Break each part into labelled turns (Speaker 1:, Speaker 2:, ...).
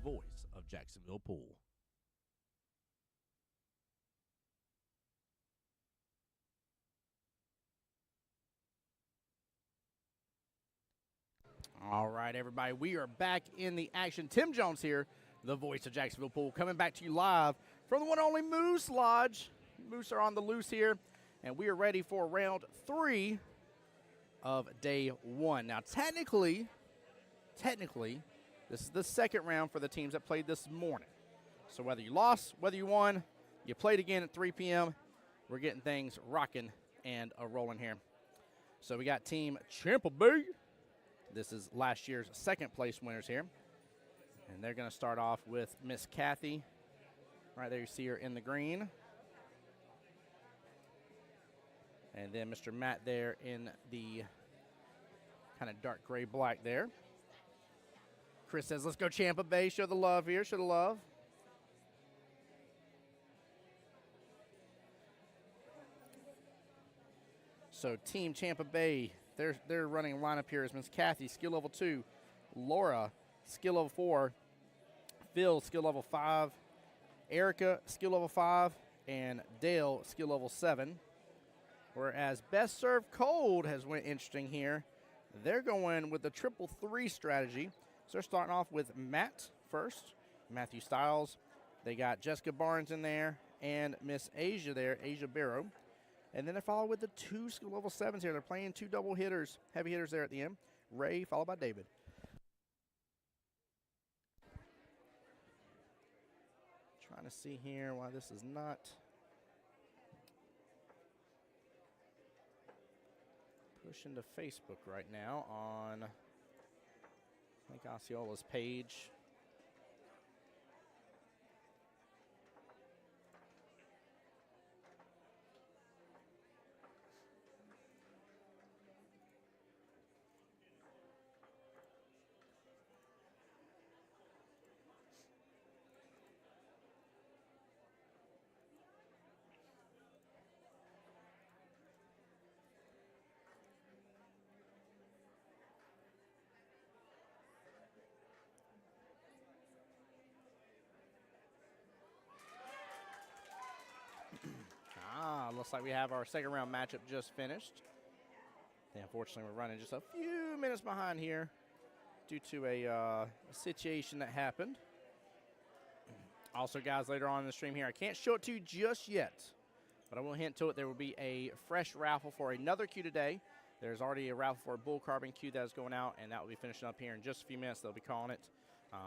Speaker 1: voice of Jacksonville Pool. All right, everybody, we are back in the action. Tim Jones here, the voice of Jacksonville Pool, coming back to you live from the one and only Moose Lodge. Moose are on the loose here, and we are ready for round 3 of day 1. Now, technically, this is the second round for the teams that played this morning. So whether you lost, whether you won, you played again at 3 p.m., we're getting things rocking and rolling here. So we got Team Tampa Bay. This is last year's second place winners here. And they're going to start off with Miss Kathy. Right there, you see her in the green. And then Mr. Matt there in the kind of dark gray black there. Chris says, let's go Tampa Bay. Show the love here. Show the love. So Team Tampa Bay, they're running a lineup here as Miss Kathy, skill level 2. Laura, skill level 4. Phil, skill level 5. Erica, skill level 5. And Dale, skill level 7. Whereas Best Served Cold has went interesting here. They're going with the 3-3 strategy. So they're starting off with Matt first, Matthew Stiles. They got Jessica Barnes in there and Miss Asia there, Asia Barrow. And then they follow with the 2 skill level 7s here. They're playing 2 double hitters, heavy hitters there at the end. Ray followed by David. Trying to see here why this is not pushing to Facebook right now on, I think, Osceola's page. Looks like we have our second round matchup just finished. And unfortunately, we're running just a few minutes behind here due to a situation that happened. Also, guys, later on in the stream here, I can't show it to you just yet, but I will hint to it. There will be a fresh raffle for another queue today. There's already a raffle for a bull carbon queue that is going out, and that will be finishing up here in just a few minutes. They'll be calling it.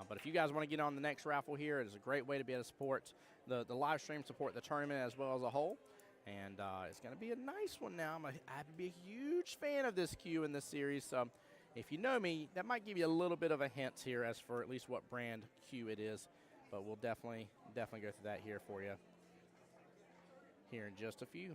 Speaker 1: But if you guys want to get on the next raffle here, it is a great way to be able to support the live stream, support the tournament as well as a whole. And it's going to be a nice one now. I'd be a huge fan of this queue in this series. So if you know me, that might give you a little bit of a hint here as for at least what brand queue it is. But we'll definitely go through that here for you here in just a few.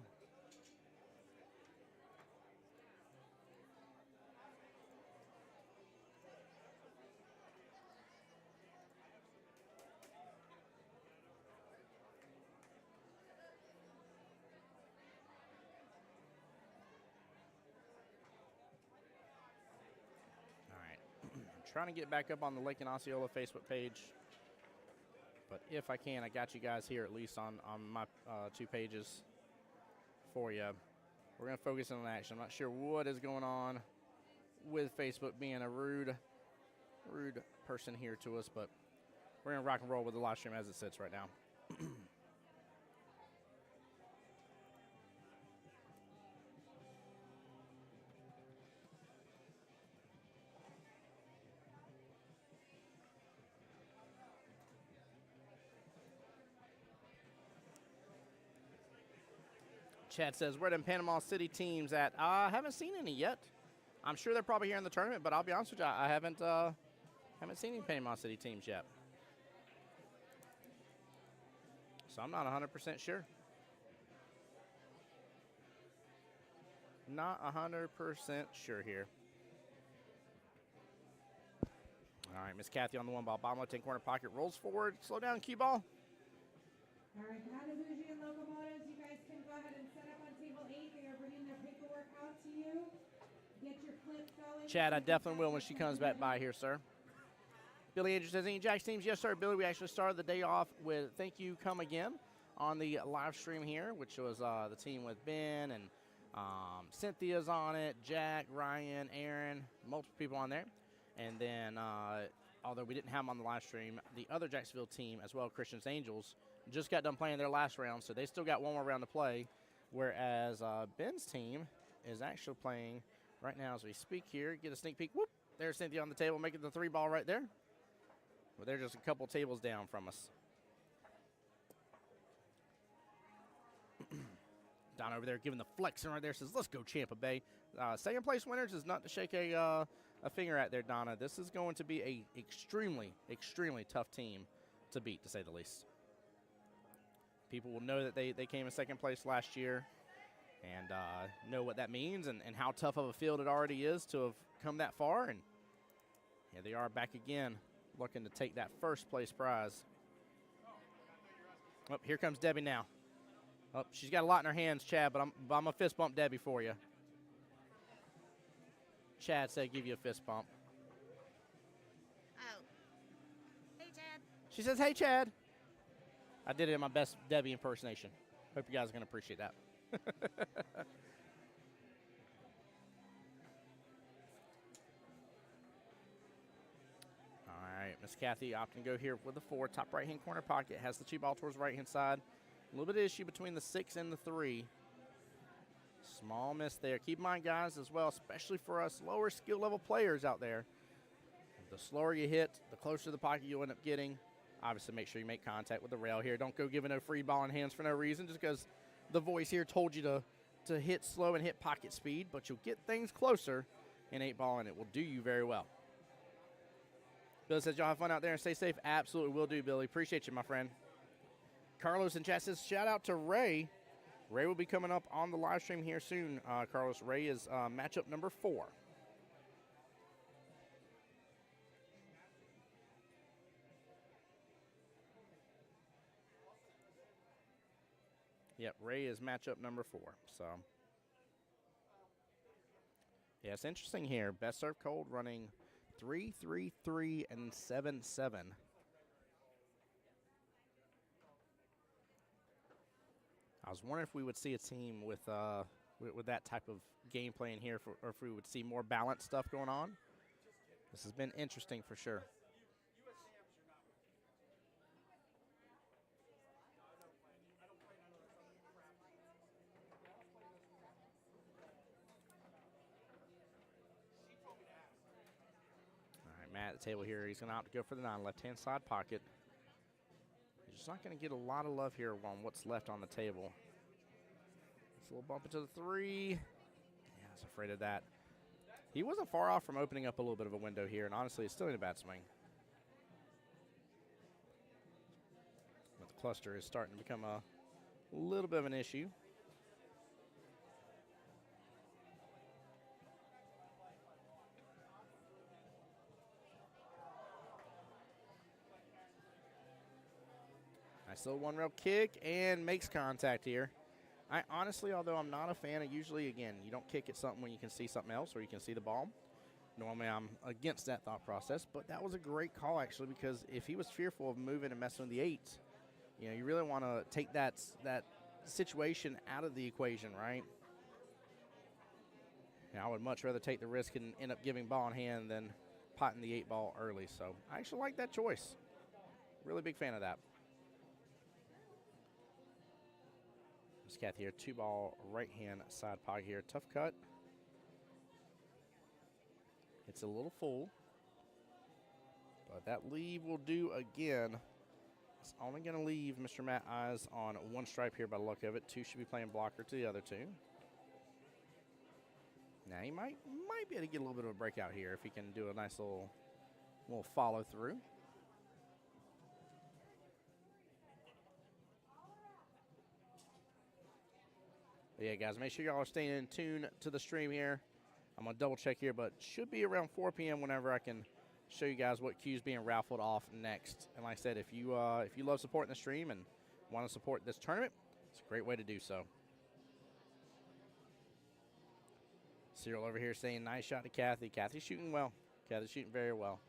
Speaker 1: Trying to get back up on the Lake and Osceola Facebook page. But if I can, I got you guys here at least on my 2 pages for you. We're going to focus on action. I'm not sure what is going on with Facebook being a rude person here to us, but we're going to rock and roll with the live stream as it sits right now. Chad says, where are them Panama City teams at? I haven't seen any yet. I'm sure they're probably here in the tournament, but I'll be honest with you, I haven't seen any Panama City teams yet. So I'm not 100% sure. Not 100% sure here. All right, Miss Kathy on the 1 ball. Bottom left-hand corner pocket. Rolls forward. Slow down, cue ball.
Speaker 2: All right, Matabuji and Locomotives, you guys can go ahead and set up on table 8. They are bringing their paperwork out to you. Get your clip going.
Speaker 1: Chad, I definitely will when she comes back by here, sir. Billy Andrews says, any Jacks teams? Yes, sir. Billy, we actually started the day off with thank you, come again on the live stream here, which was the team with Ben and Cynthia's on it, Jack, Ryan, Aaron, multiple people on there. And then, although we didn't have them on the live stream, the other Jacksonville team, as well, Christian's Angels, just got done playing their last round, so they still got one more round to play, whereas Ben's team is actually playing right now as we speak here. Get a sneak peek. Whoop! There's Cynthia on the table making the 3-ball right there. But they're just a couple tables down from us. Don over there giving the flexing right there, says, let's go Champa Bay. Second place winners is not to shake a finger at there, Donna. This is going to be a extremely, extremely tough team to beat, to say the least. People will know that they came in second place last year and know what that means and how tough of a field it already is to have come that far. And here they are back again, looking to take that first place prize. Oh, here comes Debbie now. Oh, she's got a lot in her hands, Chad, but I'm going to fist bump Debbie for you. Chad said give you a fist bump.
Speaker 3: Oh. Hey, Chad.
Speaker 1: She says, hey, Chad. I did it in my best Debbie impersonation. Hope you guys are going to appreciate that. All right, Miss Kathy opting to go here with the 4. Top right-hand corner pocket. Has the 2 ball towards right-hand side. A little bit of issue between the 6 and the 3. Small miss there. Keep in mind, guys, as well, especially for us lower skill level players out there, the slower you hit, the closer to the pocket you'll end up getting. Obviously, make sure you make contact with the rail here. Don't go giving a free ball in hands for no reason just because the voice here told you to hit slow and hit pocket speed, but you'll get things closer in 8-ball, and it will do you very well. Bill says, y'all have fun out there and stay safe. Absolutely will do, Billy. Appreciate you, my friend. Carlos in chat says, shout out to Ray. Ray will be coming up on the live stream here soon, Carlos. Ray is matchup number 4. Yep, Ray is matchup number 4. So, yeah, it's interesting here. Best serve cold running 3-3-3 and 7-7. I was wondering if we would see a team with that type of gameplay in here, or if we would see more balanced stuff going on. This has been interesting for sure. All right, Matt at the table here. He's going to opt to go for the 9, left-hand side pocket. He's just not going to get a lot of love here on what's left on the table. It's a little bump into the 3. Yeah, I was afraid of that. He wasn't far off from opening up a little bit of a window here, and honestly, it's still in a bad swing. But the cluster is starting to become a little bit of an issue. Nice little one-rail kick and makes contact here. I honestly, although I'm not a fan of usually, again, you don't kick at something when you can see something else or you can see the ball. Normally I'm against that thought process, but that was a great call actually, because if he was fearful of moving and messing with the 8, you know, you really want to take that situation out of the equation, right? I would much rather take the risk and end up giving ball in hand than potting the 8-ball early. So I actually like that choice. Really big fan of that. Miss Kathy here, 2-ball right-hand side pocket here. Tough cut. It's a little full. But that leave will do again. It's only going to leave Mr. Matt Eyes on 1 stripe here by the look of it. 2 should be playing blocker to the other 2. Now he might be able to get a little bit of a breakout here if he can do a nice little follow through. But yeah, guys, make sure y'all are staying in tune to the stream here. I'm going to double check here, but should be around 4 p.m. whenever I can show you guys what cue's being raffled off next. And like I said, if you love supporting the stream and want to support this tournament, it's a great way to do so. Cyril over here saying nice shot to Kathy. Kathy's shooting well. Kathy's shooting very well.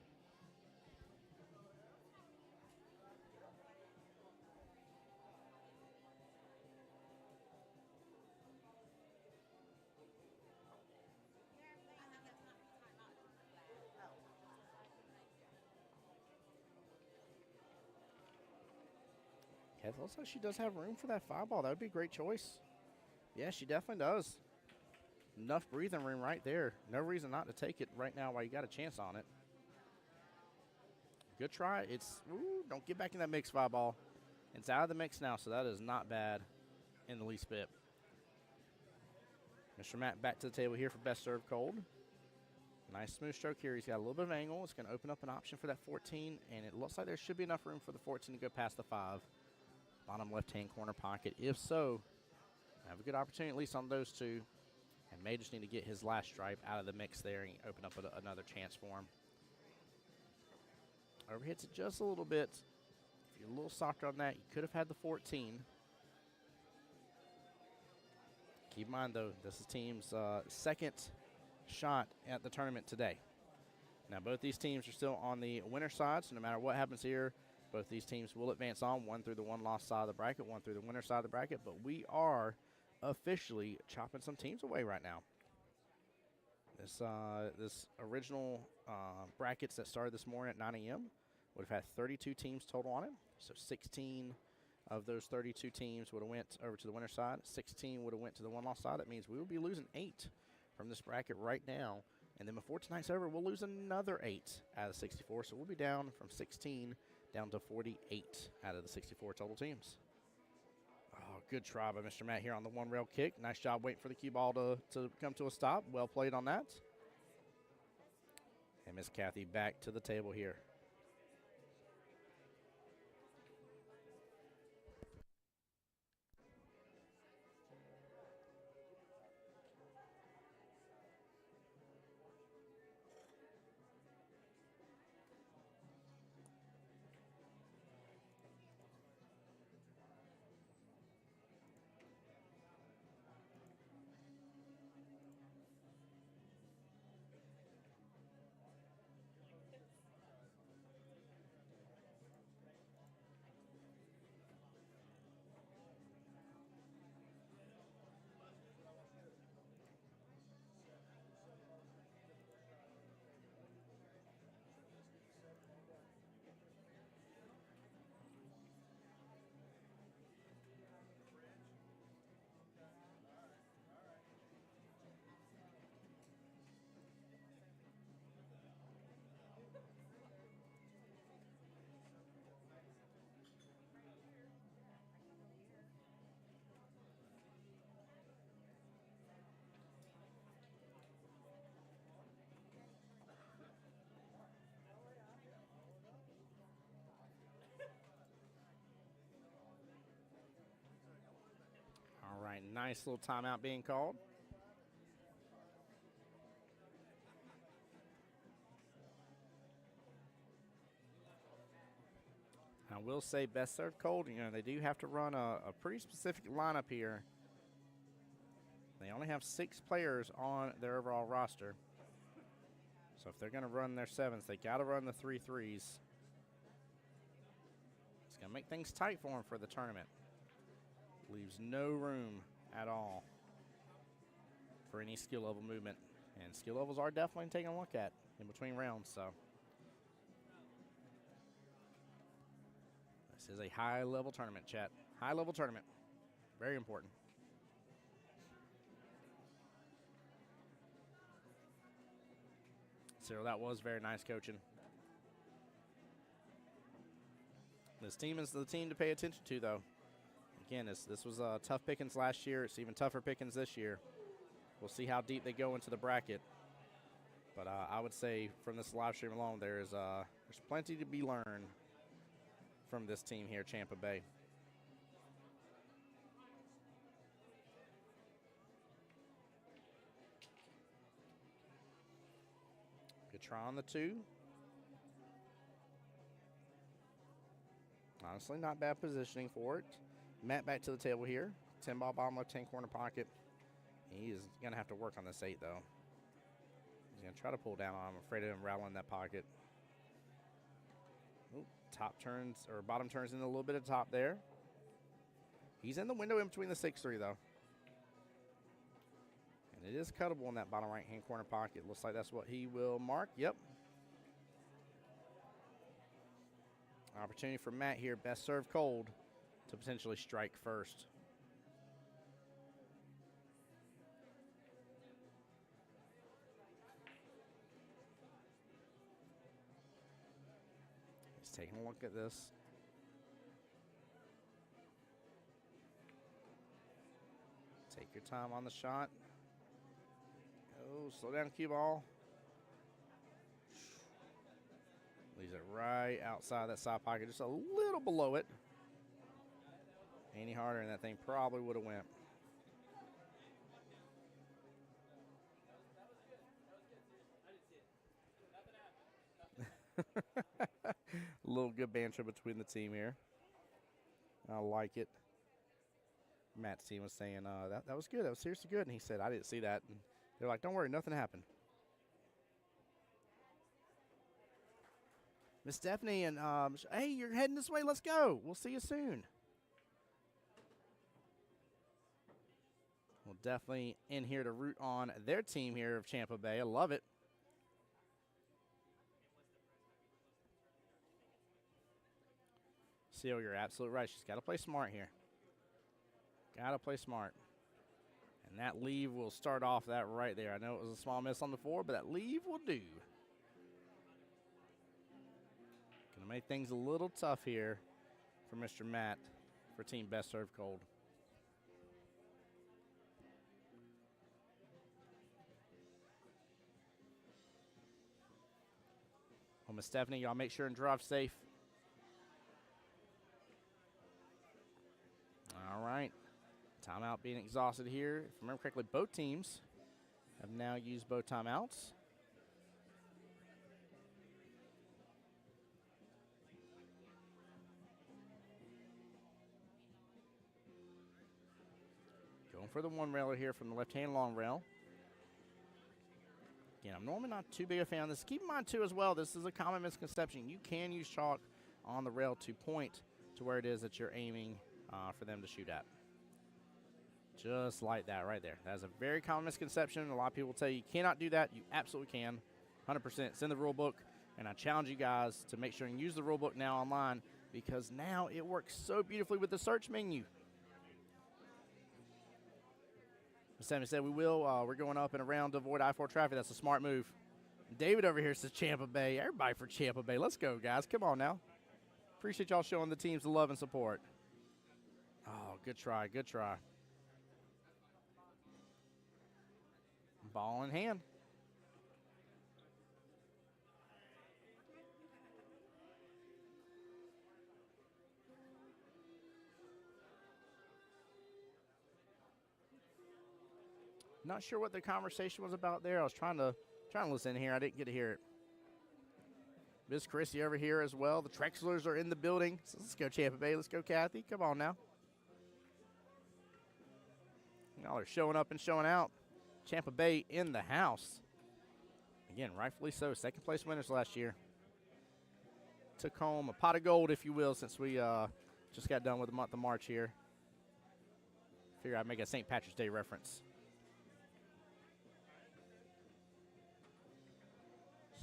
Speaker 1: Yeah, it looks like she does have room for that 5-ball. That would be a great choice. Yeah, she definitely does. Enough breathing room right there. No reason not to take it right now while you got a chance on it. Good try. Don't get back in that mix 5-ball. It's out of the mix now, so that is not bad in the least bit. Mr. Matt back to the table here for best serve cold. Nice smooth stroke here. He's got a little bit of angle. It's going to open up an option for that 14, and it looks like there should be enough room for the 14 to go past the 5. Bottom left-hand corner pocket. If so, have a good opportunity at least on those two, and may just need to get his last stripe out of the mix there and open up another chance for him. Overhits it just a little bit. If you're a little softer on that, you could have had the 14. Keep in mind, though, this is team's second shot at the tournament today. Now, both these teams are still on the winner side, so no matter what happens here, both these teams will advance on, one through the one-loss side of the bracket, one through the winner side of the bracket, but we are officially chopping some teams away right now. This original brackets that started this morning at 9 a.m. would have had 32 teams total on it, so 16 of those 32 teams would have went over to the winner side. 16 would have went to the one-loss side. That means we will be losing 8 from this bracket right now. And then before tonight's over, we'll lose another 8 out of the 64. So we'll be down from 16 down to 48 out of the 64 total teams. Oh, good try by Mr. Matt here on the one-rail kick. Nice job waiting for the cue ball to come to a stop. Well played on that. And Miss Kathy back to the table here. All right, nice little timeout being called. I will say best served cold, they do have to run a pretty specific lineup here. They only have 6 players on their overall roster. So if they're going to run their 7s, they got to run the 3 threes. It's going to make things tight for them for the tournament. Leaves no room at all for any skill level movement. And skill levels are definitely taking a look at in between rounds. So this is a high-level tournament, chat. High-level tournament. Very important. Cyril, that was very nice coaching. This team is the team to pay attention to, though. Again, this was tough pickings last year. It's even tougher pickings this year. We'll see how deep they go into the bracket. But I would say from this live stream alone, there's plenty to be learned from this team here, Tampa Bay. Good try on the 2. Honestly, not bad positioning for it. Matt back to the table here. 10-ball bottom left-hand corner pocket. He is going to have to work on this 8, though. He's going to try to pull down on him. I'm afraid of him rattling that pocket. Ooh, bottom turns in a little bit of top there. He's in the window in between the 6-3, though. And it is cuttable in that bottom right-hand corner pocket. Looks like that's what he will mark. Yep. Opportunity for Matt here, best serve cold, to potentially strike first. He's taking a look at this. Take your time on the shot. Oh, slow down, cue ball. Leaves it right outside that side pocket, just a little below it. Any harder, and that thing probably would have went. A little good banter between the team here. I like it. Matt's team was saying, that was good. That was seriously good. And he said, I didn't see that. And they're like, don't worry, nothing happened. Miss Stephanie and, hey, you're heading this way. Let's go. We'll see you soon. Well, definitely in here to root on their team here of Champa Bay. I love it. Seal, you're absolutely right. She's got to play smart here. Got to play smart. And that leave will start off that right there. I know it was a small miss on the 4, but that leave will do. Going to make things a little tough here for Mr. Matt for Team Best Serve Cold. Well, Miss Stephanie, y'all make sure and drive safe. All right. Timeout being exhausted here. If I remember correctly, both teams have now used both timeouts. Going for the one railer here from the left-hand long rail. Again, I'm normally not too big a fan of this. Keep in mind, too, as well, this is a common misconception. You can use chalk on the rail to point to where it is that you're aiming for them to shoot at. Just like that right there. That is a very common misconception. A lot of people tell you cannot do that. You absolutely can. 100%. It's in the rule book. And I challenge you guys to make sure and use the rule book now online, because now it works so beautifully with the search menu. Sammy said we're going up and around to avoid I-4 traffic. That's a smart move. David over here says Champa Bay. Everybody for Champa Bay. Let's go, guys. Come on now. Appreciate y'all showing the teams the love and support. Oh, good try. Good try. Ball in hand. Not sure what the conversation was about there. I was trying to listen here. I didn't get to hear it. Miss Chrissy over here as well. The Trexlers are in the building. So let's go, Champa Bay. Let's go, Kathy. Come on now. Y'all are showing up and showing out. Champa Bay in the house. Again, rightfully so. Second place winners last year. Took home a pot of gold, if you will, since we just got done with the month of March here. Figure I'd make a St. Patrick's Day reference.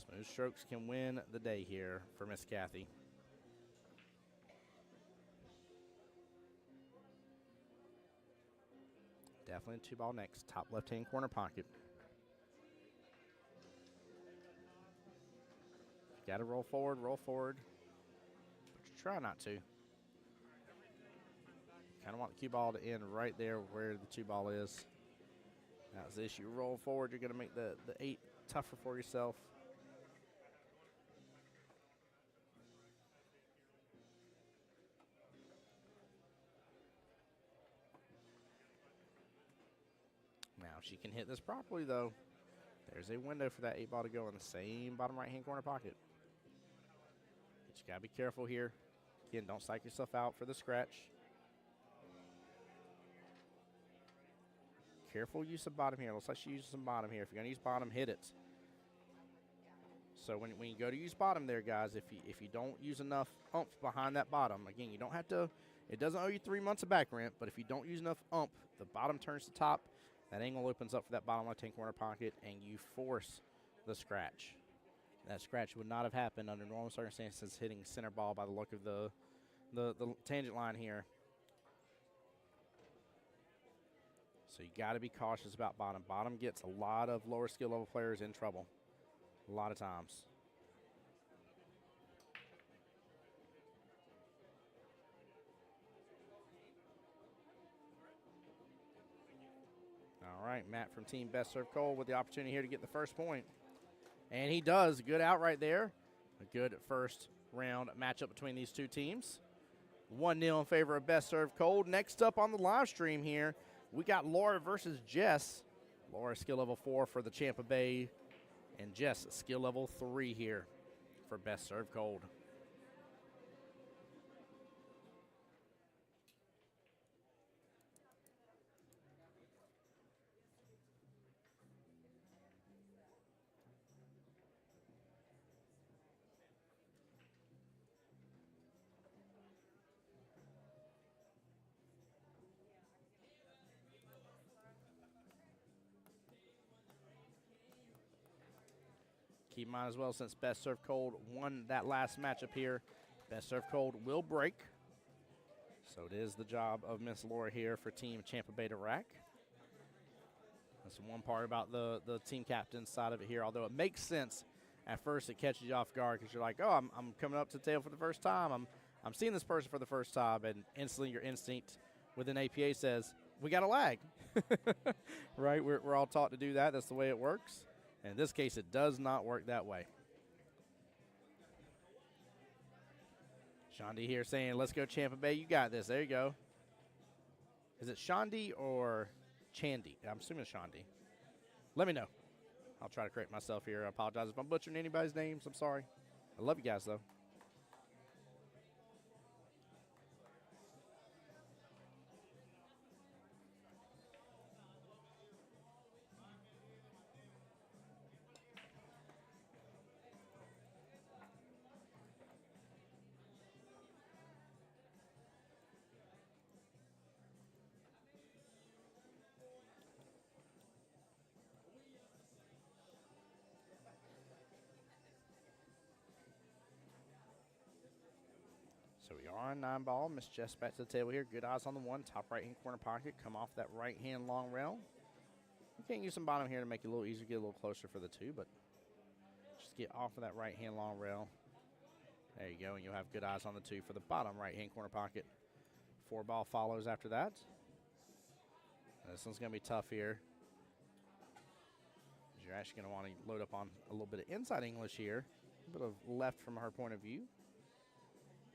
Speaker 1: Smooth strokes can win the day here for Miss Kathy. Definitely 2-ball next. Top left-hand corner pocket. Got to roll forward, but you try not to. Kind of want the cue ball to end right there where the 2-ball is. That's the issue. Roll forward, you're going to make the 8 tougher for yourself. Now, if she can hit this properly, though, there's a window for that 8-ball to go in the same bottom right-hand corner pocket. But you got to be careful here. Again, don't psych yourself out for the scratch. Careful use of bottom here. Looks like she used some bottom here. If you're going to use bottom, hit it. So when you go to use bottom there, guys, if you don't use enough oomph behind that bottom, again, you don't have to, it doesn't owe you 3 months of back rent, but if you don't use enough oomph, the bottom turns to top. That angle opens up for that bottom left-hand corner pocket, and you force the scratch. That scratch would not have happened under normal circumstances hitting center ball by the look of the tangent line here. So you got to be cautious about bottom. Bottom gets a lot of lower skill level players in trouble a lot of times. All right, Matt from Team Best Serve Cole with the opportunity here to get the first point. And he does. Good out right there. A good first round matchup between these two teams. 1-0 in favor of Best Serve Cold. Next up on the live stream here, we got Laura versus Jess. Laura skill level 4 for the Champa Bay, and Jess skill level 3 here for Best Serve Cold. Keep in mind as well, since Best Serve Cold won that last matchup here, Best Serve Cold will break. So it is the job of Miss Laura here for Team Champa Bay to rack. That's one part about the team captain side of it here, although it makes sense. At first, it catches you off guard because you're like, oh, I'm coming up to the table for the first time. I'm seeing this person for the first time, and instantly your instinct within APA says, we got a lag. Right? We're all taught to do that. That's the way it works. And in this case, it does not work that way. Shandi here saying, let's go Champa Bay. You got this. There you go. Is it Shandi or Chandy? I'm assuming it's Shandi. Let me know. I'll try to correct myself here. I apologize if I'm butchering anybody's names. I'm sorry. I love you guys, though. So we are on 9-ball. Miss Jess back to the table here. Good eyes on the 1. Top right-hand corner pocket. Come off that right-hand long rail. You can use some bottom here to make it a little easier, get a little closer for the 2, but just get off of that right-hand long rail. There you go, and you'll have good eyes on the 2 for the bottom right-hand corner pocket. 4-ball follows after that. This one's going to be tough here. You're actually going to want to load up on a little bit of inside English here. A bit of left from her point of view.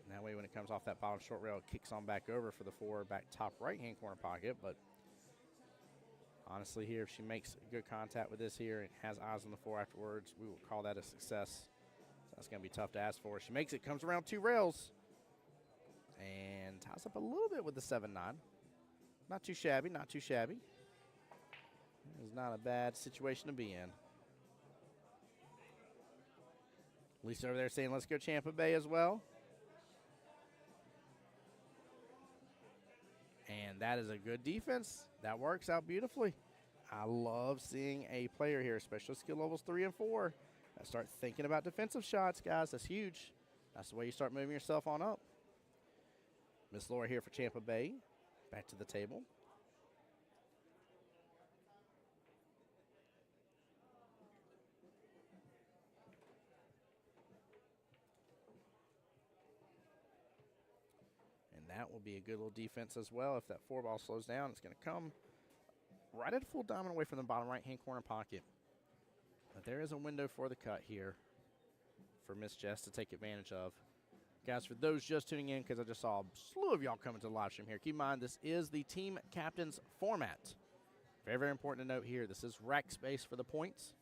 Speaker 1: And that way when it comes off that bottom short rail, it kicks on back over for the 4 back top right-hand corner pocket. But honestly here, if she makes good contact with this here and has eyes on the 4 afterwards, we will call that a success. So that's going to be tough to ask for. She makes it, comes around 2 rails, and ties up a little bit with the 7-9. Not too shabby, not too shabby. It's not a bad situation to be in. Lisa over there saying, let's go Champa Bay as well. And that is a good defense. That works out beautifully. I love seeing a player here, especially skill levels 3 and 4, that start thinking about defensive shots, guys. That's huge. That's the way you start moving yourself on up. Miss Laura here for Champa Bay. Back to the table. That will be a good little defense as well. If that 4-ball slows down, it's going to come right at a full diamond away from the bottom right-hand corner pocket. But there is a window for the cut here for Miss Jess to take advantage of. Guys, for those just tuning in, because I just saw a slew of y'all coming to the live stream here, keep in mind this is the team captain's format. Very, very important to note here. This is rack space for the points.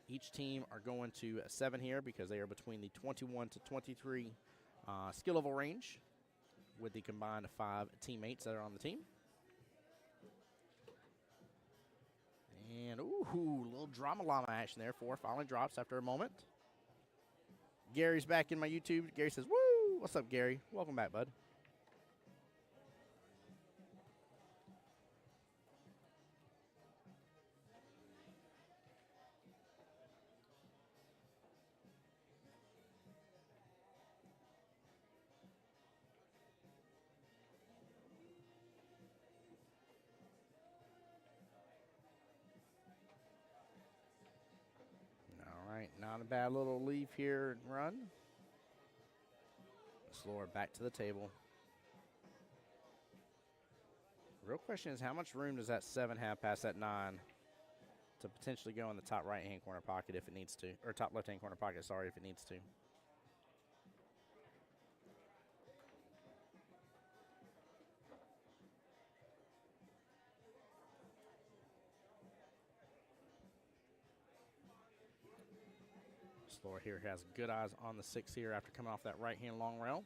Speaker 1: Each team are going to 7 here because they are between the 21 to 23 skill level range, with the combined 5 teammates that are on the team. And, ooh, little drama llama action there. 4 finally drops after a moment. Gary's back in my YouTube. Gary says, woo! What's up, Gary? Welcome back, bud. Not a bad little leave here and run. Slower back to the table. Real question is, how much room does that 7 have past that 9 to potentially go in the top right-hand corner pocket if it needs to, or top left-hand corner pocket, sorry, if it needs to. Slower here has good eyes on the 6 here after coming off that right-hand long rail.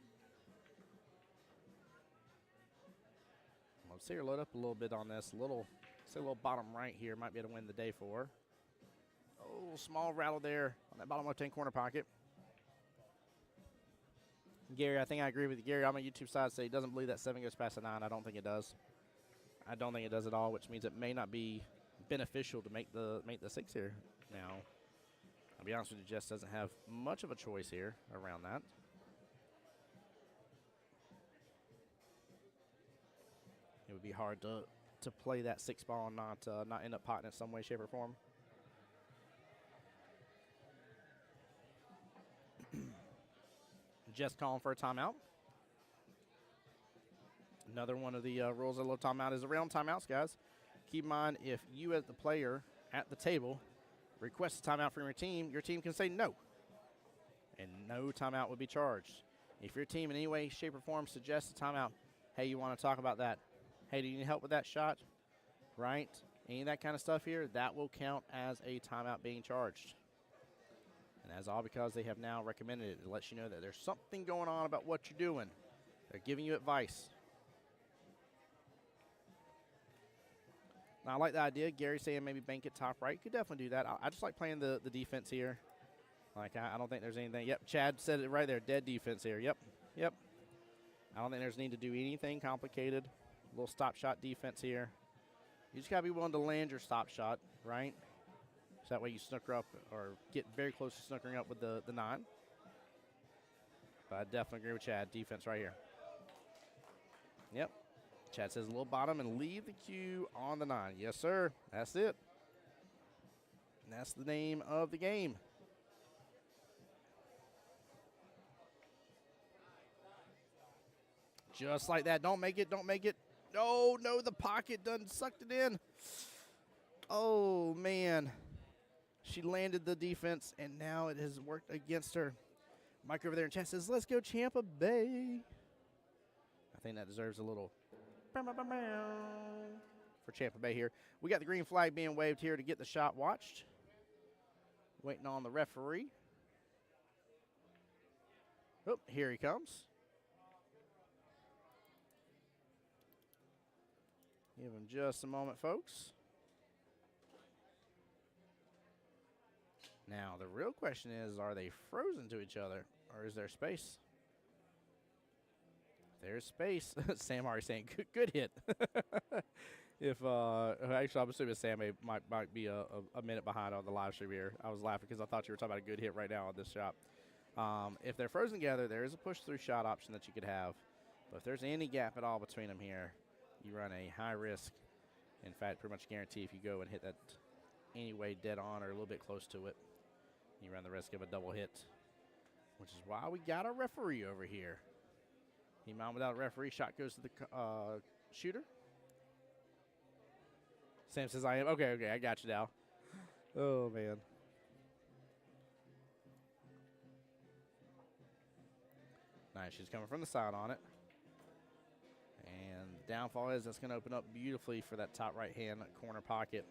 Speaker 1: Let's see her load up a little bit on this. Say a little bottom right here. Might be able to win the day for her. Oh, small rattle there on that bottom left-hand corner pocket. Gary, I think I agree with you. Gary, on my YouTube side, say he doesn't believe that 7 goes past the 9. I don't think it does. I don't think it does at all, which means it may not be beneficial to make the 6 here. Now, I'll be honest with you, Jess doesn't have much of a choice here around that. It would be hard to play that 6 ball and not end up potting it some way, shape, or form. Just calling for a timeout. Another one of the rules of low timeout is around timeouts, guys. Keep in mind, if you as the player at the table request a timeout from your team can say no. And no timeout would be charged. If your team in any way, shape, or form suggests a timeout, hey, you want to talk about that? Hey, do you need help with that shot? Right? Any of that kind of stuff here, that will count as a timeout being charged. And that's all because they have now recommended it. It lets you know that there's something going on about what you're doing. They're giving you advice. Now, I like the idea. Gary saying maybe bank it top right. Could definitely do that. I just like playing the defense here. Like, I don't think there's anything. Yep, Chad said it right there. Dead defense here. Yep. I don't think there's need to do anything complicated. A little stop shot defense here. You just got to be willing to land your stop shot, right? So that way you snooker up or get very close to snookering up with the 9. But I definitely agree with Chad. Defense right here. Yep. Chad says a little bottom and leave the cue on the 9. Yes, sir. That's it. And that's the name of the game. Just like that. Don't make it. Don't make it. Oh, no, the pocket done sucked it in. Oh, man. She landed the defense, and now it has worked against her. Mike over there in chat says, let's go Tampa Bay. I think that deserves a little for Tampa Bay here. We got the green flag being waved here to get the shot watched. Waiting on the referee. Oh, here he comes. Give him just a moment, folks. Now, the real question is, are they frozen to each other, or is there space? There's space. Sam already saying, good hit. Actually, I'm assuming Sam might be a minute behind on the live stream here. I was laughing because I thought you were talking about a good hit right now on this shot. If they're frozen together, there is a push-through shot option that you could have. But if there's any gap at all between them here, you run a high risk. In fact, pretty much guarantee if you go and hit that anyway dead on or a little bit close to it, you run the risk of a double hit, which is why we got a referee over here. He mind without a referee. Shot goes to the shooter. Sam says, I am. Okay, I got you now. Oh, man. Nice. She's coming from the side on it. And the downfall is that's going to open up beautifully for that top right-hand corner pocket.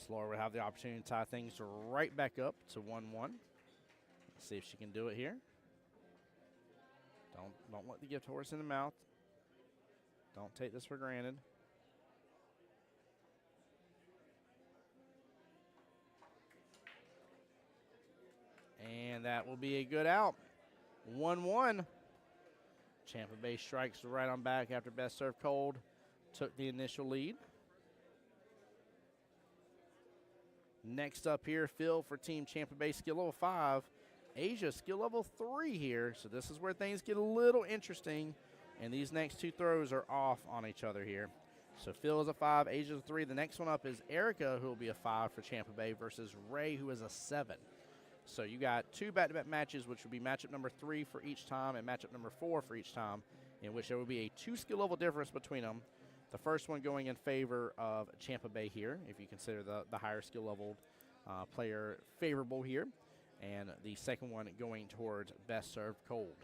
Speaker 1: Laura will have the opportunity to tie things right back up to 1-1. Let's see if she can do it here. Don't let the gift horse in the mouth. Don't take this for granted. And that will be a good out. 1-1. Tampa Bay strikes right on back after best serve cold. Took the initial lead. Next up here, Phil for Team Tampa Bay, skill level 5. Asia, skill level 3 here. So this is where things get a little interesting. And these next two throws are off on each other here. So Phil is a 5, Asia's a 3. The next one up is Erica, who will be a 5 for Champa Bay, versus Ray, who is a 7. So you got 2 back-to-back matches, which would be matchup number 3 for each time and matchup number 4 for each time, in which there will be a 2 skill level difference between them. The first one going in favor of Champa Bay here, if you consider the higher skill level player favorable here, and the second one going towards best served cold.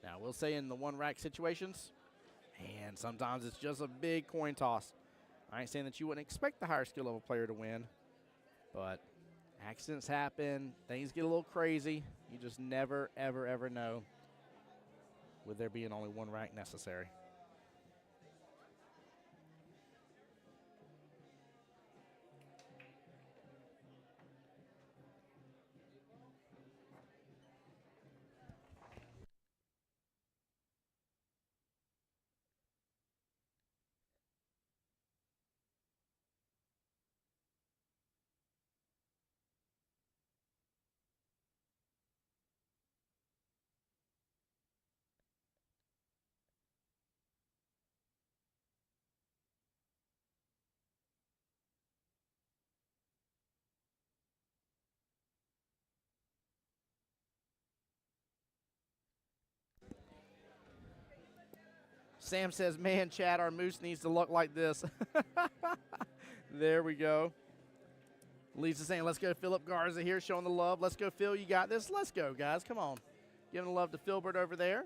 Speaker 1: Now, we'll say in the one rack situations, and sometimes it's just a big coin toss. I ain't saying that you wouldn't expect the higher skill level player to win, but accidents happen, things get a little crazy. You just never, ever, ever know with there being only one rack necessary. Sam says, man, Chad, our moose needs to look like this. There we go. Lisa saying, let's go Philip Garza here, showing the love. Let's go, Phil, you got this. Let's go, guys. Come on. Giving the love to Philbert over there.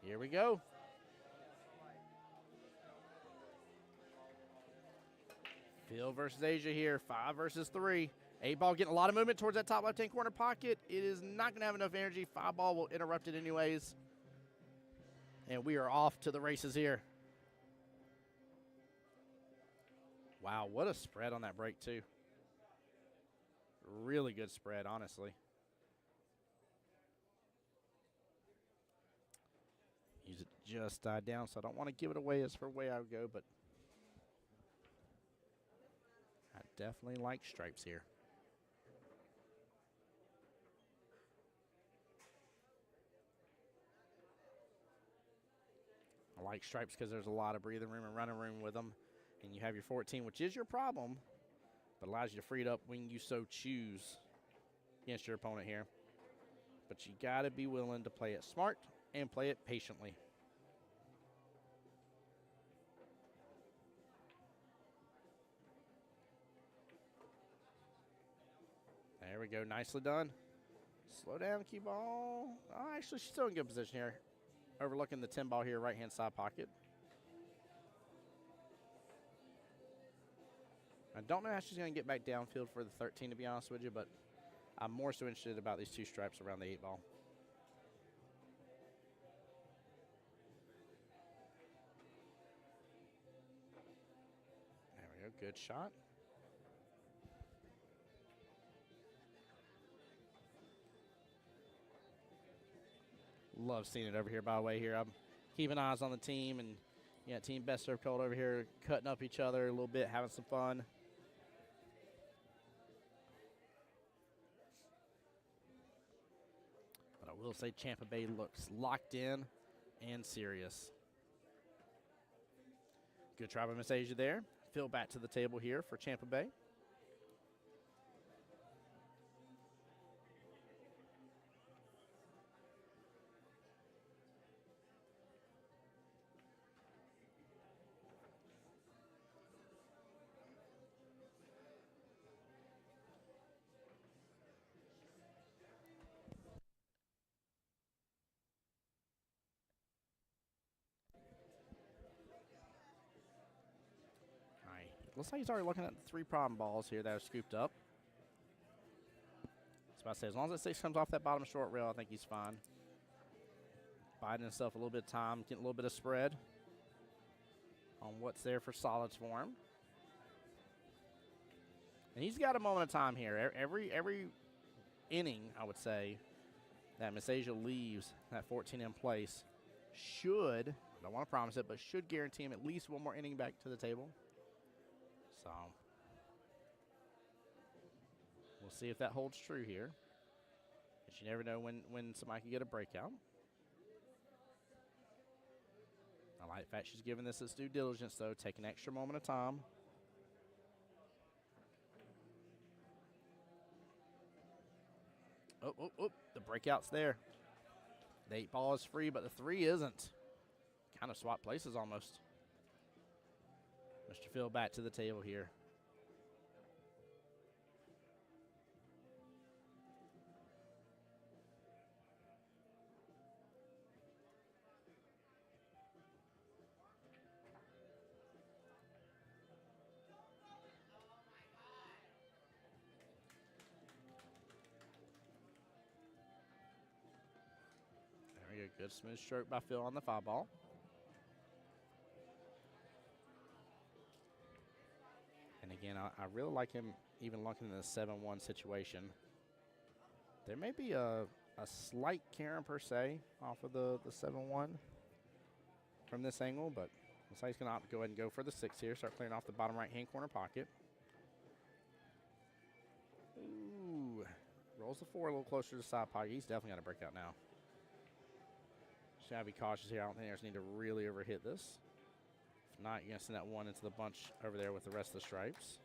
Speaker 1: Here we go. Phil versus Asia here, 5 versus 3. 8-ball getting a lot of movement towards that top left-hand corner pocket. It is not going to have enough energy. 5-ball will interrupt it anyways. And we are off to the races here. Wow, what a spread on that break, too. Really good spread, honestly. Music just died down, so I don't want to give it away as for way I would go, but I definitely like stripes here. I like stripes because there's a lot of breathing room and running room with them. And you have your 14, which is your problem, but allows you to free it up when you so choose against your opponent here. But you got to be willing to play it smart and play it patiently. There we go. Nicely done. Slow down, cue ball. Oh, actually, she's still in good position here. Overlooking the 10 ball here, right-hand side pocket. I don't know how she's going to get back downfield for the 13, to be honest with you, but I'm more so interested about these 2 stripes around the 8 ball. There we go. Good shot. Love seeing it over here, by the way. Here, I'm keeping eyes on the team, and yeah, team best serve cold over here, cutting up each other a little bit, having some fun. But I will say Champa Bay looks locked in and serious. Good try by Miss Asia there. Phil back to the table here for Champa Bay. Looks like he's already looking at 3 problem balls here that are scooped up. So I say, as long as that 6 comes off that bottom short rail, I think he's fine. Biding himself a little bit of time, getting a little bit of spread on what's there for solids for him. And he's got a moment of time here. Every inning, I would say, that Miss Asia leaves that 14 in place should, I don't want to promise it, but should guarantee him at least one more inning back to the table. So We'll see if that holds true here. But you never know when somebody can get a breakout. I like the fact she's giving this its due diligence, though. Take an extra moment of time. Oh, the breakout's there. The 8-ball is free, but the 3 isn't. Kind of swap places almost. Mr. Phil back to the table here. There we go. Good smooth stroke by Phil on the 5-ball. And again, I really like him even looking in the 7-1 situation. There may be a slight Karen per se off of the 7-1 from this angle, but looks like he's going to opt to go ahead and go for the 6 here. Start clearing off the bottom right-hand corner pocket. Ooh, rolls the 4 a little closer to the side pocket. He's definitely got to break out now. Just got to be cautious here. I don't think there's need to really overhit this. If not, you're going to send that 1 into the bunch over there with the rest of the stripes.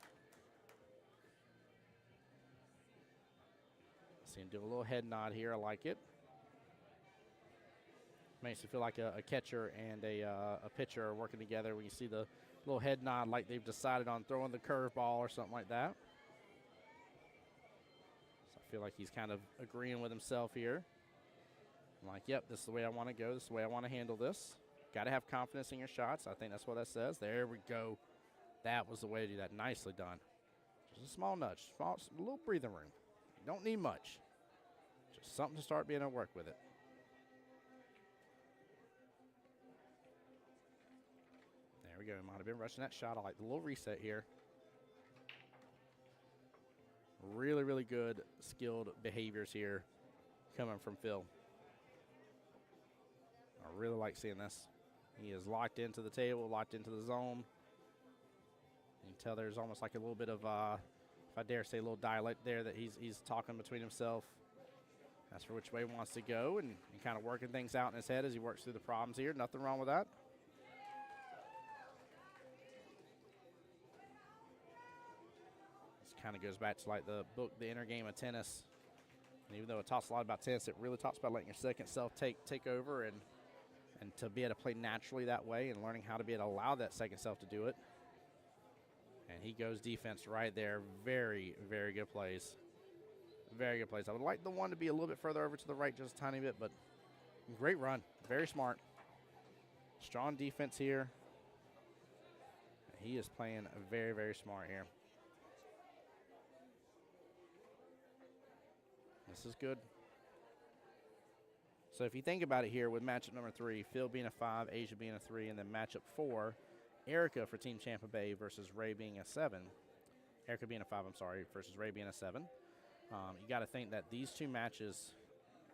Speaker 1: See him do a little head nod here. I like it. Makes you feel like a catcher and a pitcher are working together when you see the little head nod like they've decided on throwing the curveball or something like that. So I feel like he's kind of agreeing with himself here. I'm like, yep, this is the way I want to go. This is the way I want to handle this. Got to have confidence in your shots. I think that's what that says. There we go. That was the way to do that. Nicely done. Just a small nudge. A little breathing room. You don't need much. Just something to start being able to work with it. There we go. Might have been rushing that shot. I like the little reset here. Really, really good skilled behaviors here coming from Phil. I really like seeing this. He is locked into the table, locked into the zone. You can tell there's almost like a little bit of, if I dare say, a little dialect there that he's talking between himself. That's for which way he wants to go and kind of working things out in his head as he works through the problems here. Nothing wrong with that. This kind of goes back to like the book, The Inner Game of Tennis. And even though it talks a lot about tennis, it really talks about letting your second self take over and to be able to play naturally that way and learning how to be able to allow that second self to do it. And he goes defense right there. Very, very good plays. Very good plays. I would like the 1 to be a little bit further over to the right just a tiny bit, but great run. Very smart. Strong defense here. He is playing very, very smart here. This is good. So if you think about it here with matchup number 3, Phil being a 5, Asia being a 3, and then matchup 4, Erica for Team Tampa Bay versus Ray being a 7. Erica being a 5, I'm sorry, versus Ray being a 7. You got to think that these 2 matches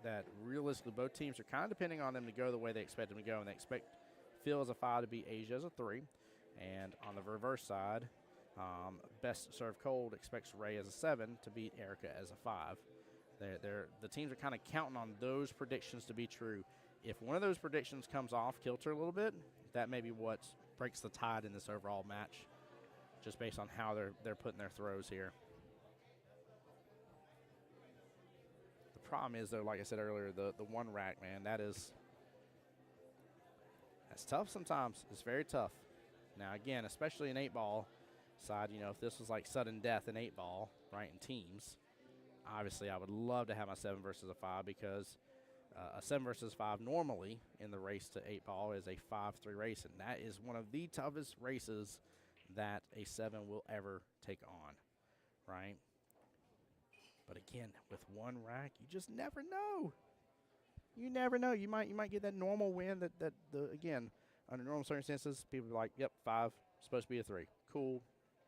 Speaker 1: that realistically both teams are kind of depending on them to go the way they expect them to go, and they expect Phil as a 5 to beat Asia as a 3. And on the reverse side, Best Serve Cold expects Ray as a 7 to beat Erica as a 5. The teams are kind of counting on those predictions to be true. If one of those predictions comes off kilter a little bit, that may be what breaks the tide in this overall match, just based on how they're putting their throws here. The problem is, though, like I said earlier, the 1 rack, man, that's tough sometimes. It's very tough. Now, again, especially in 8-ball side, you know, if this was like sudden death in 8-ball, right, in teams, obviously I would love to have my 7 versus a 5 because a 7 versus 5 normally in the race to 8-ball is a 5-3 race, and that is one of the toughest races that a 7 will ever take on, right? But again, with 1 rack, you just never know. You never know. You might get that normal win that again, under normal circumstances, people are like, yep, 5, supposed to be a 3. Cool,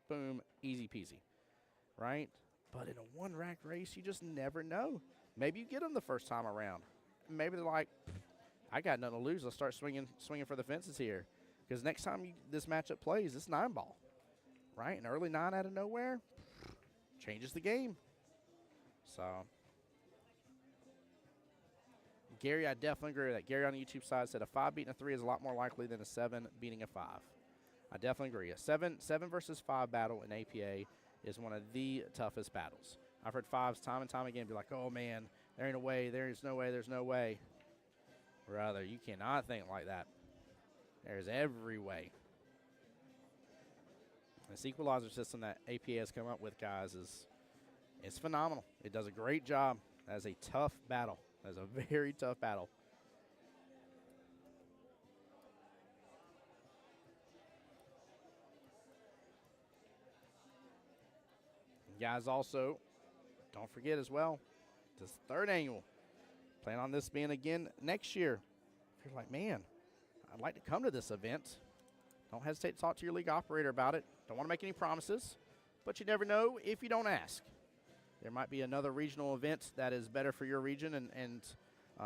Speaker 1: boom, easy peasy, right? But in a 1 rack race, you just never know. Maybe you get them the first time around. Maybe they're like, I got nothing to lose. Let's start swinging for the fences here. Because next time this matchup plays, it's 9-ball, right? An early 9 out of nowhere changes the game. So, Gary, I definitely agree with that. Gary on the YouTube side said a 5 beating a 3 is a lot more likely than a 7 beating a 5. I definitely agree. A 7 versus 5 battle in APA is one of the toughest battles. I've heard 5s time and time again be like, oh man, there ain't a way, there's no way, there's no way. Brother, you cannot think like that. There's every way. This equalizer system that APA has come up with, guys, is phenomenal. It does a great job. That is a tough battle. That is a very tough battle. Guys, also, don't forget as well, this 3rd annual. Plan on this being again next year. If you're like, man, I'd like to come to this event, don't hesitate to talk to your league operator about it. Don't want to make any promises, but you never know if you don't ask. There might be another regional event that is better for your region and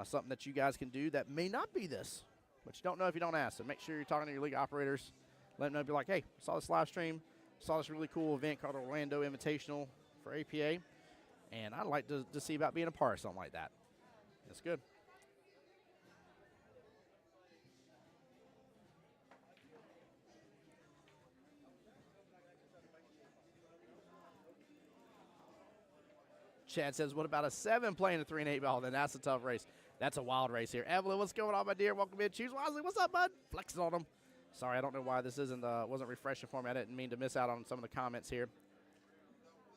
Speaker 1: something that you guys can do that may not be this, but you don't know if you don't ask. So make sure you're talking to your league operators. Let them know, be like, hey, saw this live stream, saw this really cool event called Orlando Invitational for APA, and I'd like to see about being a part of something like that. That's good. Chad says, what about a 7 playing a 3 and 8 ball? Then that's a tough race. That's a wild race here. Evelyn, what's going on, my dear? Welcome in. Choose wisely. What's up, bud? Flexing on them. Sorry, I don't know why this wasn't refreshing for me. I didn't mean to miss out on some of the comments here.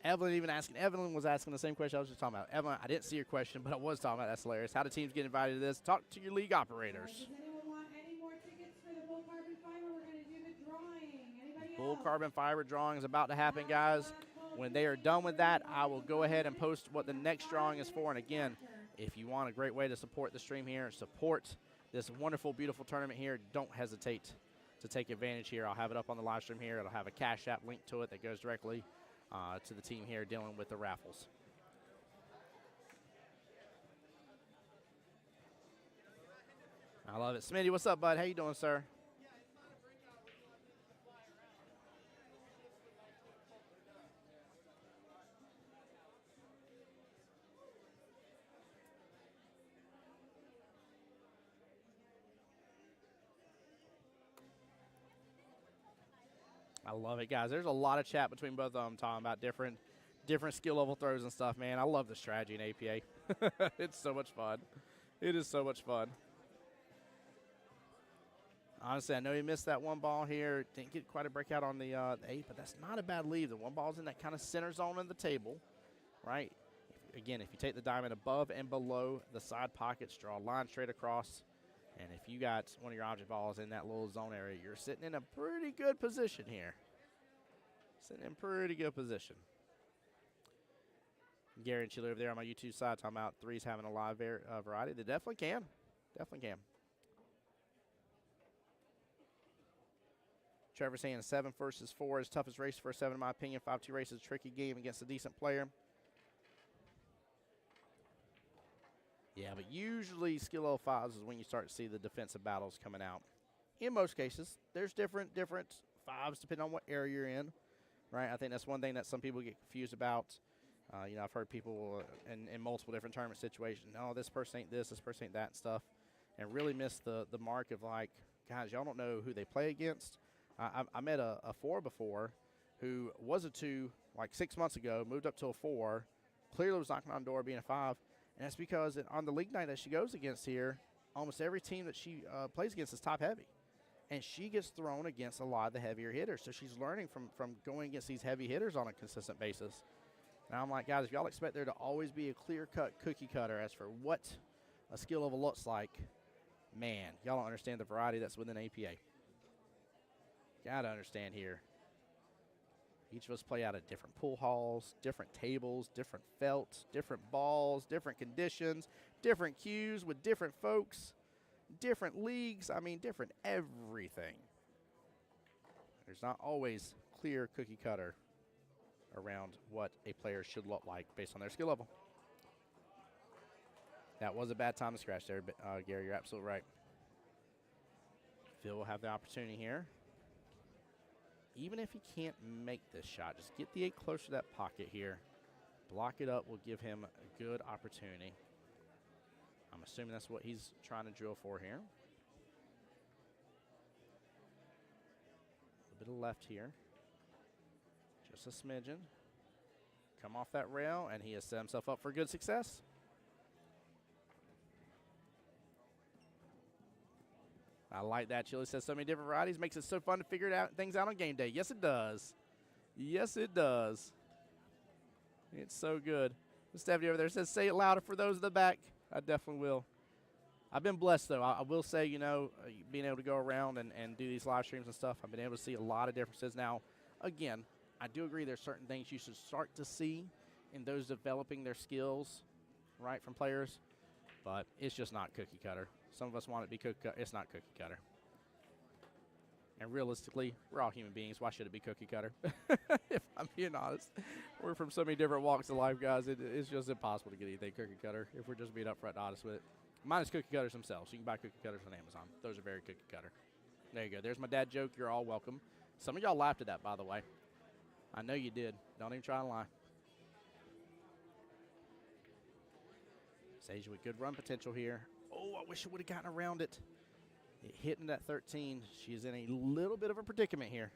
Speaker 1: Evelyn was asking the same question I was just talking about. Evelyn, I didn't see your question, but I was talking about. That's hilarious. How do teams get invited to this? Talk to your league operators.
Speaker 2: Does anyone want any more tickets for the Bull Carbon Fiber? We're going to do the drawing. Anybody
Speaker 1: Bull
Speaker 2: else?
Speaker 1: Carbon Fiber drawing is about to happen, guys. When they are done with that, I will go ahead and post what the next drawing is for. And again, if you want a great way to support the stream here, support this wonderful, beautiful tournament here, don't hesitate to take advantage here. I'll have it up on the live stream here. It'll have a Cash App link to it that goes directly to the team here dealing with the raffles. I love it. Smitty, what's up, bud? How you doing, sir? I love it, guys. There's a lot of chat between both of them talking about different skill level throws and stuff, man. I love the strategy in APA. It's so much fun. It is so much fun. Honestly, I know he missed that one ball here. Didn't get quite a breakout on the 8, but that's not a bad lead. The one ball's in that kind of center zone in the table, right? Again, if you take the diamond above and below the side pockets, draw a line straight across. And if you got one of your object balls in that little zone area, you're sitting in a pretty good position here. Sitting in pretty good position. Gary and Chile over there on my YouTube side talking about 3s having a live variety. They definitely can. Definitely can. Trevor saying 7 versus 4 is toughest race for a 7 in my opinion. 5-2 race is a tricky game against a decent player. Yeah, but usually skill level 5s is when you start to see the defensive battles coming out. In most cases, there's different 5s depending on what area you're in, right? I think that's one thing that some people get confused about. I've heard people in multiple different tournament situations, oh, this person ain't this person ain't that and stuff, and really miss the mark of like, guys, y'all don't know who they play against. I met a 4 before who was a 2 like 6 months ago, moved up to a 4, clearly was knocking on the door being a 5. And that's because on the league night that she goes against here, almost every team that she plays against is top heavy. And she gets thrown against a lot of the heavier hitters. So she's learning from going against these heavy hitters on a consistent basis. And I'm like, guys, if y'all expect there to always be a clear-cut cookie cutter as for what a skill level looks like, man, y'all don't understand the variety that's within APA. Got to understand here. Each of us play out of different pool halls, different tables, different felts, different balls, different conditions, different cues with different folks, different leagues. I mean, different everything. There's not always clear cookie cutter around what a player should look like based on their skill level. That was a bad time to scratch there, but Gary, you're absolutely right. Phil will have the opportunity here. Even if he can't make this shot, just get the 8 closer to that pocket here. Block it up will give him a good opportunity. I'm assuming that's what he's trying to drill for here. A bit of left here. Just a smidgen. Come off that rail, and he has set himself up for good success. I like that. Chili says so many different varieties. Makes it so fun to figure things out on game day. Yes, it does. Yes, it does. It's so good. Stephanie over there says, say it louder for those in the back. I definitely will. I've been blessed, though. I will say, you know, being able to go around and do these live streams and stuff, I've been able to see a lot of differences. Now, again, I do agree there's certain things you should start to see in those developing their skills, right, from players. But it's just not cookie cutter. Some of us want it to be cookie cutter. It's not cookie cutter. And realistically, we're all human beings. Why should it be cookie cutter? If I'm being honest. We're from so many different walks of life, guys. It's just impossible to get anything cookie cutter if we're just being upfront and honest with it. Minus cookie cutters themselves. You can buy cookie cutters on Amazon. Those are very cookie cutter. There you go. There's my dad joke. You're all welcome. Some of y'all laughed at that, by the way. I know you did. Don't even try to lie. Sage with good run potential here. Oh, I wish I would have gotten around it. Hitting that 13. She's in a little bit of a predicament here.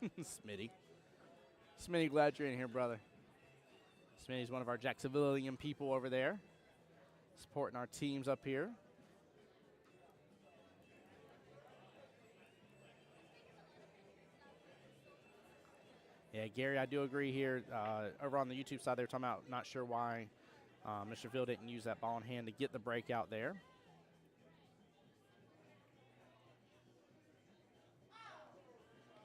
Speaker 1: Smitty. Smitty, glad you're in here, brother. Smitty's one of our Jacksonvillian people over there, supporting our teams up here. Yeah, Gary, I do agree here. Over on the YouTube side, they were talking about not sure why Mr. Phil didn't use that ball in hand to get the breakout there.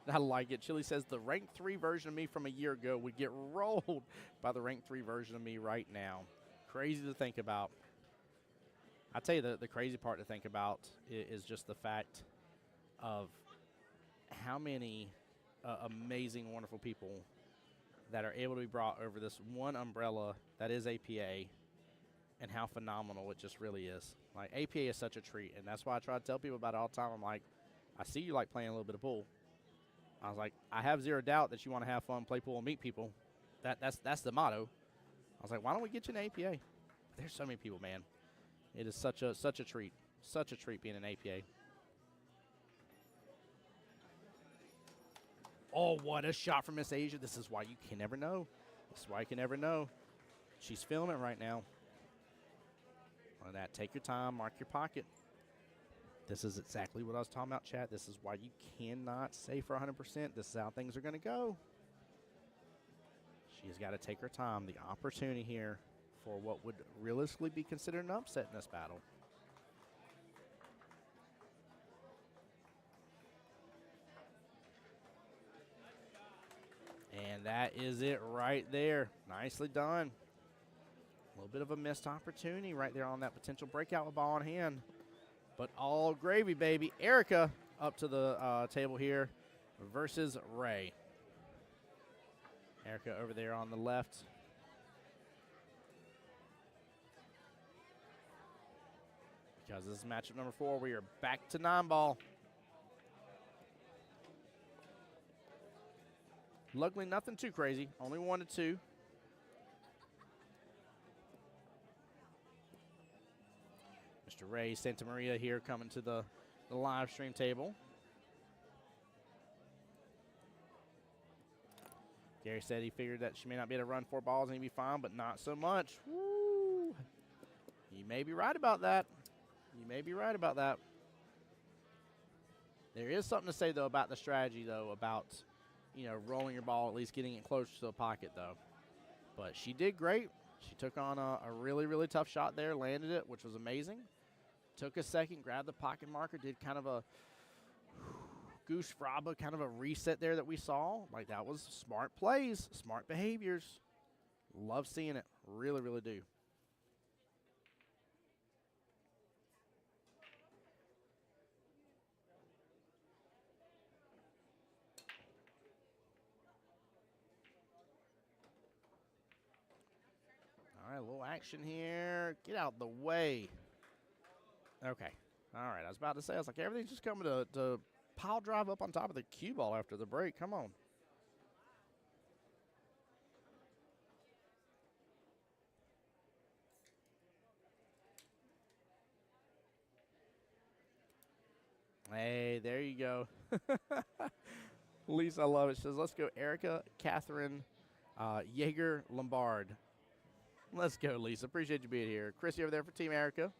Speaker 1: I like it. Chili says the rank 3 version of me from a year ago would get rolled by the rank 3 version of me right now. Crazy to think about. I tell you, the crazy part to think about is just the fact of how many amazing, wonderful people that are able to be brought over this one umbrella that is APA, and how phenomenal it just really is. Like, APA is such a treat, and that's why I try to tell people about it all the time. I'm like, I see you like playing a little bit of pool. I was like, I have zero doubt that you want to have fun, play pool, and meet people. That's the motto. I was like, why don't we get you an APA? There's so many people, man. It is such a treat. Such a treat being an APA. Oh, what a shot from Miss Asia. This is why you can never know. This is why you can never know. She's feeling it right now. On that, take your time, mark your pocket. This is exactly what I was talking about, chat. This is why you cannot say for 100%. This is how things are going to go. She's got to take her time. The opportunity here for what would realistically be considered an upset in this battle. And that is it right there. Nicely done. A little bit of a missed opportunity right there on that potential breakout with ball in hand. But all gravy, baby. Erica up to the table here versus Ray. Erica over there on the left. Because this is matchup number 4. We are back to 9-ball. Luckily, nothing too crazy. Only 1 to 2. Mr. Ray Santa Maria here coming to the live stream table. Gary said he figured that she may not be able to run 4 balls and he'd be fine, but not so much. Woo! You may be right about that. You may be right about that. There is something to say, though, about the strategy, though, about, you know, rolling your ball, at least getting it closer to the pocket, though. But she did great. She took on a really, really tough shot there, landed it, which was amazing. Took a second, grabbed the pocket marker, did kind of a goose fraba, kind of a reset there that we saw. Like, that was smart plays, smart behaviors. Love seeing it. Really, really do. All right, a little action here. Get out the way. Okay. All right, I was about to say, I was like, everything's just coming to pile drive up on top of the cue ball after the break. Come on. Hey, there you go. Lisa, I love it. She says, let's go Erica, Catherine, Jaeger, Lombard. Let's go, Lisa. Appreciate you being here. Chrissy over there for Team Erica.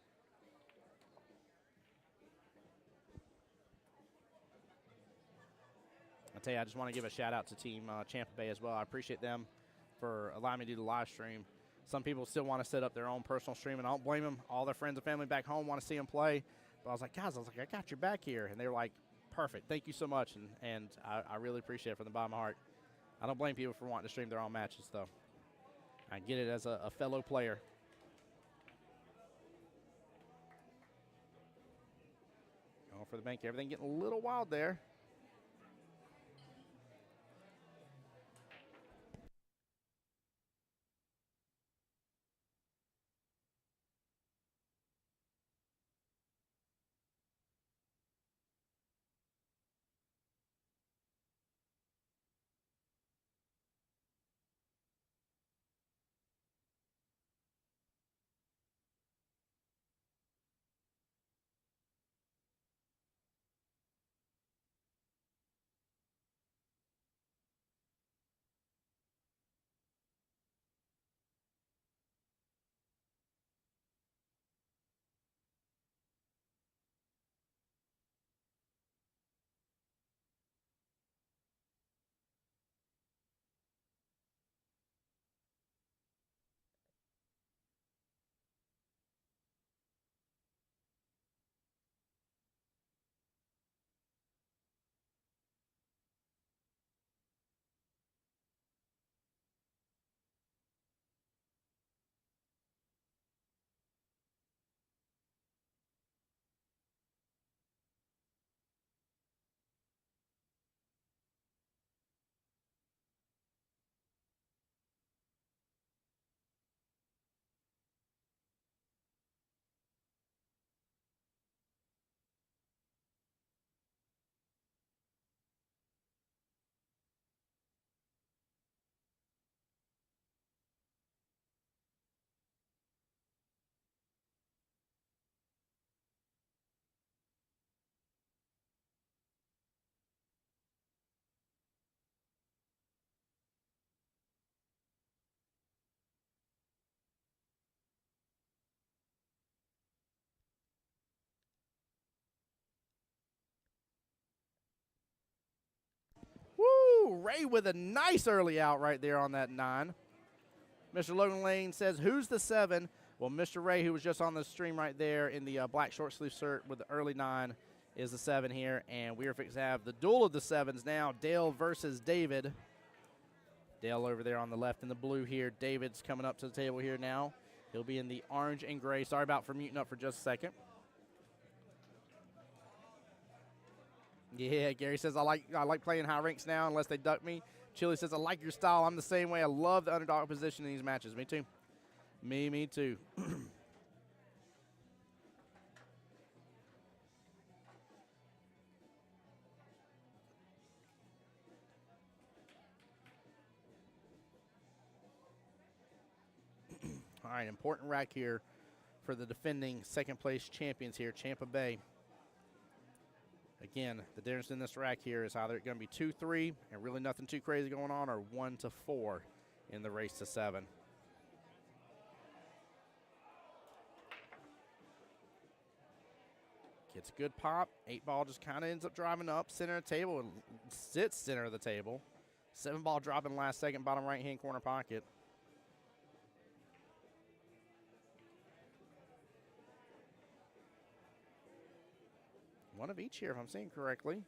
Speaker 1: I tell you, I just want to give a shout out to Team Champa Bay as well. I appreciate them for allowing me to do the live stream. Some people still want to set up their own personal stream, and I don't blame them. All their friends and family back home want to see them play. But I was like, guys, I got your back here. And they were like, perfect. Thank you so much. And I really appreciate it from the bottom of my heart. I don't blame people for wanting to stream their own matches, though. I get it as a fellow player. Going for the bank. Everything getting a little wild there. Woo! Ray with a nice early out right there on that 9. Mr. Logan Lane says, who's the 7? Well, Mr. Ray, who was just on the stream right there in the black short sleeve shirt with the early 9, is the 7 here. And we are fixing to have the duel of the 7s now, Dale versus David. Dale over there on the left in the blue here. David's coming up to the table here now. He'll be in the orange and gray. Sorry about for muting up for just a second. Yeah, Gary says, I like playing high ranks now unless they duck me. Chili says, I like your style. I'm the same way. I love the underdog position in these matches. Me too. Me too. All right, important rack here for the defending second place champions here, Champa Bay. Again, the difference in this rack here is either it's going to be 2-3 and really nothing too crazy going on, or 1-4 in the race to 7. Gets a good pop. 8-ball just kind of ends up driving up center of the table and sits center of the table. 7-ball dropping last second, bottom right-hand corner pocket. One of each here, if I'm seeing correctly.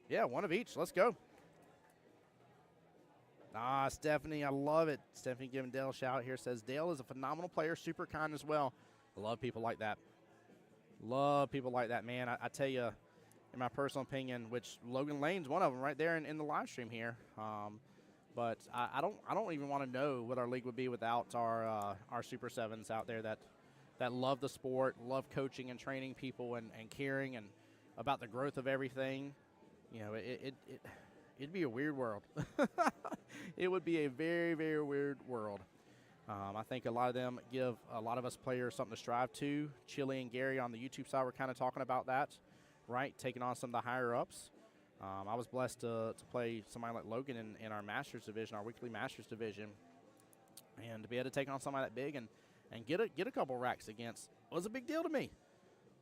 Speaker 1: Yeah, one of each. Let's go. Ah, Stephanie, I love it. Stephanie giving Dale a shout here. Says, Dale is a phenomenal player, super kind as well. I love people like that. Love people like that, man. I tell you, in my personal opinion, which Logan Lane's one of them right there in the live stream here. But I don't even want to know what our league would be without our Super 7s out there that love the sport, love coaching and training people and caring and about the growth of everything, you know, it'd be a weird world. It would be a very, very weird world. I think a lot of them give a lot of us players something to strive to. Chili and Gary on the YouTube side were kind of talking about that, right? Taking on some of the higher ups. I was blessed to play somebody like Logan in our Masters division, our weekly Masters division, and to be able to take on somebody that big and get a couple racks against was a big deal to me,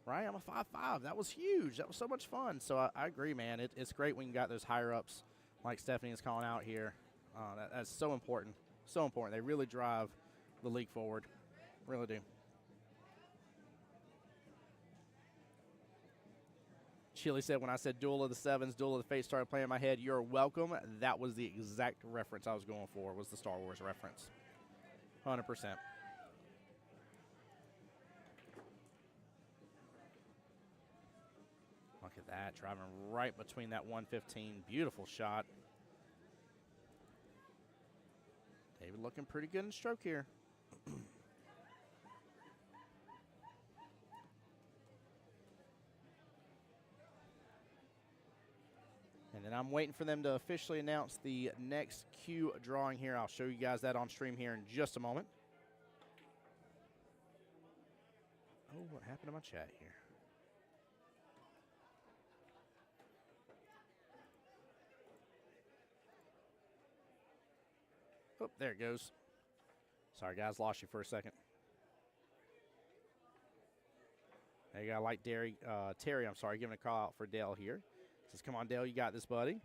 Speaker 1: right? I'm a 5'5". That was huge. That was so much fun. So I agree, man. It's great when you got those higher ups like Stephanie is calling out here. That's so important. So important. They really drive the league forward. Really do. Chili said when I said Duel of the Sevens, Duel of the Fates started playing in my head, you're welcome. That was the exact reference I was going for, was the Star Wars reference. 100%. Look at that, driving right between that 115. Beautiful shot. David looking pretty good in stroke here. And then I'm waiting for them to officially announce the next queue drawing here. I'll show you guys that on stream here in just a moment. Oh, what happened to my chat here? Oh, there it goes. Sorry, guys, lost you for a second. There you go, like Terry, I'm sorry, giving a call out for Dale here. Says, come on, Dale, you got this, buddy.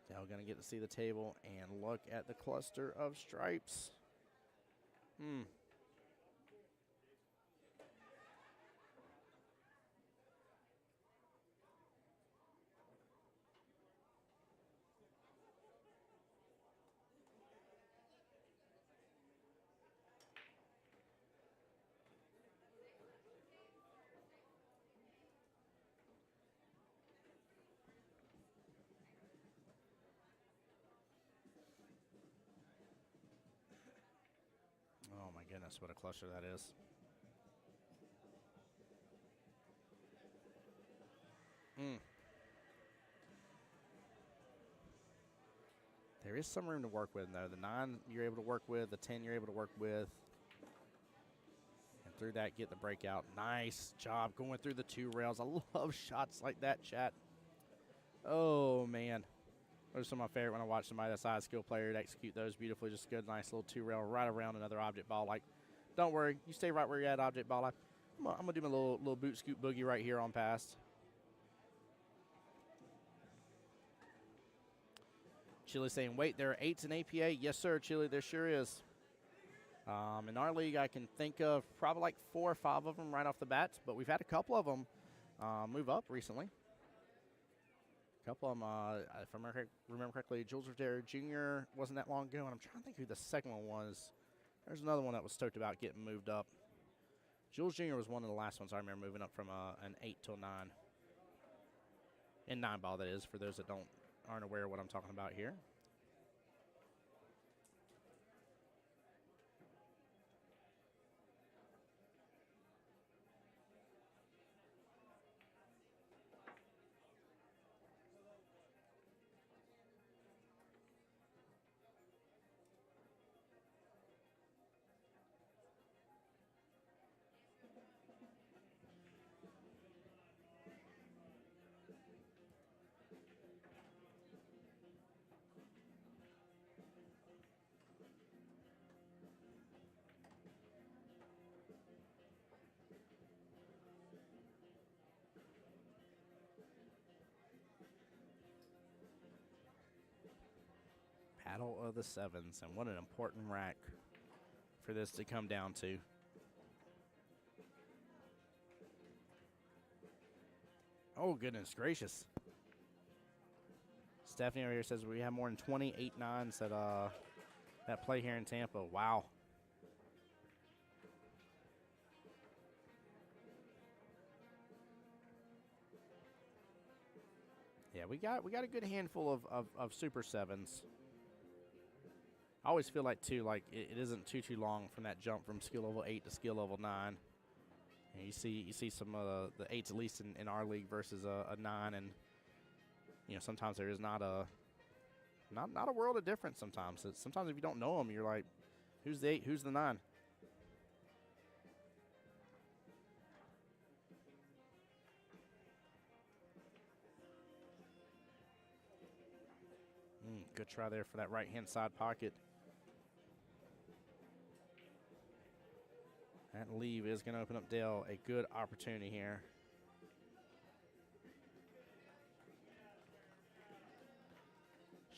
Speaker 1: Dale going to get to see the table and look at the cluster of stripes. Oh, my goodness, what a cluster that is. There is some room to work with, though. The 9 you're able to work with, the 10 you're able to work with. And through that, get the breakout. Nice job going through the 2 rails. I love shots like that, chat. Oh, man. Those are some of my favorite when I watch somebody that's a high skill player to execute those beautifully. Just a good, nice little 2 rail right around another object ball. Like, don't worry. You stay right where you're at, object ball. I'm going to do my little boot scoop boogie right here on past. Chili saying, wait, there are 8s in APA? Yes, sir, Chili, there sure is. In our league, I can think of probably like 4 or 5 of them right off the bat, but we've had a couple of them move up recently. A couple of them, if I remember correctly, Jules Rivera Jr. wasn't that long ago, and I'm trying to think who the second one was. There's another one that was stoked about getting moved up. Jules Jr. was one of the last ones I remember moving up from an 8 to a 9. In 9 ball, that is, for those that aren't aware of what I'm talking about here. Battle of the Sevens, and what an important rack for this to come down to. Oh, goodness gracious. Stephanie over here says we have more than 28 9s that play here in Tampa. Wow. Yeah, we got a good handful of Super 7s. I always feel like, too, like it isn't too long from that jump from skill level 8 to skill level 9. And you see some of the 8s, at least in our league, versus a 9, and sometimes there is not a world of difference. Sometimes if you don't know them, you're like, who's the 8, who's the 9? Good try there for that right-hand side pocket. That leave is going to open up Dale a good opportunity here.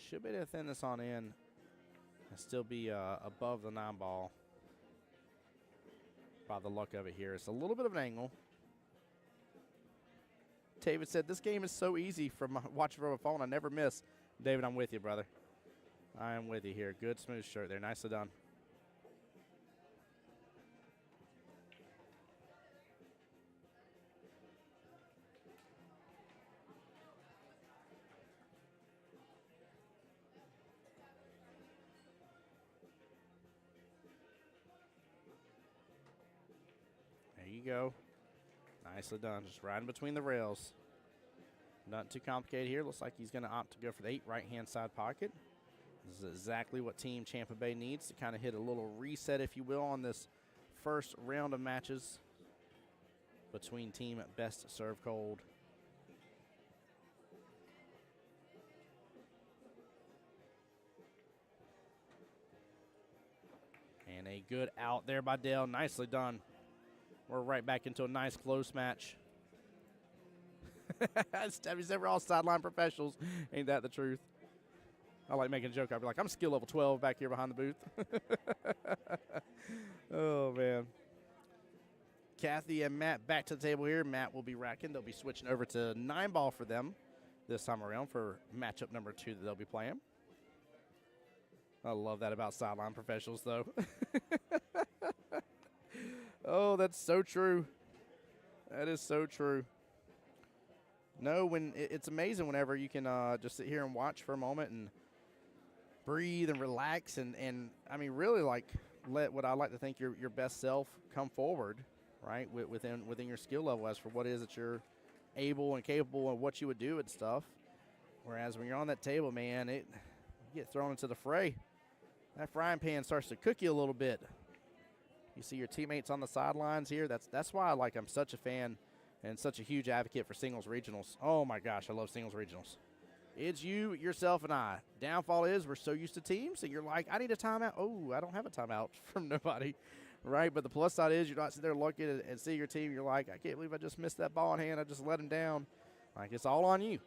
Speaker 1: Should be able to thin this on in and still be above the 9 ball by the luck of it here. It's a little bit of an angle. David said, this game is so easy from watching from a phone. I never miss. David, I'm with you, brother. I am with you here. Good smooth shirt there. Nicely done. There you go. Nicely done. Just riding between the rails. Not too complicated here. Looks like he's going to opt to go for the 8 right-hand side pocket. This is exactly what Team Tampa Bay needs to kind of hit a little reset, if you will, on this first round of matches between Team Best Serve Cold. And a good out there by Dale. Nicely done. We're right back into a nice close match. Stevie said we're all sideline professionals. Ain't that the truth? I like making a joke. I'd be like, I'm skill level 12 back here behind the booth. Oh, man. Kathy and Matt back to the table here. Matt will be racking. They'll be switching over to 9 ball for them this time around for matchup number 2 that they'll be playing. I love that about sideline professionals, though. Oh, that's so true. That is so true. No, it's amazing whenever you can just sit here and watch for a moment and breathe and relax and I mean, really, like, let what I like to think your best self come forward, right, within your skill level as for what it is that you're able and capable of what you would do and stuff. Whereas when you're on that table, man, you get thrown into the fray. That frying pan starts to cook you a little bit. You see your teammates on the sidelines here. That's why I'm such a fan and such a huge advocate for singles regionals. Oh, my gosh, I love singles regionals. It's you, yourself, and I. Downfall is we're so used to teams, and you're like, I need a timeout. Oh, I don't have a timeout from nobody, right? But the plus side is you're not sitting there looking and see your team. You're like, I can't believe I just missed that ball in hand. I just let him down. Like, it's all on you.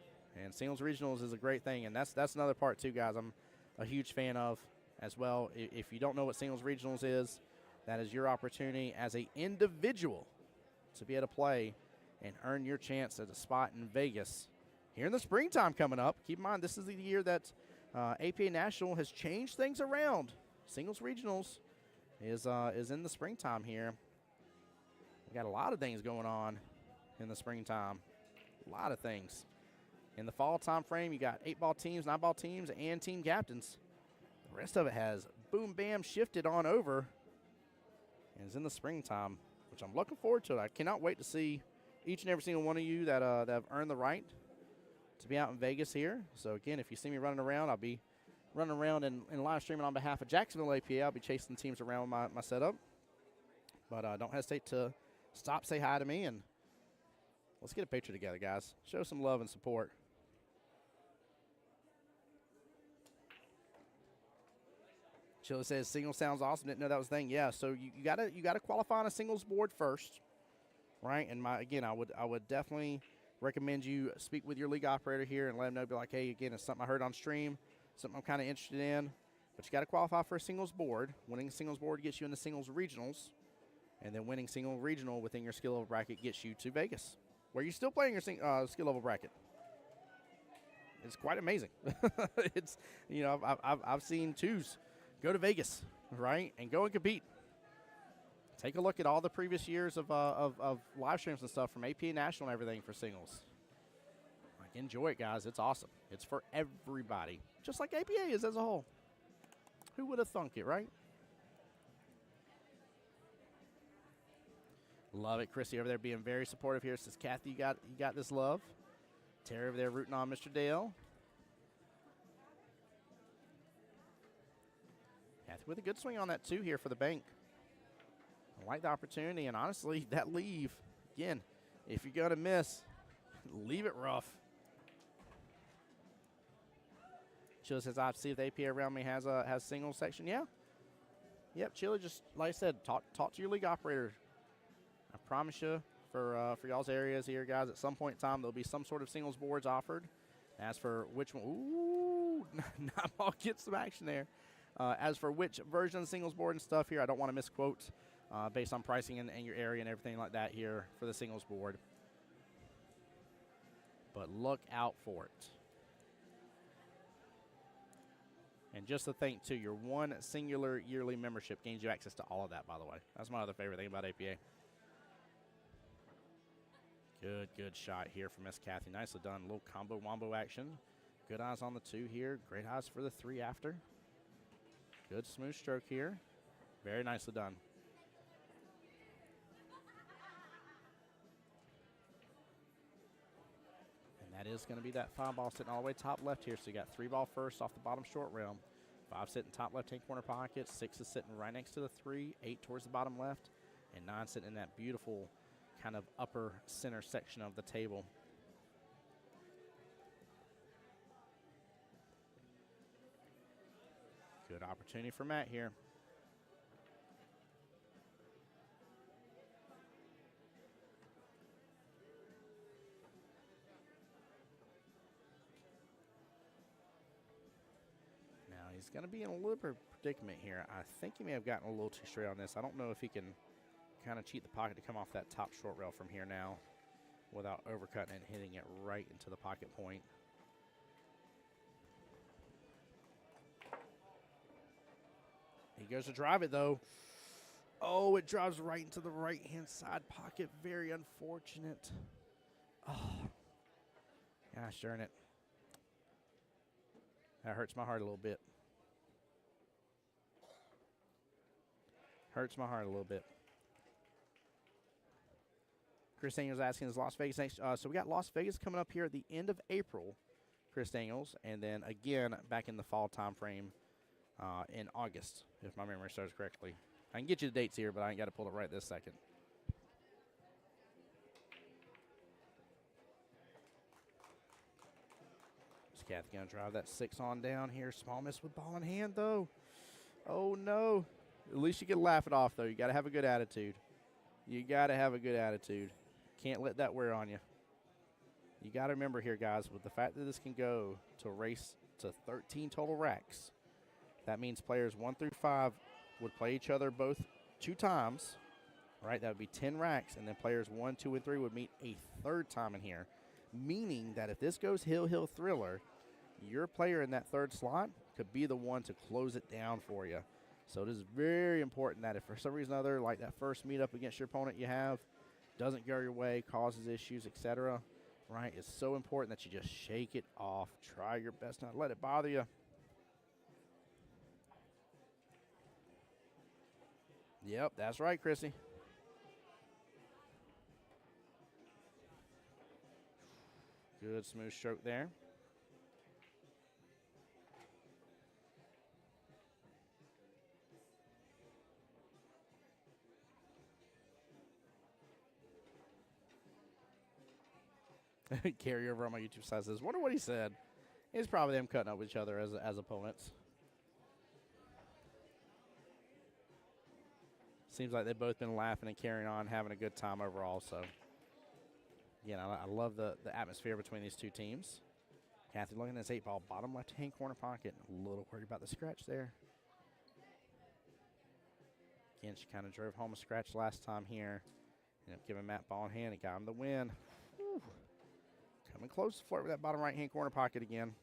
Speaker 1: And singles regionals is a great thing, and that's another part, too, guys, I'm a huge fan of as well. If you don't know what singles regionals is, that is your opportunity as an individual to be able to play and earn your chance at a spot in Vegas here in the springtime coming up. Keep in mind, this is the year that APA National has changed things around. Singles regionals is in the springtime here. We got a lot of things going on in the springtime. A lot of things. In the fall time frame, you got 8-ball teams, 9-ball teams, and team captains. The rest of it has boom, bam, shifted on over. And it's in the springtime, which I'm looking forward to. I cannot wait to see each and every single one of you that have earned the right to be out in Vegas here. So, again, if you see me running around, I'll be running around and live streaming on behalf of Jacksonville APA. I'll be chasing teams around with my setup. But don't hesitate to stop, say hi to me, and let's get a picture together, guys. Show some love and support. Chilla says singles sounds awesome. Didn't know that was a thing. Yeah, so you gotta qualify on a singles board first, right? And I would definitely recommend you speak with your league operator here and let them know. Be like, hey, again, it's something I heard on stream, something I'm kind of interested in. But you got to qualify for a singles board. Winning a singles board gets you into singles regionals, and then winning single regional within your skill level bracket gets you to Vegas, where you're still playing your skill level bracket. It's quite amazing. It's I've seen twos go to Vegas, right, and go and compete. Take a look at all the previous years of live streams and stuff from APA National and everything for singles. Like, enjoy it, guys. It's awesome. It's for everybody, just like APA is as a whole. Who would have thunk it, right? Love it. Chrissy over there being very supportive here. Says, Kathy, you got this love. Terry over there rooting on Mr. Dale. Kathy with a good swing on that, too, here for the bank. I like the opportunity, and honestly, that leave, again, if you're going to miss, leave it rough. Chili says, I see if the APA around me has a singles section. Yeah. Yep, Chili, just like I said, talk to your league operator. I promise you, for y'all's areas here, guys, at some point in time, there'll be some sort of singles boards offered. As for which one, ooh, Nightball gets some action there. As for which version of the singles board and stuff here, I don't want to misquote based on pricing and your area and everything like that here for the singles board. But look out for it. And just to think, too, your one singular yearly membership gains you access to all of that, by the way. That's my other favorite thing about APA. Good shot here from Miss Kathy. Nicely done. A little combo wombo action. Good eyes on the 2 here. Great eyes for the 3 after. Good smooth stroke here. Very nicely done. And that is going to be that 5 ball sitting all the way top left here. So you got 3 ball first off the bottom short rail. 5 sitting top left-hand corner pocket. 6 is sitting right next to the 3. 8 towards the bottom left. And 9 sitting in that beautiful kind of upper center section of the table. Good opportunity for Matt here. Now he's going to be in a little bit of predicament here. I think he may have gotten a little too straight on this. I don't know if he can kind of cheat the pocket to come off that top short rail from here now without overcutting and hitting it right into the pocket point. He goes to drive it, though. Oh, it drives right into the right-hand side pocket. Very unfortunate. Oh, gosh darn it. That hurts my heart a little bit. Hurts my heart a little bit. Chris Daniels asking, is Las Vegas next? So we got Las Vegas coming up here at the end of April, Chris Daniels, and then again back in the fall time frame in August, if my memory serves correctly. I can get you the dates here, but I ain't got to pull it right this second. Is Kathy going to drive that 6 on down here? Small miss with ball in hand, though. Oh, no. At least you can laugh it off, though. You got to have a good attitude. You got to have a good attitude. Can't let that wear on you. You got to remember here, guys, with the fact that this can go to a race to 13 total racks, that means players 1 through 5 would play each other both 2 times, right? That would be 10 racks, and then players 1, 2, and 3 would meet a 3rd time in here, meaning that if this goes hill thriller, your player in that 3rd slot could be the one to close it down for you. So it is very important that if for some reason or other, like that first meetup against your opponent you have, doesn't go your way, causes issues, etc., right? It's so important that you just shake it off. Try your best not to let it bother you. Yep, that's right, Chrissy. Good smooth stroke there. Carry over on my YouTube side says, wonder what he said. It's probably them cutting up with each other as opponents. Seems like they've both been laughing and carrying on, having a good time overall. So, again, I love the atmosphere between these two teams. Kathy looking at this 8 ball, bottom left-hand corner pocket. A little worried about the scratch there. Again, she kind of drove home a scratch last time here. Ended up giving Matt ball in hand and got him the win. Whew. Coming close to flirt with that bottom right-hand corner pocket again.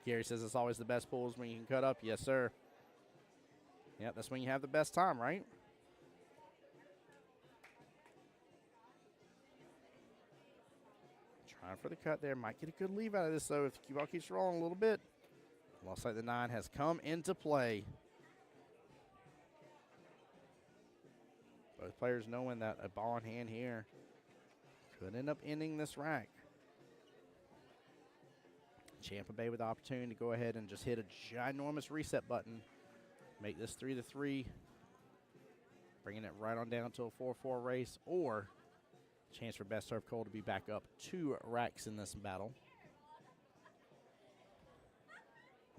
Speaker 1: Gary says it's always the best pulls when you can cut up. Yes, sir. Yep, that's when you have the best time, right? Trying for the cut there. Might get a good leave out of this, though, if the cue ball keeps rolling a little bit. Looks like the 9 has come into play. Both players knowing that a ball in hand here could end up ending this rack. Champa Bay with the opportunity to go ahead and just hit a ginormous reset button. Make this 3-3. Bringing it right on down to a 4-4 race, or chance for Best Serve Cole to be back up 2 racks in this battle.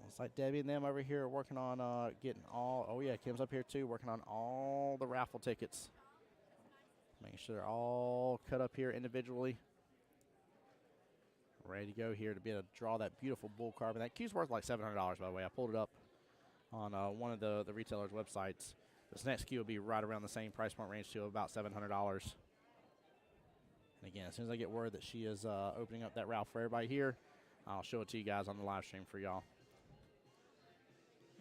Speaker 1: Looks like Debbie and them over here are working on getting all, oh yeah, Kim's up here too, working on all the raffle tickets. Making sure they're all cut up here individually. Ready to go here to be able to draw that beautiful bull carbon. That cue's worth like $700, by the way. I pulled it up on one of the retailers' websites. This next cue will be right around the same price point range to about $700. And again, as soon as I get word that she is opening up that Ralph for everybody here, I'll show it to you guys on the live stream for y'all.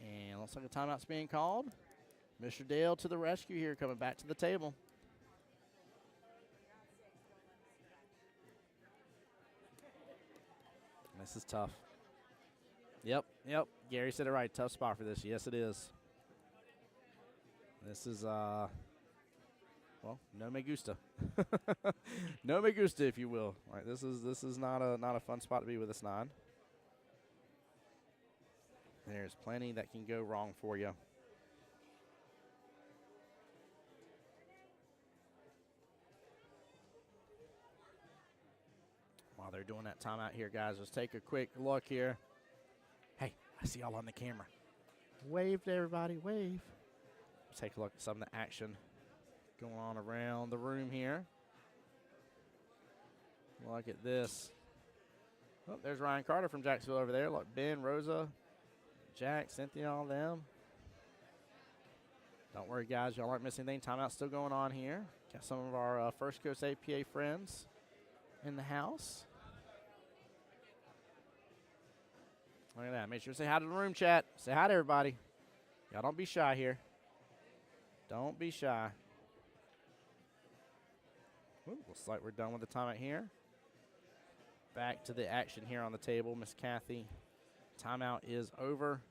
Speaker 1: And looks like a timeout's being called. Mr. Dale to the rescue here, coming back to the table. This is tough. Yep. Gary said it right. Tough spot for this. Yes, it is. This is, well, no me gusta. No me gusta, if you will. All right, this is not a fun spot to be with this 9. There's plenty that can go wrong for you. While they're doing that timeout here, guys, let's take a quick look here. Hey, I see y'all on the camera. Wave to everybody, wave. Let's take a look at some of the action going on around the room here. Look at this. Oh, there's Ryan Carter from Jacksonville over there. Look, Ben, Rosa, Jack, Cynthia, all them. Don't worry, guys. Y'all aren't missing anything. Timeout's still going on here. Got some of our First Coast APA friends in the house. Look at that. Make sure to say hi to the room chat. Say hi to everybody. Y'all don't be shy here. Don't be shy. Ooh, looks like we're done with the timeout here. Back to the action here on the table, Miss Kathy. Timeout is over.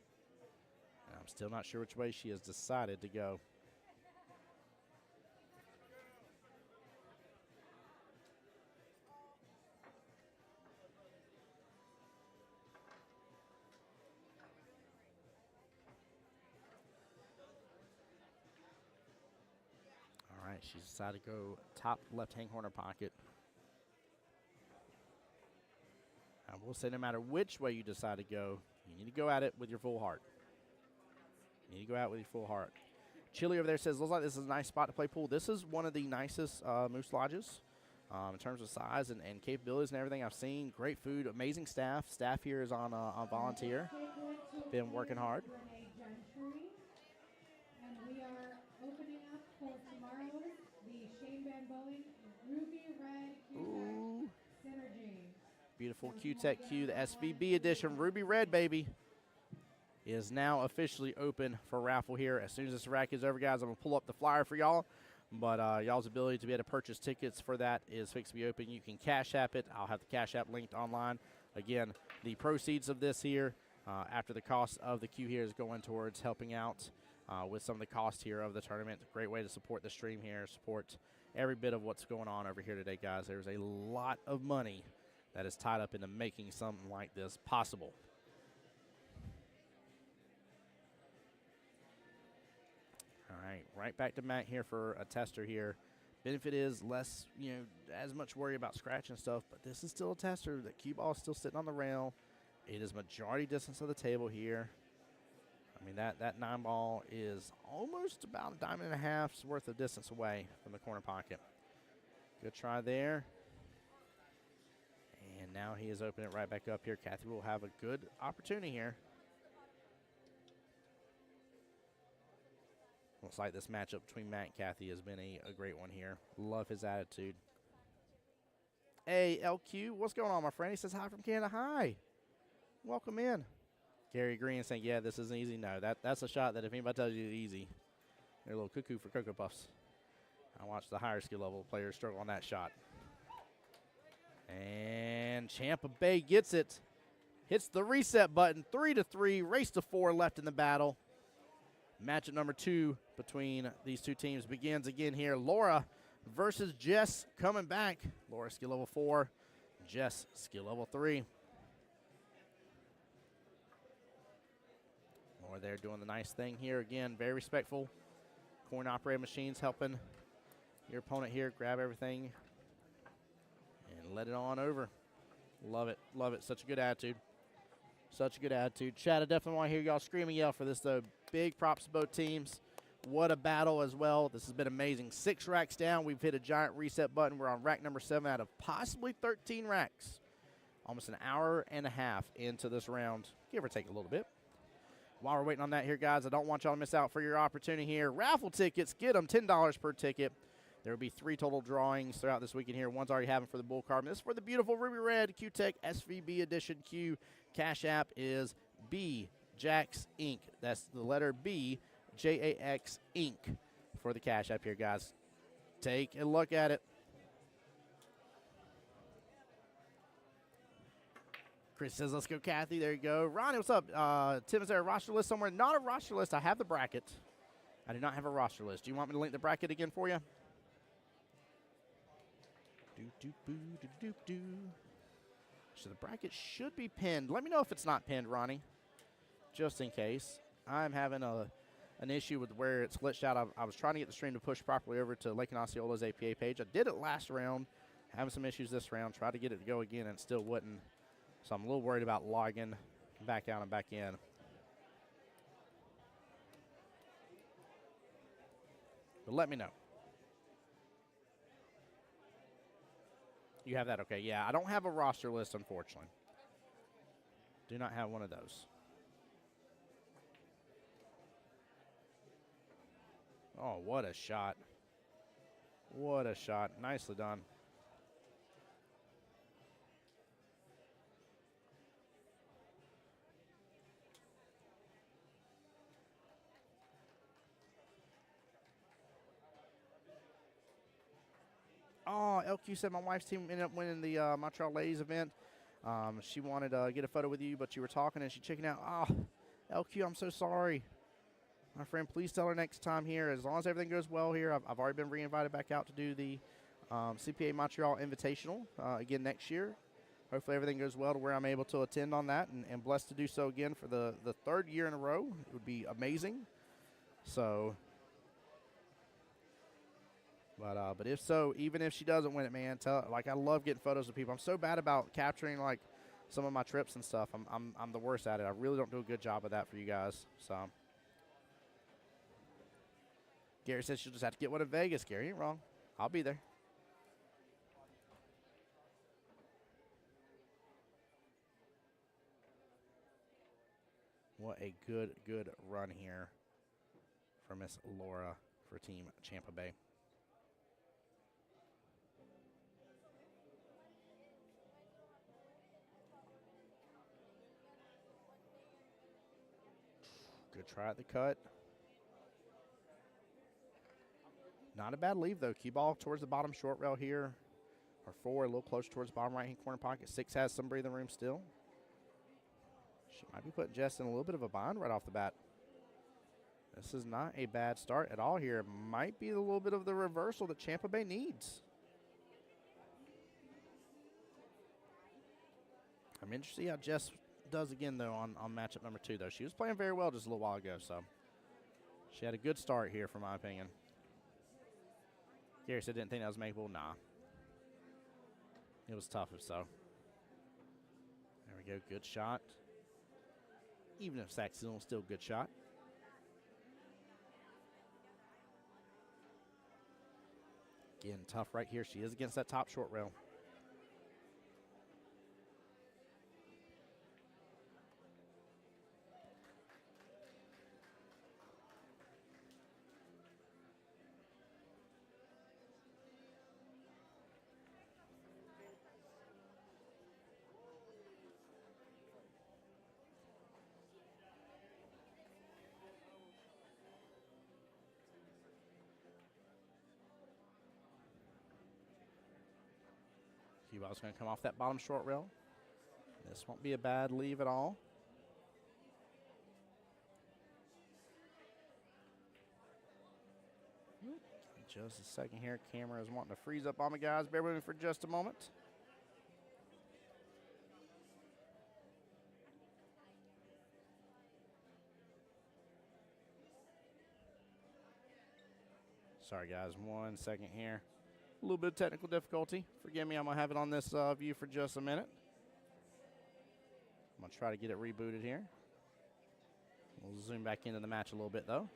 Speaker 1: I'm still not sure which way she has decided to go. All right, she's decided to go top left-hand corner pocket. I will say no matter which way you decide to go, you need to go at it with your full heart. You need to go out with your full heart. Chili over there says, looks like this is a nice spot to play pool. This is one of the nicest Moose Lodges in terms of size and capabilities and everything I've seen. Great food, amazing staff. Staff here is on volunteer. Been working hard.
Speaker 2: And we are opening up for tomorrow's the Shane Van Bowling Ruby Red Q-Tech Synergy.
Speaker 1: Beautiful Q-Tech Q, the SVB edition, Ruby Red, baby, is now officially open for raffle here. As soon as this rack is over, guys, I'm going to pull up the flyer for y'all. But y'all's ability to be able to purchase tickets for that is fixed to be open. You can Cash App it. I'll have the Cash App linked online. Again, the proceeds of this here, after the cost of the Q here, is going towards helping out with some of the cost here of the tournament. Great way to support the stream here, support every bit of what's going on over here today, guys. There's a lot of money that is tied up into making something like this possible. All right back to Matt here for a tester here. Benefit is less, as much worry about scratch and stuff, but this is still a tester. The cue ball is still sitting on the rail. It is majority distance of the table here. I mean, that 9 ball is almost about a diamond and a half's worth of distance away from the corner pocket. Good try there. And now he is opening it right back up here. Kathy will have a good opportunity here. Looks like this matchup between Matt and Kathy has been a great one here. Love his attitude. Hey, LQ, what's going on, my friend? He says hi from Canada. Hi. Welcome in. Gary Green saying, yeah, this isn't easy. No, that's a shot that if anybody tells you it's easy, they're a little cuckoo for Cocoa Puffs. I watched the higher skill level players struggle on that shot. And Champa Bay gets it. Hits the reset button. 3-3. Race to 4 left in the battle. Matchup number 2 between these two teams begins again here. Laura versus Jess coming back. Laura skill level 4. Jess skill level 3. Laura there doing the nice thing here. Again, very respectful. Coin operated machines helping your opponent here grab everything and let it on over. Love it. Love it. Such a good attitude. Such a good attitude. Chad, I definitely want to hear y'all scream and yell for this, though. Big props to both teams. What a battle as well. This has been amazing. 6 racks down. We've hit a giant reset button. We're on rack number 7 out of possibly 13 racks. Almost an hour and a half into this round, give or take a little bit. While we're waiting on that here, guys, I don't want y'all to miss out for your opportunity here. Raffle tickets, get them, $10 per ticket. There will be 3 total drawings throughout this weekend here. One's already happened for the Bull Carbon. This is for the beautiful Ruby Red Q-Tech SVB Edition Q. Cash App is B Jax Inc. That's the letter B, Jax Inc. for the Cash App here, guys. Take a look at it. Chris says, let's go, Kathy. There you go. Ronnie, what's up? Tim, is there a roster list somewhere? Not a roster list. I have the bracket. I do not have a roster list. Do you want me to link the bracket again for you? So the bracket should be pinned. Let me know if it's not pinned, Ronnie, just in case. I'm having an issue with where it's glitched out. I was trying to get the stream to push properly over to Lake and Osceola's APA page. I did it last round. Having some issues this round. Tried to get it to go again, and it still wouldn't. So I'm a little worried about logging back out and back in. But let me know. You have that? Okay, yeah. I don't have a roster list, unfortunately. Do not have one of those. Oh, what a shot. What a shot. Nicely done. Oh, LQ said my wife's team ended up winning the Montreal Ladies event. She wanted to get a photo with you, but you were talking and she chickened out. Oh, LQ, I'm so sorry. My friend, please tell her next time here. As long as everything goes well here, I've already been re-invited back out to do the CPA Montreal Invitational again next year. Hopefully everything goes well to where I'm able to attend on that and blessed to do so again for the 3rd year in a row. It would be amazing. So... But if so, even if she doesn't win it, man, I love getting photos of people. I'm so bad about capturing like some of my trips and stuff. I'm the worst at it. I really don't do a good job of that for you guys. So Gary says she'll just have to get one in Vegas. Gary ain't wrong. I'll be there. What a good run here for Miss Laura for Team Champa Bay. Good try at the cut. Not a bad leave, though. Cue ball towards the bottom short rail here. Or 4, a little closer towards the bottom right-hand corner pocket. 6 has some breathing room still. She might be putting Jess in a little bit of a bind right off the bat. This is not a bad start at all here. It might be a little bit of the reversal that Champa Bay needs. I'm interested to see how Jess does again, though, on matchup number 2, though. She was playing very well just a little while ago, so she had a good start here, from my opinion. Gary said didn't think that was makeable. Nah. It was tough if so. There we go. Good shot. Even if Saxon still a good shot. Again, tough right here. She is against that top short rail. Cue ball's going to come off that bottom short rail. This won't be a bad leave at all. Just a second here. Camera is wanting to freeze up on me, guys. Bear with me for just a moment. Sorry, guys. 1 second here. A little bit of technical difficulty. Forgive me. I'm going to have it on this view for just a minute. I'm going to try to get it rebooted here. We'll zoom back into the match a little bit, though.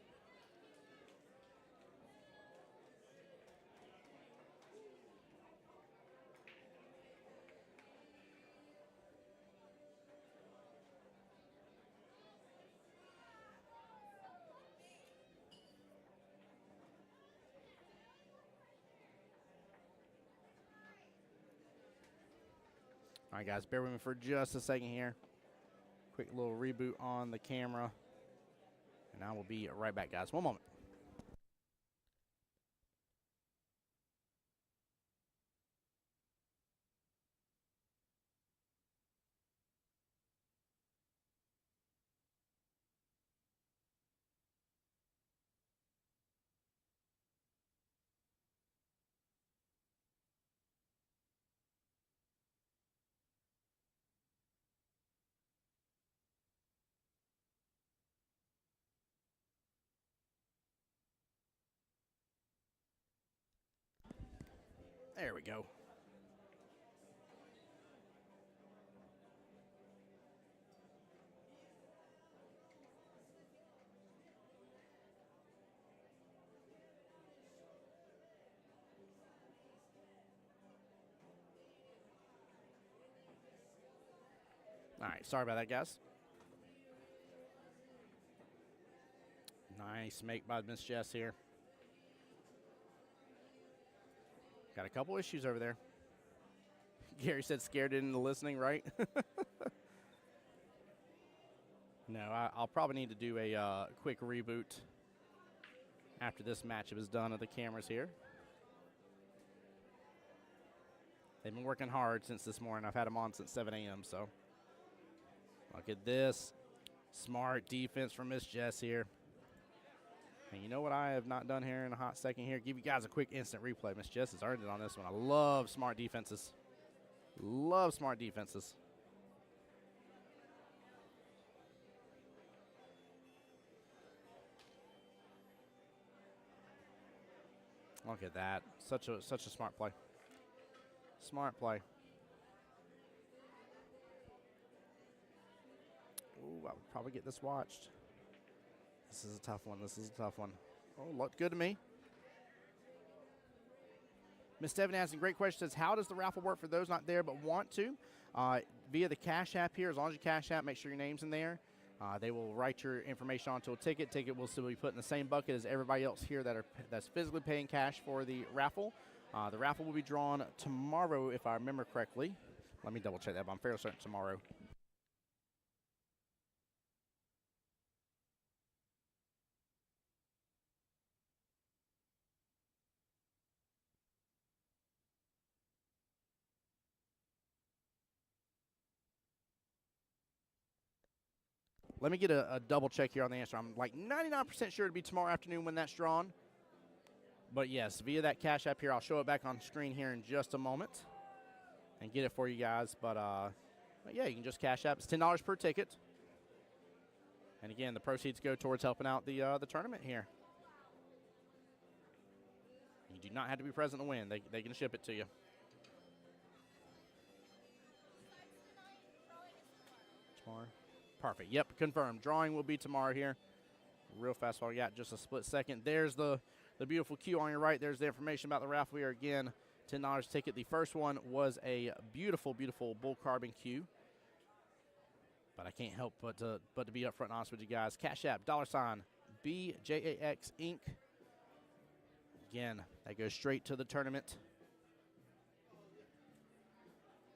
Speaker 1: All right, guys, bear with me for just a second here. Quick little reboot on the camera. And I will be right back, guys. One moment. There we go. All right, sorry about that, guys. Nice make by Miss Jess here. Got a couple issues over there. Gary said scared into listening, right? No, I'll probably need to do a quick reboot after this matchup is done of the cameras here. They've been working hard since this morning. I've had them on since 7 a.m., so. Look at this. Smart defense from Miss Jess here. And you know what I have not done here in a hot second here? Give you guys a quick instant replay. Miss Jess has earned it on this one. I love smart defenses. Love smart defenses. Look at that. Such a smart play. Smart play. Ooh, I would probably get this watched. This is a tough one. This is a tough one. Oh, looked good to me. Miss Steven asking a great question. Says, how does the raffle work for those not there but want to? Via the Cash App here. As long as you Cash App, make sure your name's in there. They will write your information onto a ticket. Ticket will still be put in the same bucket as everybody else here that's physically paying cash for the raffle. The raffle will be drawn tomorrow, if I remember correctly. Let me double check that, but I'm fairly certain tomorrow. Let me get a double check here on the answer. I'm like 99% sure it'll be tomorrow afternoon when that's drawn. But yes, via that Cash App here, I'll show it back on screen here in just a moment and get it for you guys. But yeah, you can just Cash App. It's $10 per ticket. And again, the proceeds go towards helping out the tournament here. You do not have to be present to win. They can ship it to you. Tomorrow. Perfect. Yep, confirmed. Drawing will be tomorrow here. Real fast while we got just a split second. There's the beautiful cue on your right. There's the information about the raffle here. Again, $10 ticket. The first one was a beautiful, beautiful bull carbon cue. But I can't help but to be upfront and honest with you guys. Cash App, $, BJAX Inc. Again, that goes straight to the tournament.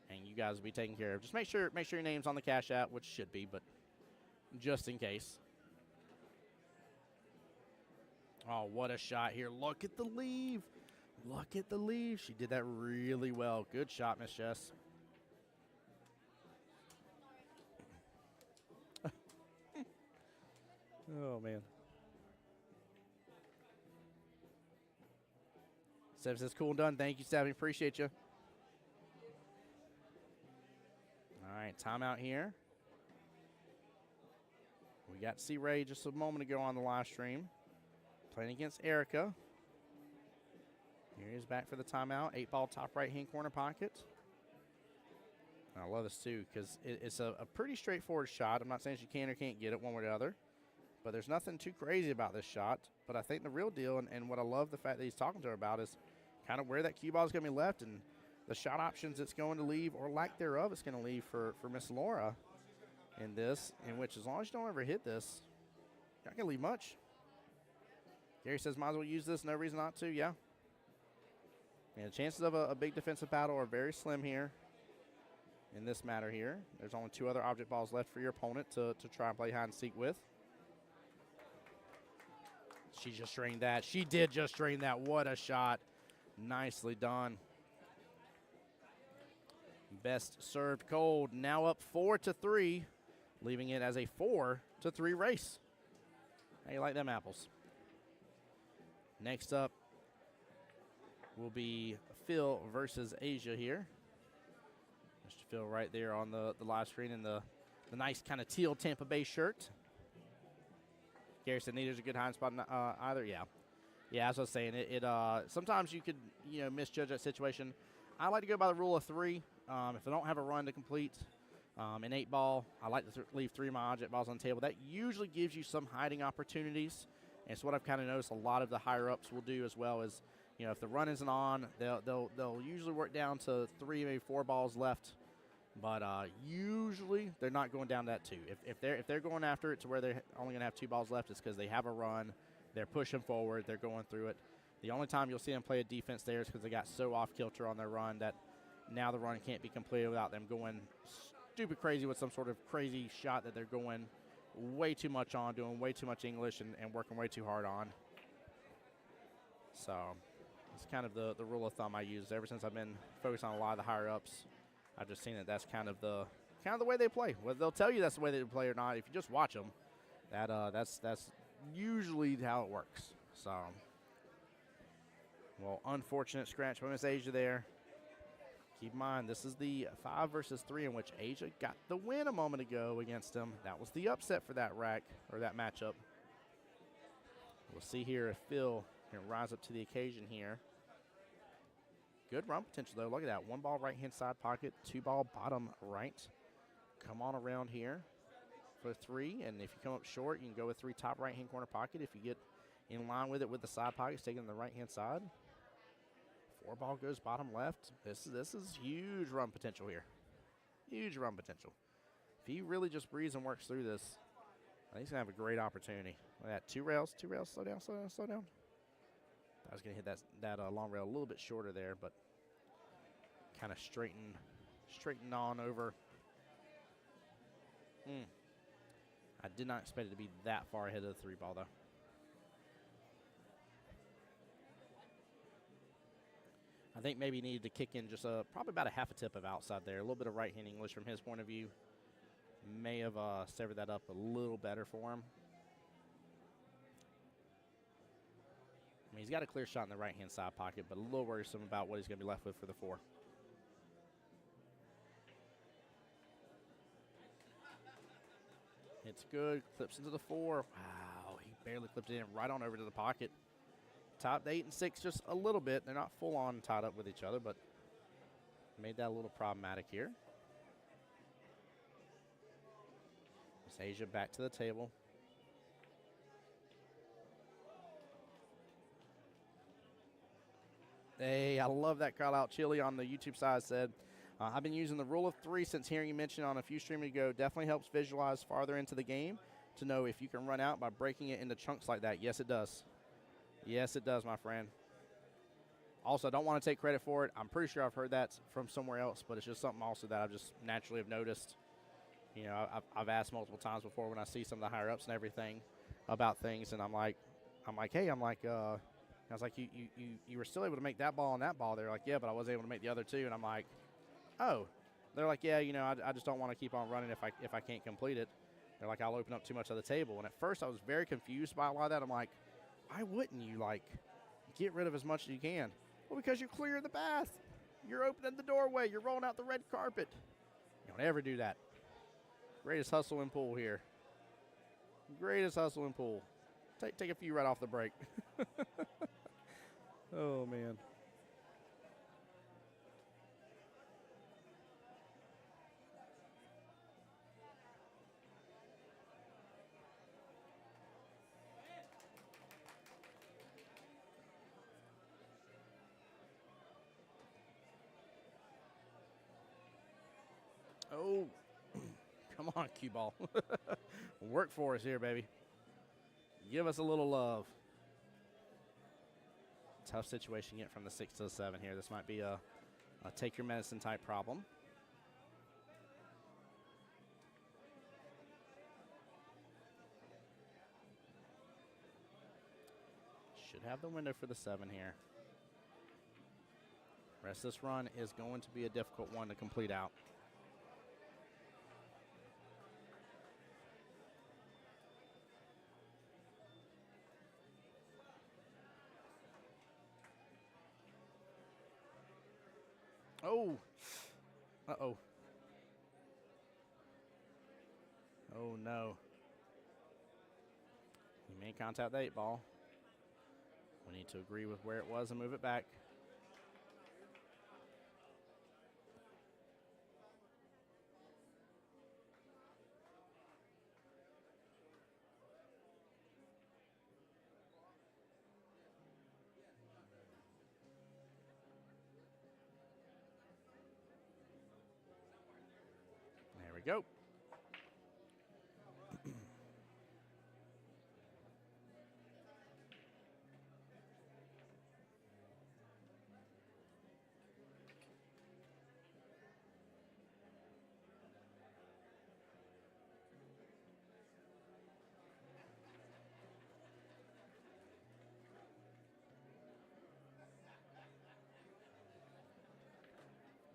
Speaker 1: And you guys will be taken care of. Just make sure your name's on the Cash App, which should be, but just in case. Oh, what a shot here. Look at the leave. Look at the leave. She did that really well. Good shot, Miss Jess. Oh, man. Steph says, cool and done. Thank you, Stephanie. Appreciate you. All right, timeout here. We got to see Ray just a moment ago on the live stream playing against Erica. Here he is back for the timeout. 8-ball top right-hand corner pocket. I love this, too, because it's a pretty straightforward shot. I'm not saying she can or can't get it one way or the other, but there's nothing too crazy about this shot. But I think the real deal, and what I love the fact that he's talking to her about, is kind of where that cue ball is going to be left and the shot options it's going to leave, or lack thereof, it's going to leave for Miss Laura in this, in which as long as you don't ever hit this, you're not going to leave much. Gary says, might as well use this, no reason not to, yeah. And the chances of a big defensive battle are very slim here in this matter here. There's only 2 other object balls left for your opponent to try and play hide and seek with. She just drained that. She did just drain that. What a shot. Nicely done. Best served cold. Now up 4-3, leaving it as a 4-3 race. How you like them apples? Next up will be Phil versus Asia here. Mr. Phil right there on the live screen in the nice kind of teal Tampa Bay shirt. Gary said neither's a good hiding spot either. Yeah. Yeah, as I was saying, sometimes you could, misjudge that situation. I like to go by the rule of 3. If I don't have a run to complete an 8-ball, I like to leave 3 of my object balls on the table. That usually gives you some hiding opportunities. And it's what I've kind of noticed a lot of the higher-ups will do as well is, if the run isn't on, they'll usually work down to 3, maybe 4 balls left. But usually they're not going down that 2. If they're going after it to where they're only going to have 2 balls left, it's because they have a run. They're pushing forward. They're going through it. The only time you'll see them play a defense there is because they got so off kilter on their run that now the run can't be completed without them going stupid crazy with some sort of crazy shot that they're going way too much on, doing way too much English and working way too hard on. So it's kind of the rule of thumb I use ever since I've been focused on a lot of the higher ups. I've just seen that that's kind of the way they play. Whether they'll tell you that's the way they play or not, if you just watch them, that's usually how it works. So, well, unfortunate scratch by Miss Asia there. Keep in mind, this is the 5 versus 3 in which Asia got the win a moment ago against him. That was the upset for that rack or that matchup. We'll see here if Phil can rise up to the occasion here. Good run potential, though. Look at that. 1 ball right-hand side pocket, 2 ball bottom right. Come on around here for 3, and if you come up short, you can go with 3 top right-hand corner pocket. If you get in line with it with the side pockets taking the right-hand side. 4 ball goes bottom left. This is huge run potential here. Huge run potential. If he really just breathes and works through this, I think he's going to have a great opportunity. Look at that. 2 rails. Slow down, slow down, slow down. I was going to hit that long rail a little bit shorter there, but kind of straighten on over. I did not expect it to be that far ahead of the 3 ball, though. I think maybe he needed to kick in just probably about a half a tip of outside there. A little bit of right-hand English from his point of view may have severed that up a little better for him. I mean, he's got a clear shot in the right-hand side pocket, but a little worrisome about what he's going to be left with for the 4. It's good. Clips into the 4. Wow, he barely clipped it in right on over to the pocket. Topped 8 and 6 just a little bit. They're not full-on tied up with each other, but made that a little problematic here. Miss Asia back to the table. Hey, I love that call out. Chili on the YouTube side said, I've been using the rule of 3 since hearing you mention on a few streams ago. Definitely helps visualize farther into the game to know if you can run out by breaking it into chunks like that. Yes, it does. Yes, it does, my friend. Also, I don't want to take credit for it. I'm pretty sure I've heard that from somewhere else, but it's just something also that I've just naturally have noticed. You know, I've asked multiple times before when I see some of the higher ups and everything about things, and I'm like, hey, I was like, you were still able to make that ball and that ball. They're like, yeah, but I wasn't able to make the other two. And I'm like, oh. They're like, yeah, I just don't want to keep on running if I can't complete it. They're like, I'll open up too much of the table. And at first I was very confused by a lot of that. I'm like, why wouldn't you, like, get rid of as much as you can? Well, because you clear the path. You're opening the doorway. You're rolling out the red carpet. You don't ever do that. Greatest hustle in pool here. Greatest hustle in pool. Take a few right off the break. Oh, man. Oh, come on, cue ball. Work for us here, baby. Give us a little love. Tough situation get from the 6 to the 7 here. This might be a take your medicine type problem. Should have the window for the 7 here. Rest of this run is going to be a difficult one to complete out. Oh. Uh-oh. Oh, no. He may contact the 8 ball. We need to agree with where it was and move it back. There we go.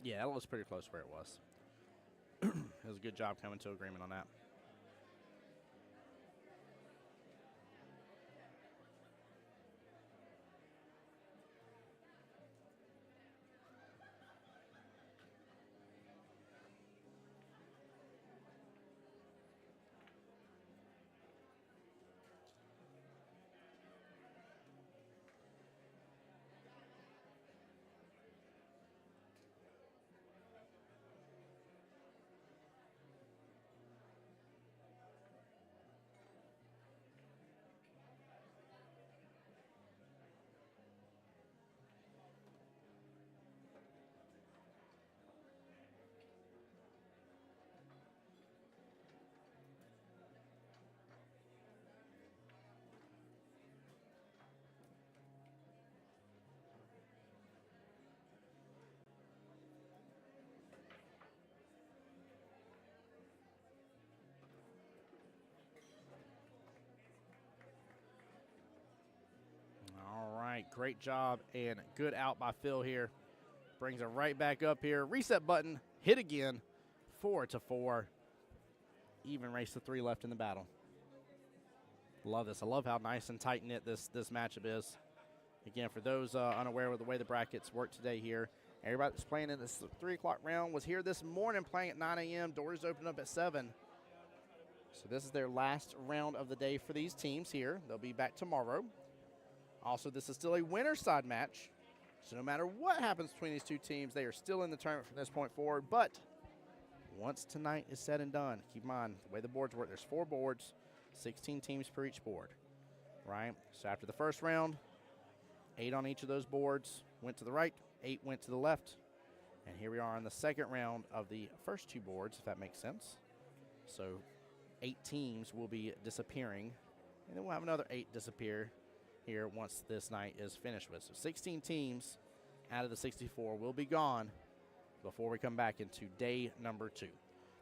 Speaker 1: Yeah, that was pretty close where it was. It was a good job coming to agreement on that. All right, great job and good out by Phil here. Brings it right back up here. Reset button, hit again. 4-4. Even race to 3 left in the battle. Love this. I love how nice and tight knit this matchup is. Again, for those unaware of the way the brackets work today here, everybody that's playing in this 3 o'clock round was here this morning playing at 9 a.m. Doors open up at 7. So this is their last round of the day for these teams here. They'll be back tomorrow. Also, this is still a winner's side match. So no matter what happens between these two teams, they are still in the tournament from this point forward. But once tonight is said and done, keep in mind the way the boards work, there's 4 boards, 16 teams per each board, right? So after the first round, 8 on each of those boards went to the right, 8 went to the left. And here we are on the second round of the first 2 boards, if that makes sense. So 8 teams will be disappearing, and then we'll have another 8 disappear here once this night is finished with. So 16 teams out of the 64 will be gone before we come back into day number 2.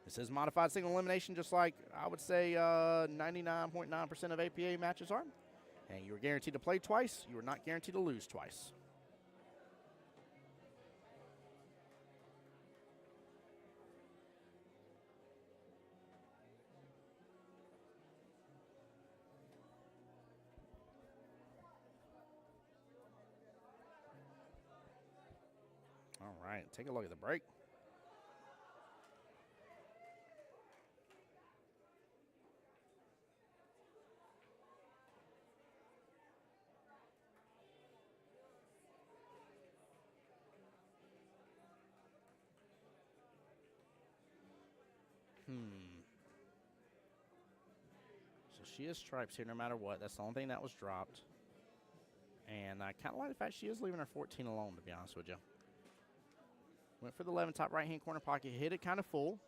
Speaker 1: This is modified single elimination, just like I would say 99.9% of APA matches are. And you are guaranteed to play twice. You are not guaranteed to lose twice. All right, take a look at the break. So she is stripes here no matter what. That's the only thing that was dropped. And I kind of like the fact she is leaving her 14 alone, to be honest with you. Went for the 11 top right-hand corner pocket. Hit it kind of full.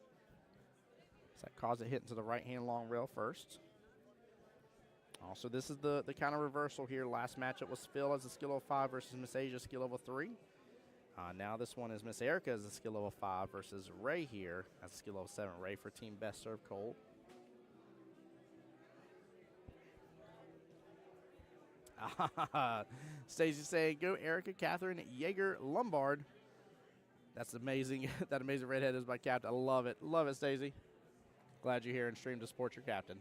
Speaker 1: So that caused it hit into the right-hand long rail first. Also, this is the kind of reversal here. Last matchup was Phil as a skill level 5 versus Miss Asia skill level 3. Now this one is Miss Erica as a skill level 5 versus Ray here as a skill level 7. Ray for team best serve cold. Stacey saying, go Erica Catherine Yeager Lombard. That's amazing. That amazing redhead is my captain. I love it. Love it, Stacey. Glad you're here and stream to support your captain.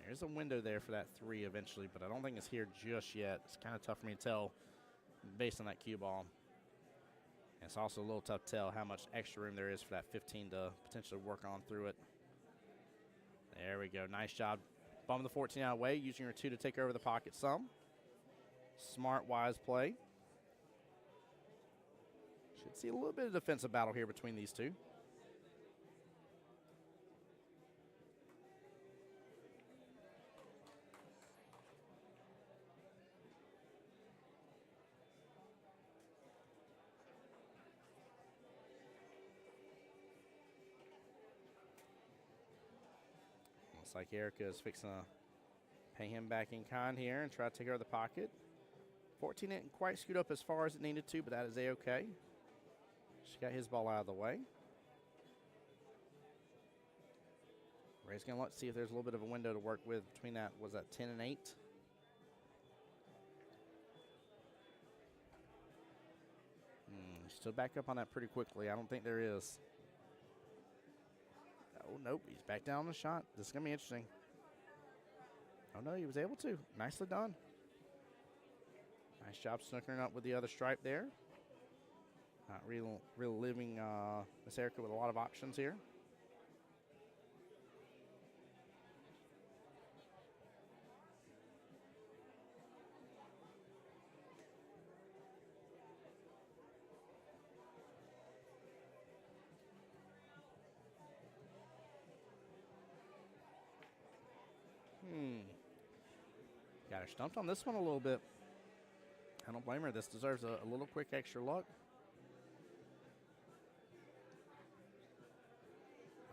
Speaker 1: There's a window there for that 3 eventually, but I don't think it's here just yet. It's kind of tough for me to tell based on that cue ball. And it's also a little tough to tell how much extra room there is for that 15 to potentially work on through it. There we go. Nice job. Bumping the 14 out of the way, using your 2 to take over the pocket some. Smart, wise play. Should see a little bit of defensive battle here between these two. Looks like Erica is fixing to pay him back in kind here and try to take over the pocket. 14 didn't quite scoot up as far as it needed to, but that is A-okay. She got his ball out of the way. Ray's going to look to see if there's a little bit of a window to work with between that. Was that 10 and 8? Still back up on that pretty quickly. I don't think there is. Oh, nope. He's back down on the shot. This is going to be interesting. Oh, no, he was able to. Nicely done. Nice job snookering up with the other stripe there. Not really leaving Miss Erica with a lot of options here. Got her stumped on this one a little bit. I don't blame her. This deserves a little quick extra luck.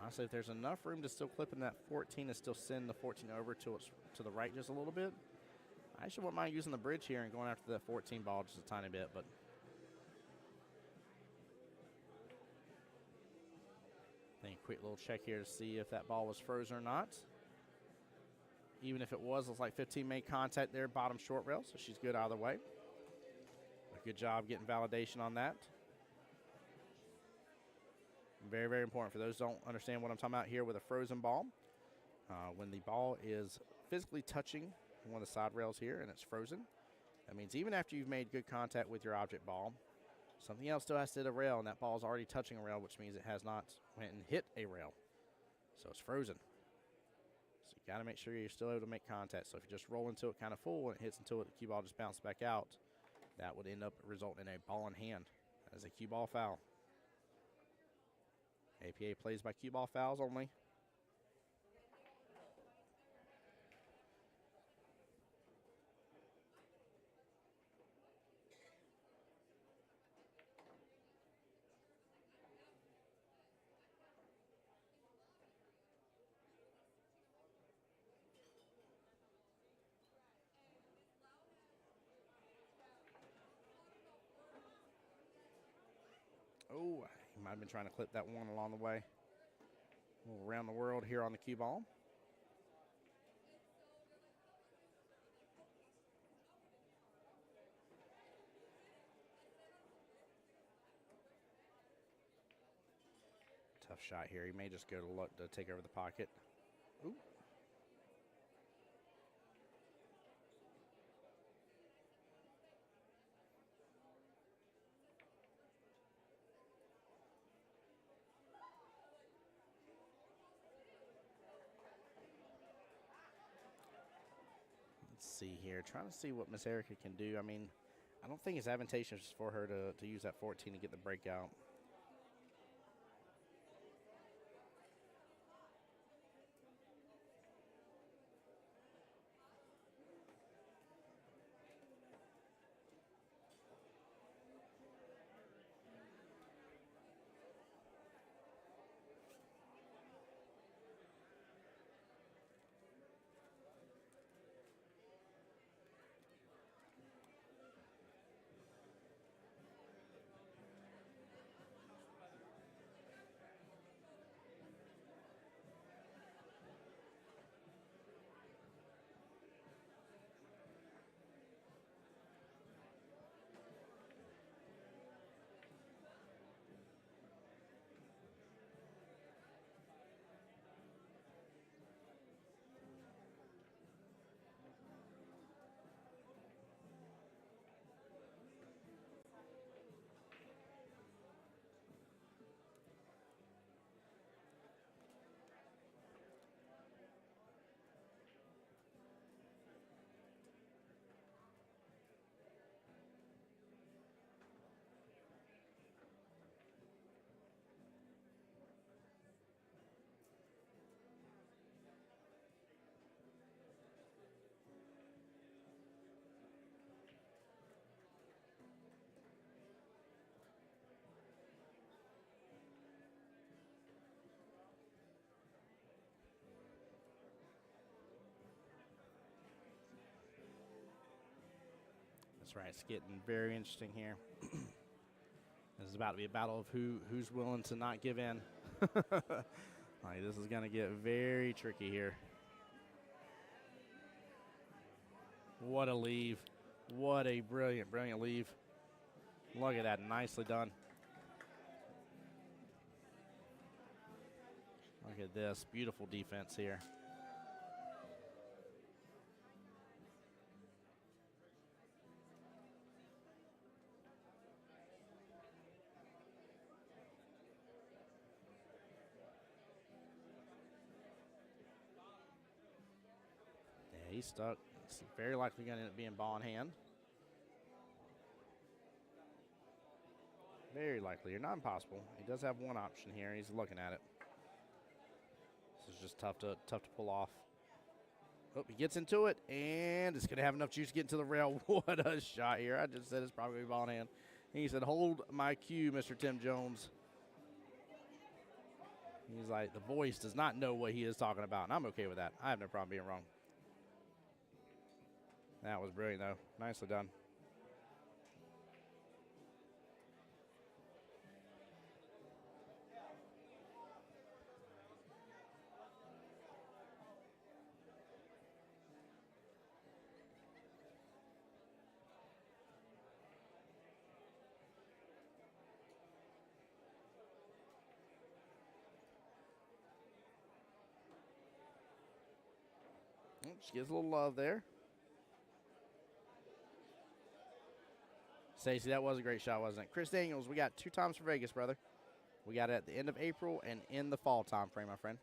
Speaker 1: Honestly, if there's enough room to still clip in that 14 to still send the 14 over to the right just a little bit, I actually wouldn't mind using the bridge here and going after that 14 ball just a tiny bit, but I think a quick little check here to see if that ball was frozen or not. Even if it was, looks like 15 made contact there, bottom short rail, so she's good either way. A good job getting validation on that. Very, very important for those who don't understand what I'm talking about here with a frozen ball. When the ball is physically touching one of the side rails here and it's frozen, that means even after you've made good contact with your object ball, something else still has to hit a rail, and that ball is already touching a rail, which means it has not went and hit a rail. So it's frozen. So you got to make sure you're still able to make contact. So if you just roll into it kind of full and it hits until the cue ball just bounces back out, that would end up resulting in a ball in hand as a cue ball foul. APA plays by cue ball fouls only. Oh, he might have been trying to clip that one along the way. A little around the world here on the cue ball. Tough shot here. He may just go to look to take over the pocket. Ooh. Let's see here. Trying to see what Miss Erica can do. I mean, I don't think it's advantageous for her to use that 14 to get the breakout. That's right. It's getting very interesting here. This is about to be a battle of who's willing to not give in. Like, this is going to get very tricky here. What a leave. What a brilliant, brilliant leave. Look at that. Nicely done. Look at this. Beautiful defense here. Yeah, he's stuck. It's very likely going to end up being ball in hand. Very likely. Or not impossible. He does have one option here. He's looking at it. This is just tough to pull off. Oh, he gets into it, and it's going to have enough juice to get into the rail. What a shot here. I just said it's probably going to be ball in hand. He said, hold my cue, Mr. Tim Jones. He's like, the voice does not know what he is talking about, and I'm okay with that. I have no problem being wrong. That was brilliant, though. Nicely done. Just gives a little love there. Stacey, that was a great shot, wasn't it? Chris Daniels, we got 2 times for Vegas, brother. We got it at the end of April and in the fall time frame, my friend.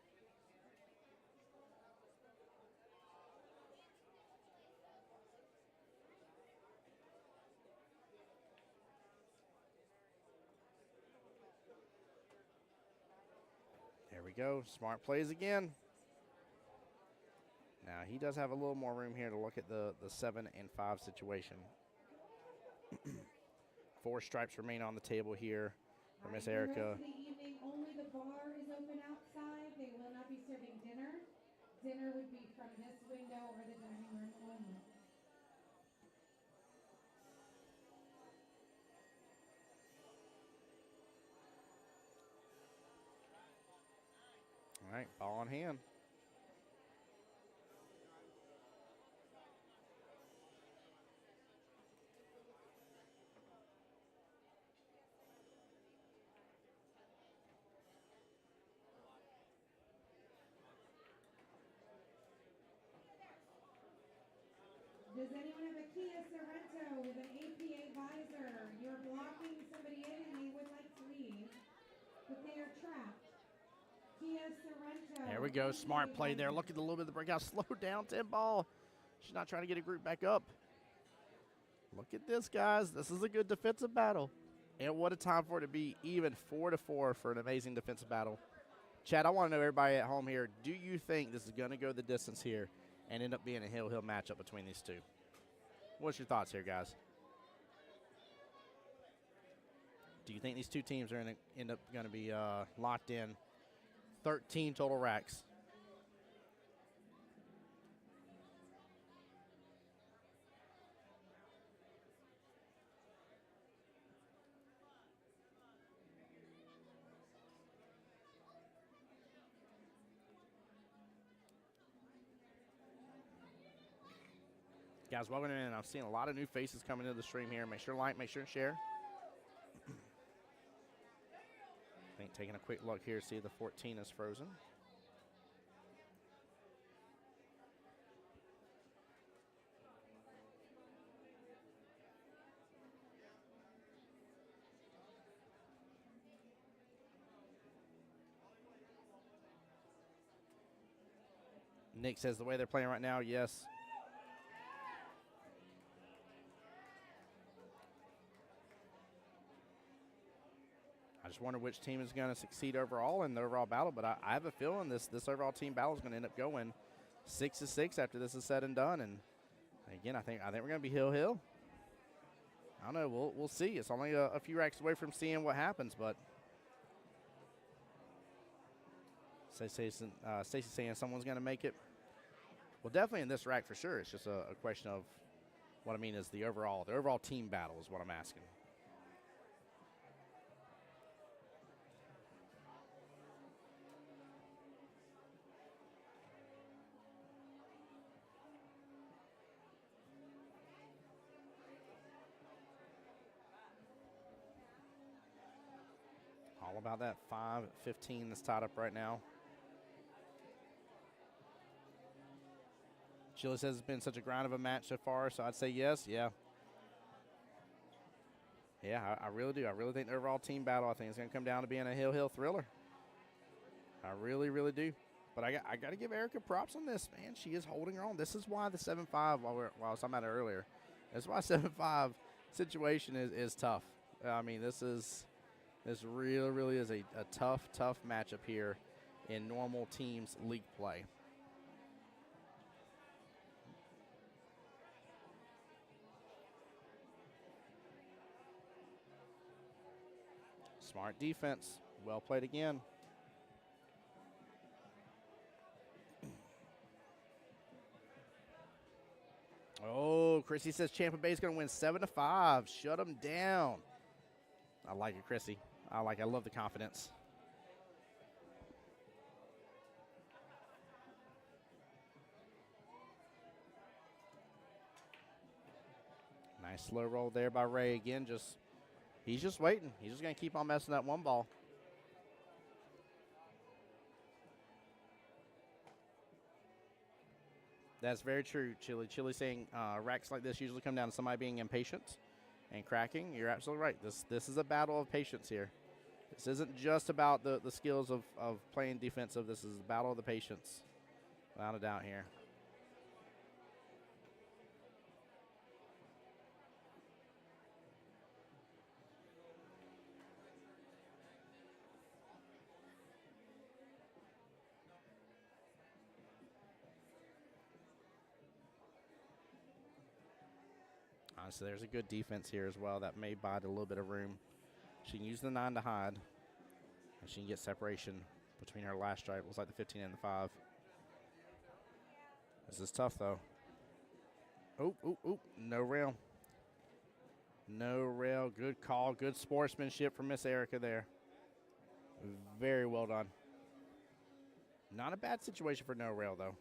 Speaker 1: There we go. Smart plays again. Now, he does have a little more room here to look at the 7 and 5 situation. 4 stripes remain on the table here for Miss Erica.
Speaker 2: The rest of the evening, only the bar is open outside. They will not be serving dinner. Dinner would be from this window or the dining room only.
Speaker 1: All right, ball on hand.
Speaker 2: Does anyone have a Kia Sorento with an APA visor? You're blocking somebody in and they would like to leave, but they are trapped. Kia Sorento.
Speaker 1: There we go.
Speaker 2: APA
Speaker 1: Smart play there.
Speaker 2: visor.
Speaker 1: Look at the little bit of the breakout. Slow down, 10 ball. She's not trying to get a group back up. Look at this, guys. This is a good defensive battle. And what a time for it to be even 4-4 for an amazing defensive battle. Chad, I want to know, everybody at home here, do you think this is going to go the distance here and end up being a hill-hill matchup between these two? What's your thoughts here, guys? Do you think these two teams are going to end up going to be locked in? 13 total racks. Guys, welcome in. I'm seeing a lot of new faces coming into the stream here. Make sure to like, make sure to share. I think taking a quick look here, see the 14 is frozen. Nick says the way they're playing right now, yes. I just wonder which team is going to succeed overall in the overall battle, but I have a feeling this overall team battle is going to end up going 6-6 after this is said and done. And again, I think we're going to be hill-hill. I don't know. We'll see. It's only a few racks away from seeing what happens, but Stacey saying someone's going to make it. Well, definitely in this rack for sure. It's just a question of what I mean is the overall team battle is what I'm asking. All about that 5-15 that's tied up right now. Chili says it's been such a grind of a match so far, so I'd say yes, yeah. Yeah, I really do. I really think the overall team battle, I think, is going to come down to being a hill-hill thriller. I really, really do. But I got to give Erica props on this, man. She is holding her own. This is why the 7-5, while I was talking about it earlier, that's why 7-5 situation is tough. I mean, this really is a tough matchup here in normal teams league play. Smart defense. Well played again. Oh, Chrissy says Champa Bay is going to win 7-5. Shut them down. I like it, Chrissy. I love the confidence. Nice slow roll there by Ray again. He's just waiting. He's just going to keep on messing that one ball. That's very true, Chili. Chili saying racks like this usually come down to somebody being impatient and cracking. You're absolutely right. This is a battle of patience here. This isn't just about the skills of playing defensive. This is a battle of the patience, without a doubt here. Honestly, there's a good defense here as well that may buy a little bit of room. She can use the 9 to hide, and she can get separation between her last stripe. Looks like the 15 and the 5. This is tough, though. Oh, no rail. No rail. Good call. Good sportsmanship from Miss Erica there. Very well done. Not a bad situation for no rail, though.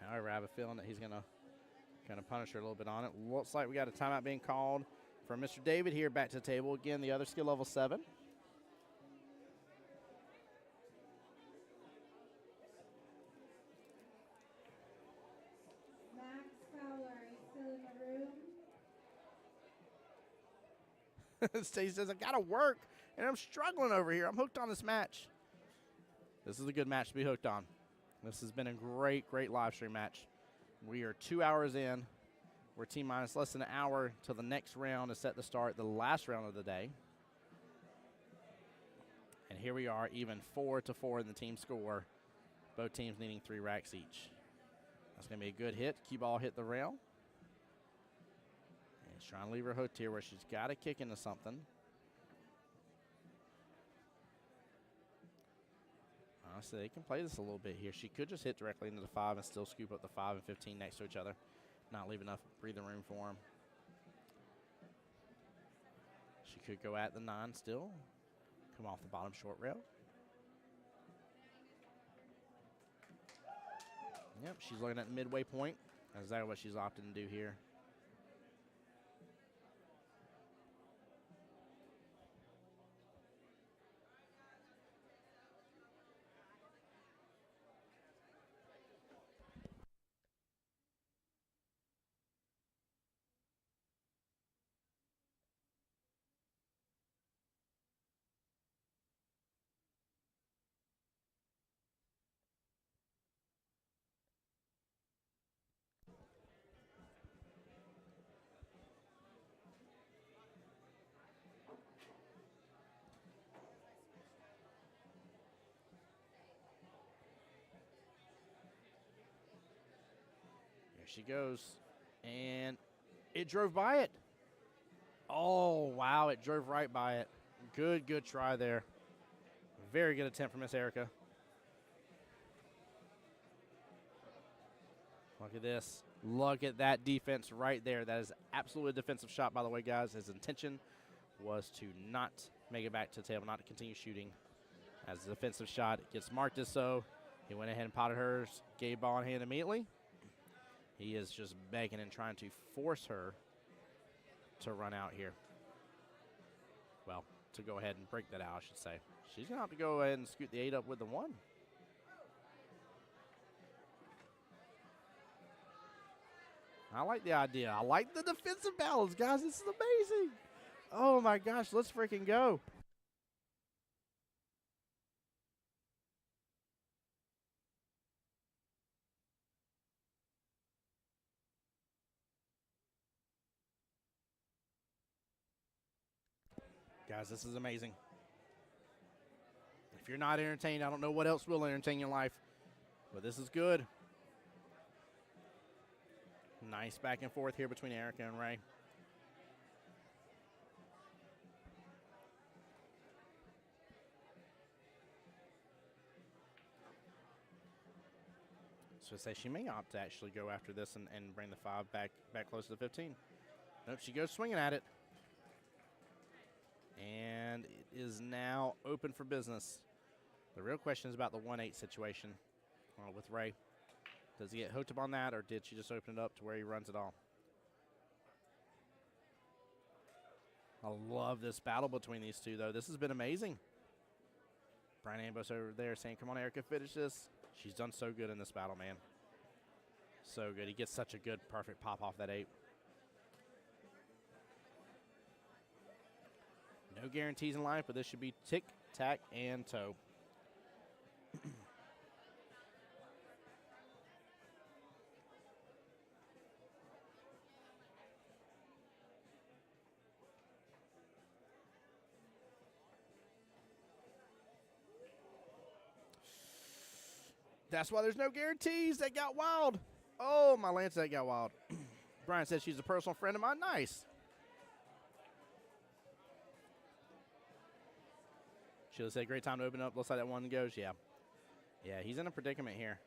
Speaker 1: However, I have a feeling that he's going to kind of punish her a little bit on it. Looks like we got a timeout being called from Mr. David here back to the table. Again, the other skill level 7.
Speaker 2: Max Fowler, are you still in the room?
Speaker 1: Stacey says, I got to work, and I'm struggling over here. I'm hooked on this match. This is a good match to be hooked on. This has been a great, great live stream match. We are 2 hours in. We're T-minus less than an hour till the next round is set to start, the last round of the day. And here we are, even 4-4 in the team score. Both teams needing 3 racks each. That's going to be a good hit. Cue ball hit the rail. And she's trying to leave her hooked here where she's got to kick into something. Honestly, they can play this a little bit here. She could just hit directly into the 5 and still scoop up the 5 and 15 next to each other. Not leave enough breathing room for them. She could go at the 9 still. Come off the bottom short rail. Yep, she's looking at the midway point. That's exactly what she's opting to do here. Here she goes. And it drove by it. Oh, wow, it drove right by it. Good, good try there. Very good attempt from Miss Erica. Look at this. Look at that defense right there. That is absolutely a defensive shot, by the way, guys. His intention was to not make it back to the table, not to continue shooting. As a defensive shot, it gets marked as so. He went ahead and potted hers, gave ball in hand immediately. He is just begging and trying to force her to run out here. Well, to go ahead and break that out, I should say. She's going to have to go ahead and scoot the 8 up with the 1. I like the idea. I like the defensive balance, guys. This is amazing. Oh, my gosh. Let's freaking go. Guys, this is amazing. If you're not entertained, I don't know what else will entertain your life. But this is good. Nice back and forth here between Erica and Ray. So say she may opt to actually go after this and bring the 5 back close to the 15. Nope, she goes swinging at it. And it is now open for business. The real question is about the 1-8 situation with Ray. Does he get hooked up on that, or did she just open it up to where he runs it all? I love this battle between these two, though. This has been amazing. Brian Ambrose over there saying, come on, Erica, finish this. She's done so good in this battle, man. So good. He gets such a good, perfect pop off that 8. No guarantees in life, but this should be tick, tack, and toe. That's why there's no guarantees. That got wild. Oh, my Lance, that got wild. Brian said she's a personal friend of mine. Nice. Sheila said, great time to open up. Looks like that one goes. Yeah. Yeah, he's in a predicament here.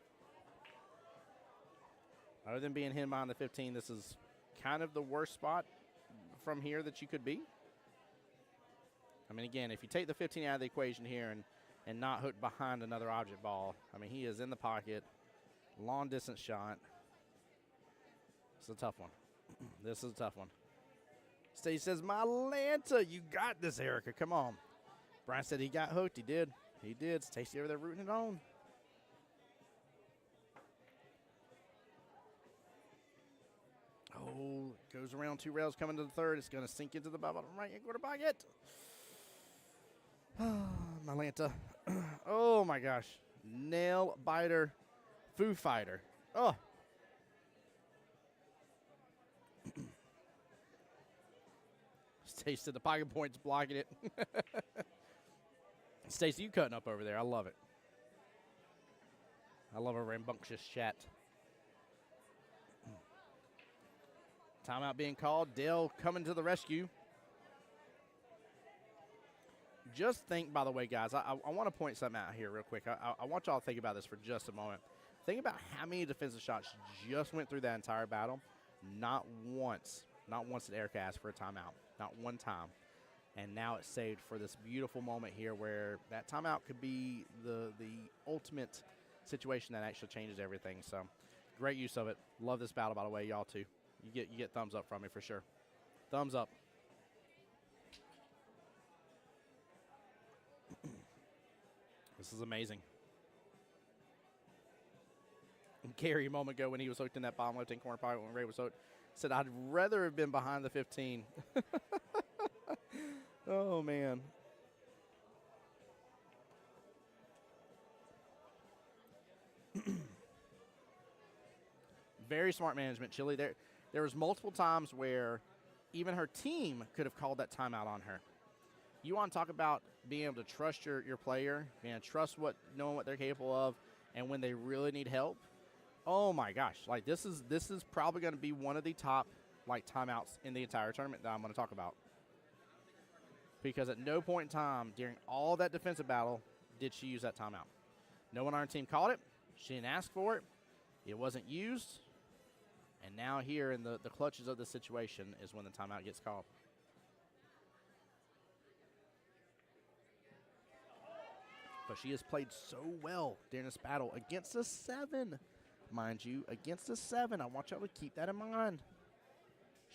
Speaker 1: Other than being hit behind the 15, this is kind of the worst spot from here that you could be. I mean, again, if you take the 15 out of the equation here and and not hooked behind another object ball. I mean, he is in the pocket, long distance shot. It's a tough one. This is a tough one. Stacey says, "My Lanta, you got this, Erica. Come on." Brian said he got hooked. He did. He did. Stacey over there rooting it on. Oh, goes around 2 rails coming to the third. It's going to sink into the bottom right quarter pocket. My Lanta. Oh, my gosh. Nail biter, Foo Fighter. Oh. Stacey, the pocket point's blocking it. Stacey, you cutting up over there. I love it. I love a rambunctious chat. Timeout being called. Dale coming to the rescue. Just think, by the way, guys, I want to point something out here real quick. I want y'all to think about this for just a moment. Think about how many defensive shots just went through that entire battle. Not once did Erica ask for a timeout. Not one time. And now it's saved for this beautiful moment here where that timeout could be the ultimate situation that actually changes everything. So great use of it. Love this battle, by the way, y'all too. You get thumbs up from me for sure. Thumbs up. This is amazing. And Gary, a moment ago when he was hooked in that bottom left-hand corner pocket when Ray was hooked, said, "I'd rather have been behind the 15. Oh, man. Very smart management, Chili. There was multiple times where even her team could have called that timeout on her. You want to talk about being able to trust your player and trust knowing what they're capable of, and when they really need help. Oh my gosh! Like this is probably going to be one of the top timeouts in the entire tournament that I'm going to talk about. Because at no point in time during all that defensive battle did she use that timeout. No one on our team called it. She didn't ask for it. It wasn't used. And now here in the clutches of the situation is when the timeout gets called. But she has played so well during this battle against a 7, mind you, against a 7. I want y'all to keep that in mind.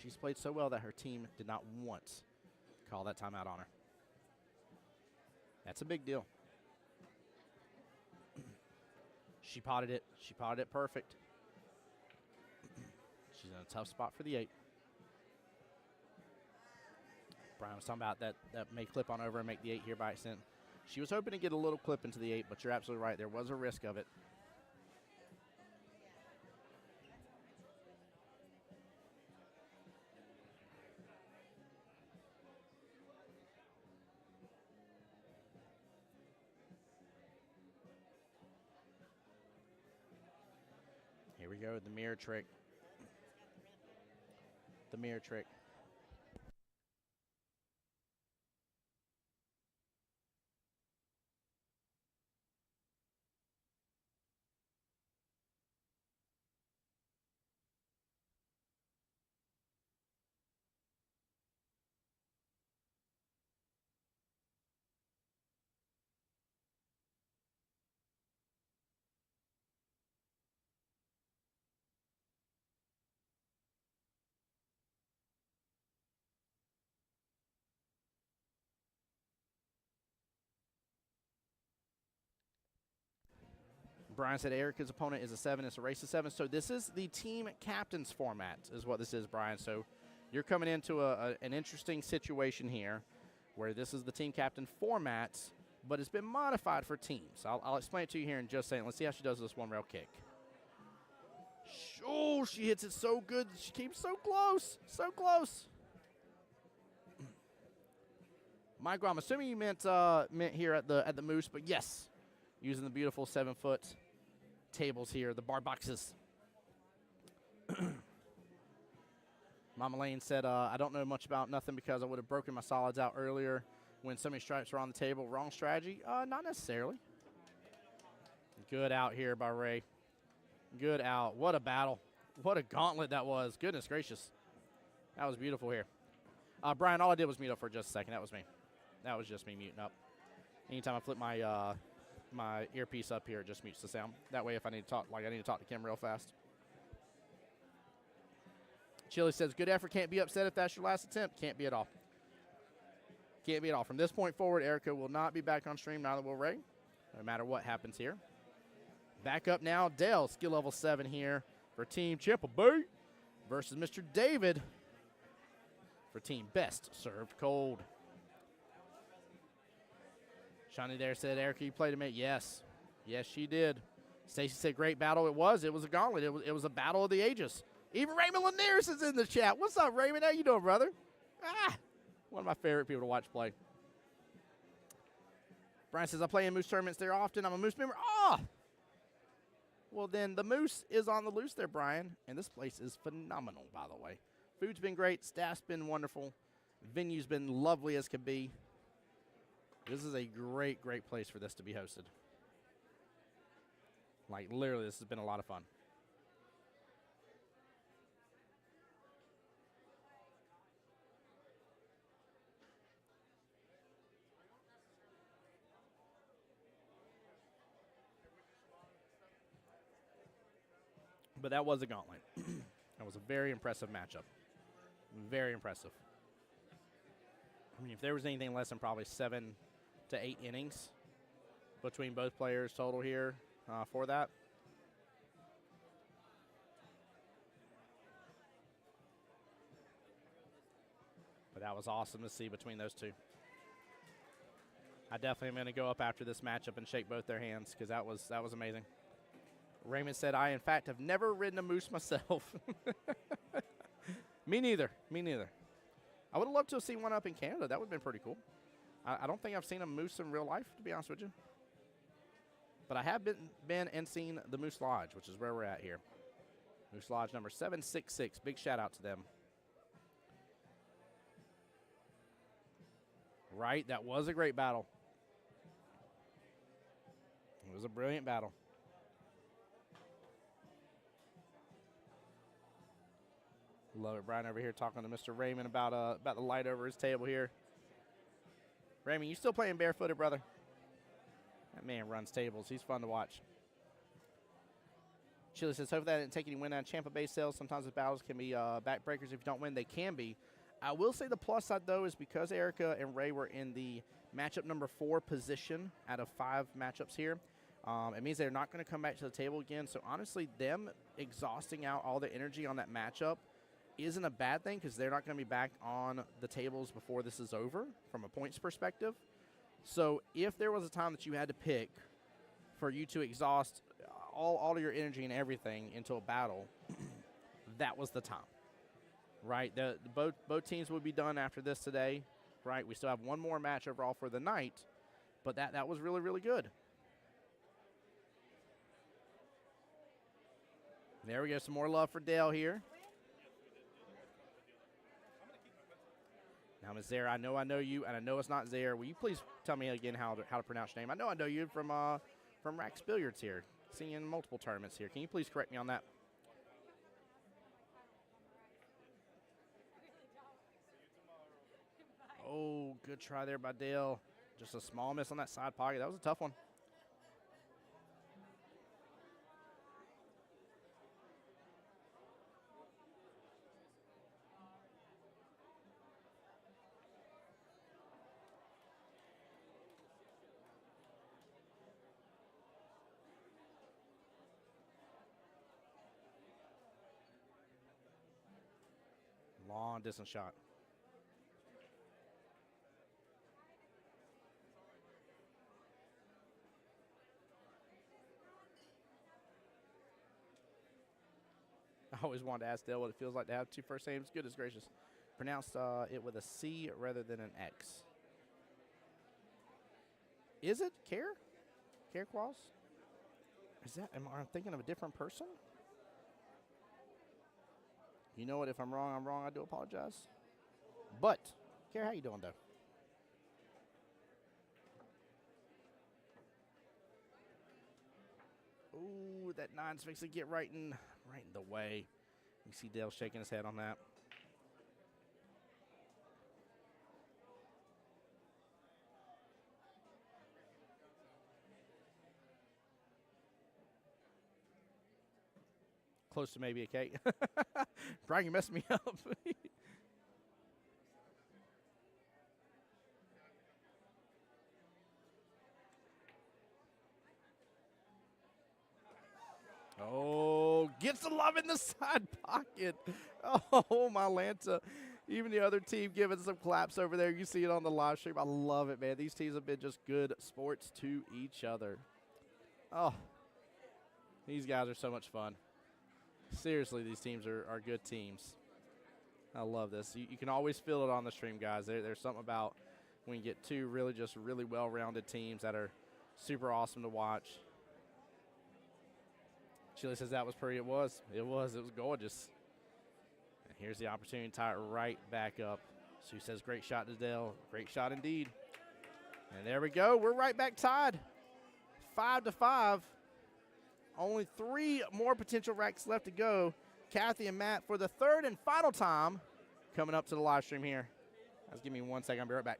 Speaker 1: She's played so well that her team did not once call that timeout on her. That's a big deal. She potted it. She potted it perfect. She's in a tough spot for the 8. Brian was talking about that may clip on over and make the 8 here by accident. She was hoping to get a little clip into the 8, but you're absolutely right. There was a risk of it. Here we go, the mirror trick. The mirror trick. Brian said Erica's opponent is a 7. It's a race to 7. So this is the team captain's format is what this is, Brian. So you're coming into an interesting situation here where this is the team captain format, but it's been modified for teams. I'll explain it to you here in just a second. Let's see how she does this one rail kick. Oh, she hits it so good. She keeps so close. So close. Michael, I'm assuming you meant here at the Moose, but yes, using the beautiful 7-foot tables here, the bar boxes. Mama Lane said, I don't know much about nothing because I would have broken my solids out earlier when so many stripes were on the table. Wrong strategy? Not necessarily. Good out here by Ray. Good out. What a battle. What a gauntlet that was. Goodness gracious. That was beautiful here. Brian, all I did was mute up for just a second. That was me. That was just me muting up. Anytime I flip my my earpiece up here, it just mutes the sound. That way, if I need to talk, like I need to talk to Kim real fast. Chili says, good effort, can't be upset if that's your last attempt. Can't be at all. Can't be at all. From this point forward, Erica will not be back on stream, neither will Ray, no matter what happens here. Back up now, Dale, skill level 7 here for Team Champa Bay versus Mr. David for Team Best Served Cold. Shawnee there said, Erica, you played a minute. Yes. Yes, she did. Stacy said, great battle it was. It was a gauntlet. It was a battle of the ages. Even Raymond Laniers is in the chat. What's up, Raymond? How you doing, brother? One of my favorite people to watch play. Brian says, I play in Moose tournaments there often. I'm a Moose member. Well, then the Moose is on the loose there, Brian. And this place is phenomenal, by the way. Food's been great. Staff's been wonderful. Venue's been lovely as could be. This is a great, great place for this to be hosted. Like, literally, this has been a lot of fun. But that was a gauntlet. That was a very impressive matchup. Very impressive. I mean, if there was anything less than probably 7 to 8 innings between both players total here for that. But that was awesome to see between those two. I definitely am going to go up after this matchup and shake both their hands because that was amazing. Raymond said, I, in fact, have never ridden a moose myself. Me neither. Me neither. I would have loved to have seen one up in Canada. That would have been pretty cool. I don't think I've seen a moose in real life, to be honest with you. But I have been and seen the Moose Lodge, which is where we're at here. Moose Lodge number 766. Big shout out to them. Right, that was a great battle. It was a brilliant battle. Love it. Brian over here talking to Mr. Raymond about the light over his table here. Raymond, you still playing barefooted, brother? That man runs tables. He's fun to watch. Chili says, hopefully that didn't take any win on Champa Bay sales. Sometimes the battles can be backbreakers. If you don't win, they can be. I will say the plus side, though, is because Erica and Ray were in the matchup number 4 position out of 5 matchups here, it means they're not going to come back to the table again. So, honestly, them exhausting out all the energy on that matchup isn't a bad thing because they're not going to be back on the tables before this is over from a points perspective. So if there was a time that you had to pick for you to exhaust all of your energy and everything into a battle, that was the time, right? Both teams would be done after this today, right? We still have one more match overall for the night, but that was really, really good. There we go. Some more love for Dale here. Now, Ms. Zare, I know you, and I know it's not Zare. Will you please tell me again how to pronounce your name? I know you from Rax Billiards here. Seen you in multiple tournaments here. Can you please correct me on that? Oh, good try there by Dale. Just a small miss on that side pocket. That was a tough one. Long distance shot. I always wanted to ask Dale what it feels like to have 2 first names. Goodness gracious. Pronounce it with a C rather than an X. Is it Care? Care Qualls? Is that, am I thinking of a different person? You know what? If I'm wrong, I'm wrong. I do apologize. But, Care, how you doing, though? Ooh, that 9's fixing to get right in the way. You see Dale shaking his head on that. close to maybe a cake. Brian, you messed me up. Oh, gets the love in the side pocket. Oh, my Lanta. Even the other team giving some claps over there. You see it on the live stream. I love it, man. These teams have been just good sports to each other. Oh, these guys are so much fun. Seriously, these teams are good teams. I love this. You can always feel it on the stream, guys. There's something about when you get two really well-rounded teams that are super awesome to watch. Chile says that was pretty. It was gorgeous. And here's the opportunity to tie it right back up. Sue says, great shot to Dell. Great shot indeed. And there we go. We're right back tied. 5-5. Only 3 more potential racks left to go. Kathy and Matt for the third and final time coming up to the live stream here. Just give me 1 second. I'll be right back.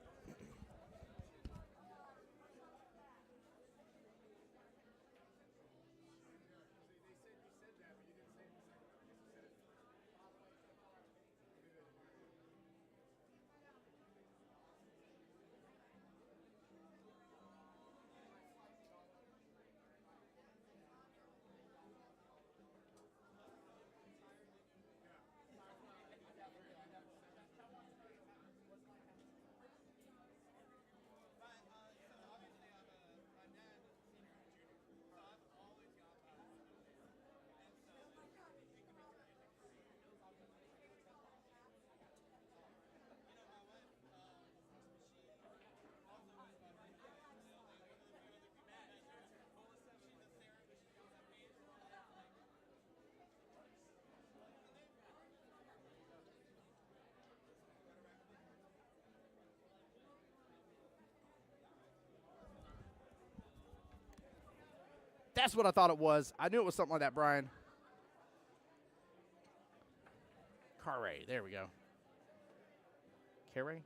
Speaker 1: That's what I thought it was. I knew it was something like that, Brian. Carre. There we go. Carre?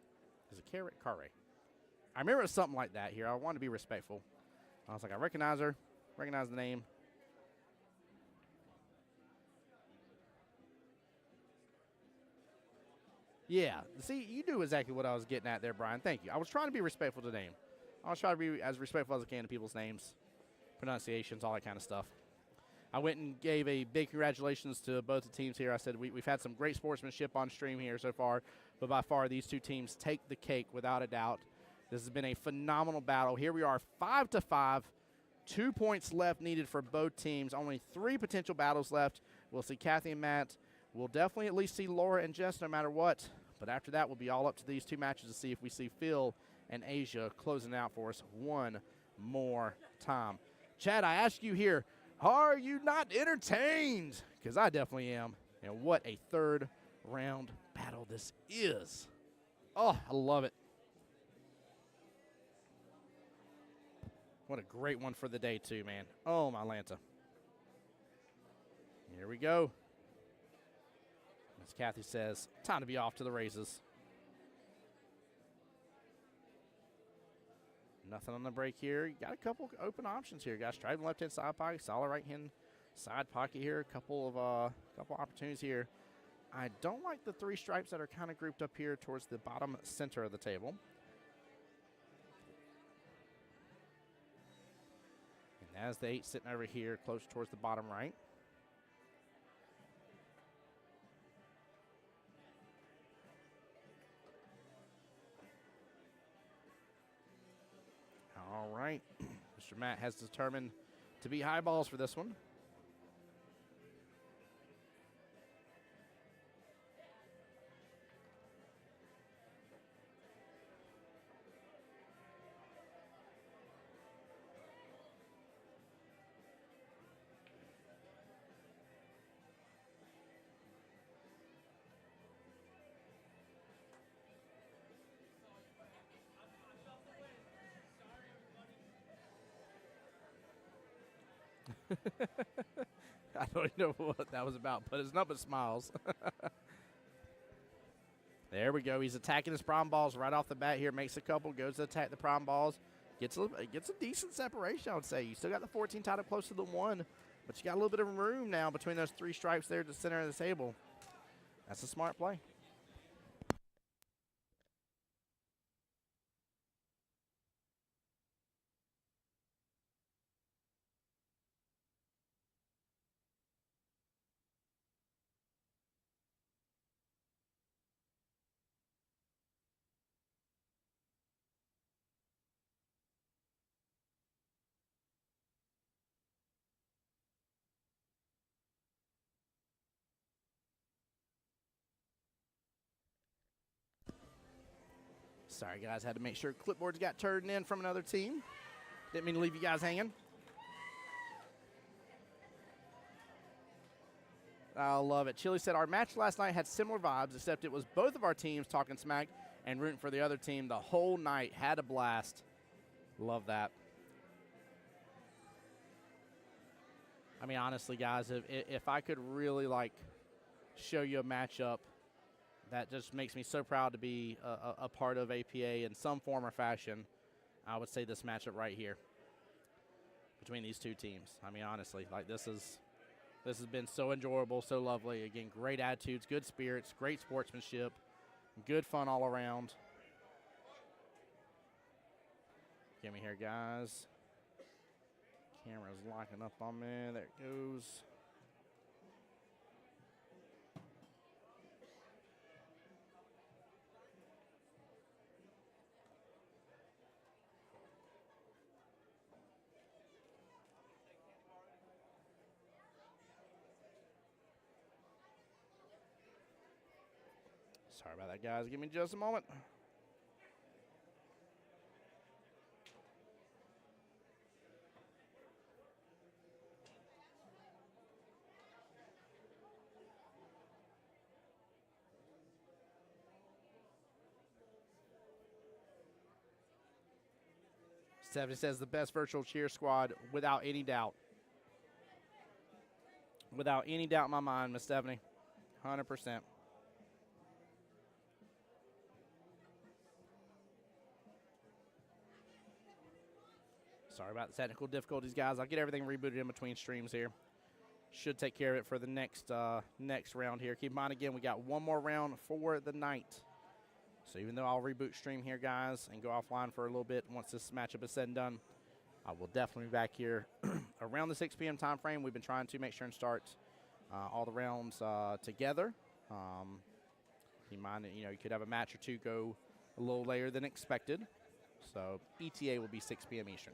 Speaker 1: Is it Carre? Carre. I remember it was something like that here. I wanted to be respectful. I was like, I recognize her. Recognize the name. Yeah. See, you knew exactly what I was getting at there, Brian. Thank you. I was trying to be respectful to the name. I was trying to be as respectful as I can to people's names, pronunciations, all that kind of stuff. I went and gave a big congratulations to both the teams here. I said we've had some great sportsmanship on stream here so far, but by far these two teams take the cake without a doubt. This has been a phenomenal battle. Here we are, 5-5. 2 points left needed for both teams. Only 3 potential battles left. We'll see Kathy and Matt. We'll definitely at least see Laura and Jess no matter what. But after that, we'll be all up to these 2 matches to see if we see Phil and Asia closing out for us one more time. Chad, I ask you here, are you not entertained? Because I definitely am. And what a third round battle this is. Oh, I love it. What a great one for the day, too, man. Oh, my Lanta. Here we go. As Kathy says, time to be off to the races. Nothing on the break here. You got a couple open options here, guys. Straight left-hand side pocket, solid right-hand side pocket here. A couple opportunities here. I don't like the 3 stripes that are kind of grouped up here towards the bottom center of the table. And as the 8 sitting over here, close towards the bottom right. All right. Mr. Matt has determined to be high balls for this one. I don't even know what that was about, but it's nothing but smiles. There we go. He's attacking his prom balls right off the bat here. Makes a couple, goes to attack the prom balls. Gets a decent separation, I would say. You still got the 14 tied up close to the 1, But you got a little bit of room now between those 3 stripes there at the center of the table. That's a smart play. Sorry, guys. Had to make sure clipboards got turned in from another team. Didn't mean to leave you guys hanging. I love it. Chili said, our match last night had similar vibes, except it was both of our teams talking smack and rooting for the other team the whole night. Had a blast. Love that. I mean, honestly, guys, if I could really, like, show you a matchup that just makes me so proud to be a part of APA in some form or fashion, I would say this matchup right here between these two teams. I mean, honestly, like, this has been so enjoyable, so lovely. Again, great attitudes, good spirits, great sportsmanship, good fun all around. Give me here, guys. Camera's locking up on me. There it goes. Sorry about that, guys. Give me just a moment. Stephanie says the best virtual cheer squad without any doubt. Without any doubt in my mind, Miss Stephanie. 100%. Sorry about the technical difficulties, guys. I'll get everything rebooted in between streams here. Should take care of it for the next round here. Keep in mind, again, we got one more round for the night. So even though I'll reboot stream here, guys, and go offline for a little bit once this matchup is said and done, I will definitely be back here around the 6 p.m. time frame. We've been trying to make sure and start all the rounds together. Keep in mind that, you could have a match or two go a little later than expected. So ETA will be 6 p.m. Eastern.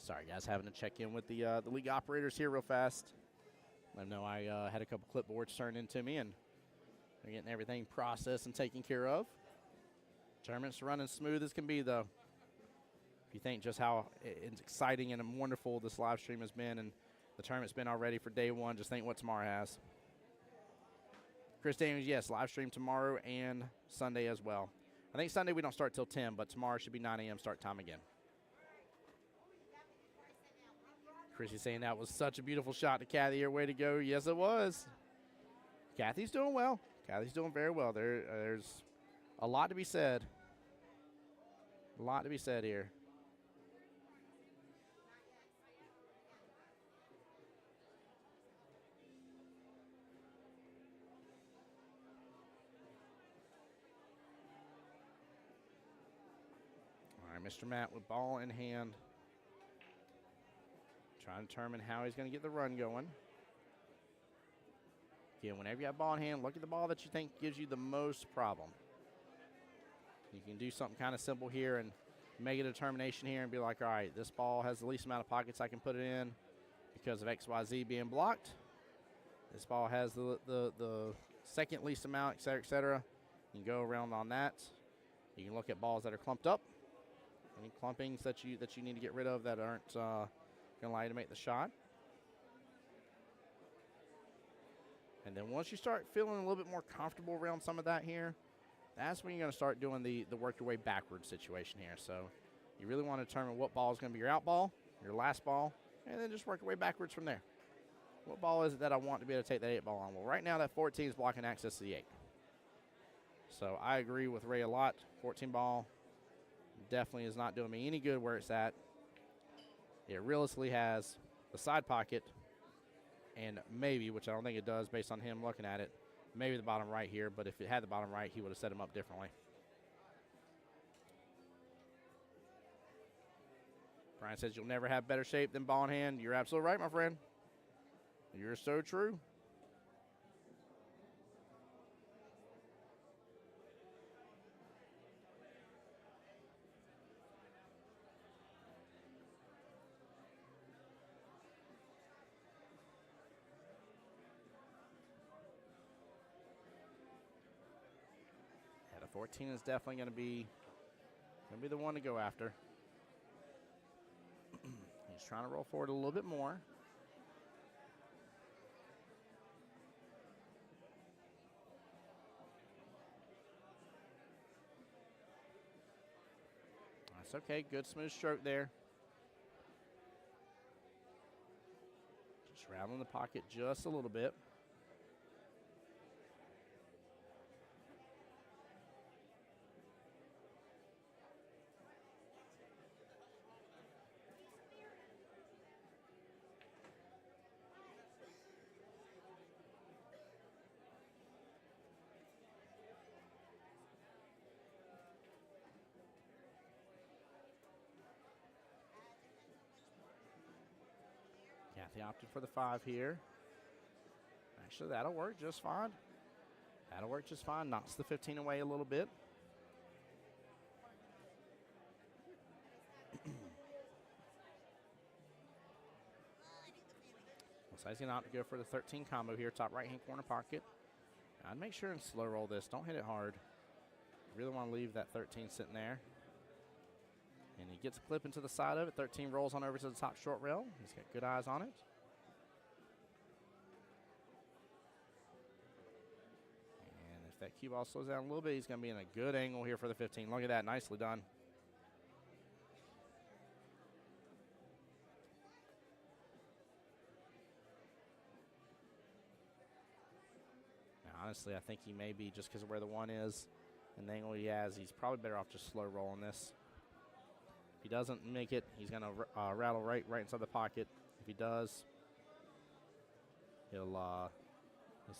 Speaker 1: Sorry, guys, having to check in with the league operators here real fast. I know I had a couple clipboards turned into me, and they're getting everything processed and taken care of. Tournament's running smooth as can be, though. If you think just how exciting and wonderful this live stream has been, and the tournament's been already for day one, just think what tomorrow has. Chris Daniels, yes, live stream tomorrow and Sunday as well. I think Sunday we don't start till 10, but tomorrow should be 9 a.m. start time again. Chrissy's saying that was such a beautiful shot to Kathy. Your way to go. Yes, it was. Kathy's doing well. Kathy's doing very well. There's a lot to be said. A lot to be said here. All right, Mr. Matt with ball in hand. Trying to determine how he's going to get the run going. Again, whenever you have ball in hand, look at the ball that you think gives you the most problem. You can do something kind of simple here and make a determination here and be like, all right, this ball has the least amount of pockets I can put it in because of XYZ being blocked. This ball has the second least amount, et cetera, et cetera. You can go around on that. You can look at balls that are clumped up. Any clumpings that you need to get rid of that aren't going to allow you to make the shot. And then once you start feeling a little bit more comfortable around some of that here, that's when you're going to start doing the work your way backwards situation here. So you really want to determine what ball is going to be your out ball, your last ball, and then just work your way backwards from there. What ball is it that I want to be able to take that 8 ball on? Well, right now that 14 is blocking access to the 8. So I agree with Ray a lot. 14 ball definitely is not doing me any good where it's at. It realistically has the side pocket and maybe, which I don't think it does based on him looking at it, maybe the bottom right here, but if it had the bottom right, he would have set him up differently. Brian says you'll never have better shape than ball in hand. You're absolutely right, my friend. You're so true. Yeah, the 14 is definitely going to be the one to go after. He's trying to roll forward a little bit more. That's okay. Good smooth stroke there. Just rattling the pocket just a little bit. Kathy opted for the 5 here. Actually, that'll work just fine. That'll work just fine. Knocks the 15 away a little bit. Looks like he's going to opt to go for the 13 combo here, top right-hand corner pocket. I'd make sure and slow roll this. Don't hit it hard. You really want to leave that 13 sitting there. And he gets a clip into the side of it. 13 rolls on over to the top short rail. He's got good eyes on it. And if that cue ball slows down a little bit, he's going to be in a good angle here for the 15. Look at that. Nicely done. Now, honestly, I think he may be, just because of where the 1 is and the angle he has, he's probably better off just slow rolling this. If he doesn't make it, he's going to rattle right inside the pocket. If he does, he'll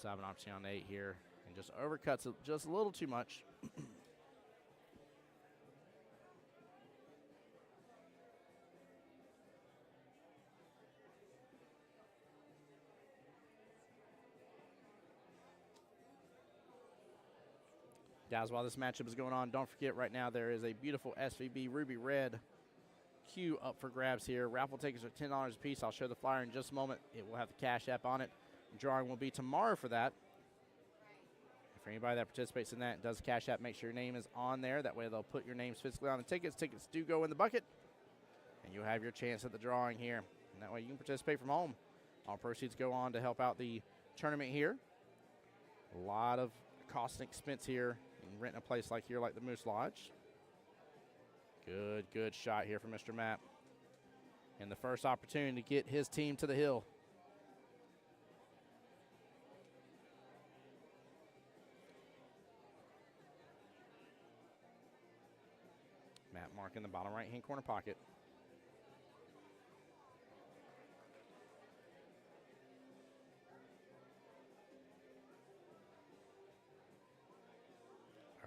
Speaker 1: have an opportunity on 8 here and just overcuts it just a little too much. Guys, while this matchup is going on, don't forget right now there is a beautiful SVB Ruby Red cue up for grabs here. Raffle tickets are $10 a piece. I'll show the flyer in just a moment. It will have the Cash App on it. Drawing will be tomorrow for that. For anybody that participates in that and does Cash App, make sure your name is on there. That way they'll put your names physically on the tickets. Tickets do go in the bucket, and you'll have your chance at the drawing here. And that way you can participate from home. All proceeds go on to help out the tournament here. A lot of cost and expense here in renting a place like here, like the Moose Lodge. Good shot here from Mr. Matt. And the first opportunity to get his team to the hill. Matt marking the bottom right-hand corner pocket.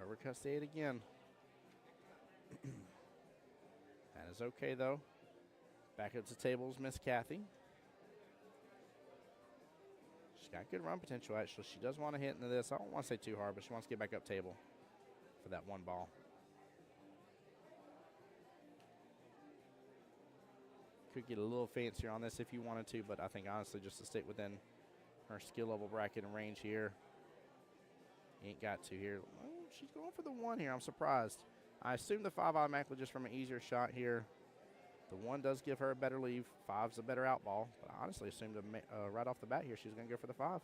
Speaker 1: Overcuts the 8 again. That is okay, though. Back up to tables, Miss Kathy. She's got good run potential, actually. She does want to hit into this. I don't want to say too hard, but she wants to get back up table for that 1 ball. Could get a little fancier on this if you wanted to, but I think, honestly, just to stick within her skill level bracket and range here. Ain't got to here. Oh, she's going for the 1 here. I'm surprised. I assume the 5 automatically just from an easier shot here. The 1 does give her a better leave. 5's a better out ball. But I honestly assumed right off the bat here she's going to go for the 5.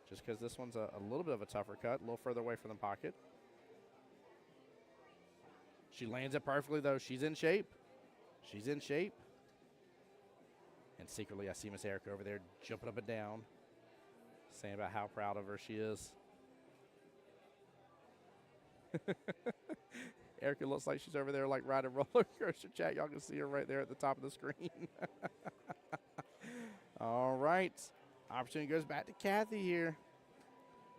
Speaker 1: just because this one's a little bit of a tougher cut, a little further away from the pocket. She lands it perfectly, though. She's in shape. She's in shape. And secretly, I see Miss Erica over there jumping up and down, saying about how proud of her she is. Erica looks like she's over there like riding a roller coaster. Chat, y'all can see her right there at the top of the screen. All right. Opportunity goes back to Kathy here.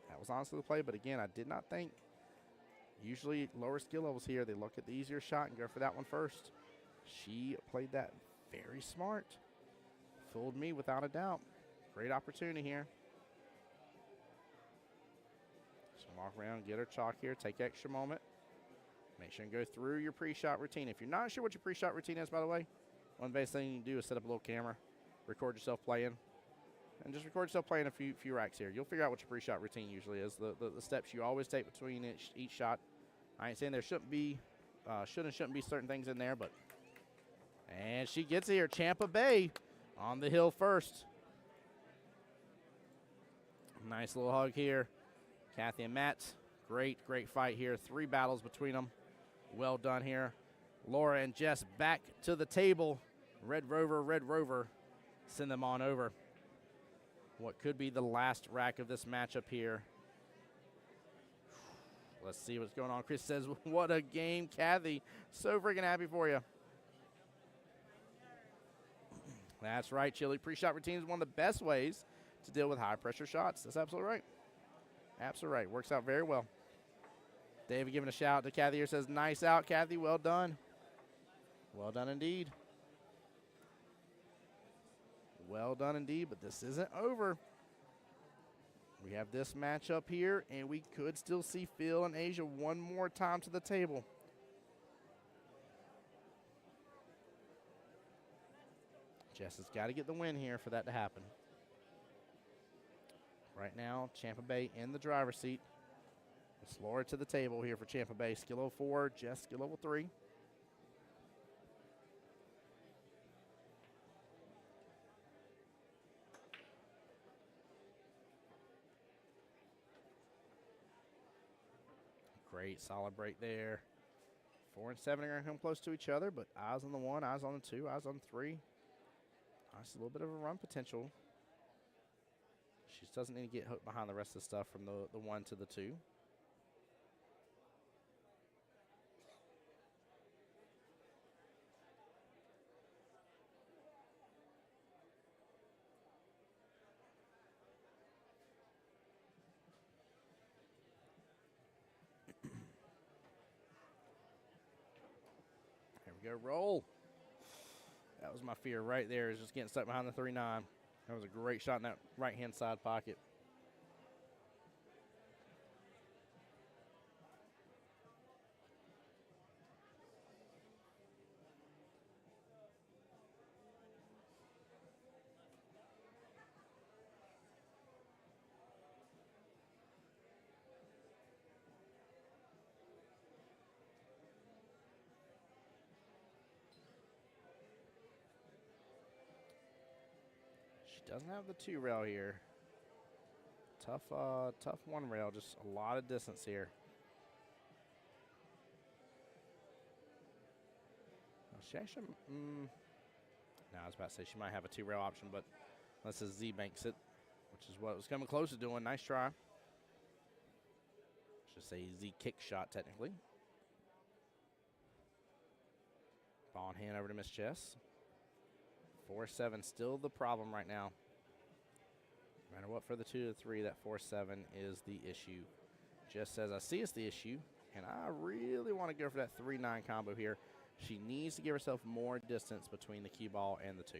Speaker 1: That was honestly the play, but again, I did not think. Usually lower skill levels here, they look at the easier shot and go for that one first. She played that very smart. Fooled me without a doubt. Great opportunity here. So walk around, get her chalk here, take extra moment. Make sure and go through your pre-shot routine. If you're not sure what your pre-shot routine is, by the way, one basic thing you can do is set up a little camera, record yourself playing, and just record yourself playing a few racks here. You'll figure out what your pre-shot routine usually is, the steps you always take between each shot. I ain't saying there shouldn't be, should and shouldn't be certain things in there, but. And she gets here, Champa Bay on the hill first. Nice little hug here. Kathy and Matt, great fight here. 3 battles between them. Well done here. Laura and Jess back to the table. Red Rover, send them on over. What could be the last rack of this matchup here. Let's see what's going on. Chris says, what a game, Kathy. So freaking happy for you. That's right, Chili. Pre-shot routine is one of the best ways to deal with high-pressure shots. That's absolutely right. Absolutely right. Works out very well. David giving a shout out to Kathy here, says, nice out, Kathy. Well done. Well done indeed. Well done indeed, but this isn't over. We have this matchup here, and we could still see Phil and Asia one more time to the table. Jess has got to get the win here for that to happen. Right now, Champa Bay in the driver's seat. Let's lower to the table here for Champa Bay. Skill level 4, Jess skill level 3. Great solid break there. 4 and 7 are going to come close to each other, but eyes on the 1, eyes on the 2, eyes on the 3. Nice, a little bit of a run potential. She just doesn't need to get hooked behind the rest of the stuff from the 1 to the 2. There we go, roll. That was my fear right there, is just getting stuck behind the 3-9. That was a great shot in that right-hand side pocket. She doesn't have the 2 rail here. Tough 1 rail, just a lot of distance here. She actually, no, I was about to say she might have a 2 rail option, but unless it's Z banks it, which is what it was coming close to doing. Nice try. Should say Z kick shot technically. Ball in hand over to Miss Jess. 4-7 still the problem right now. No matter what for the 2 to 3, that 4-7 is the issue. Jess says, I see it's the issue, and I really want to go for that 3-9 combo here. She needs to give herself more distance between the cue ball and the 2.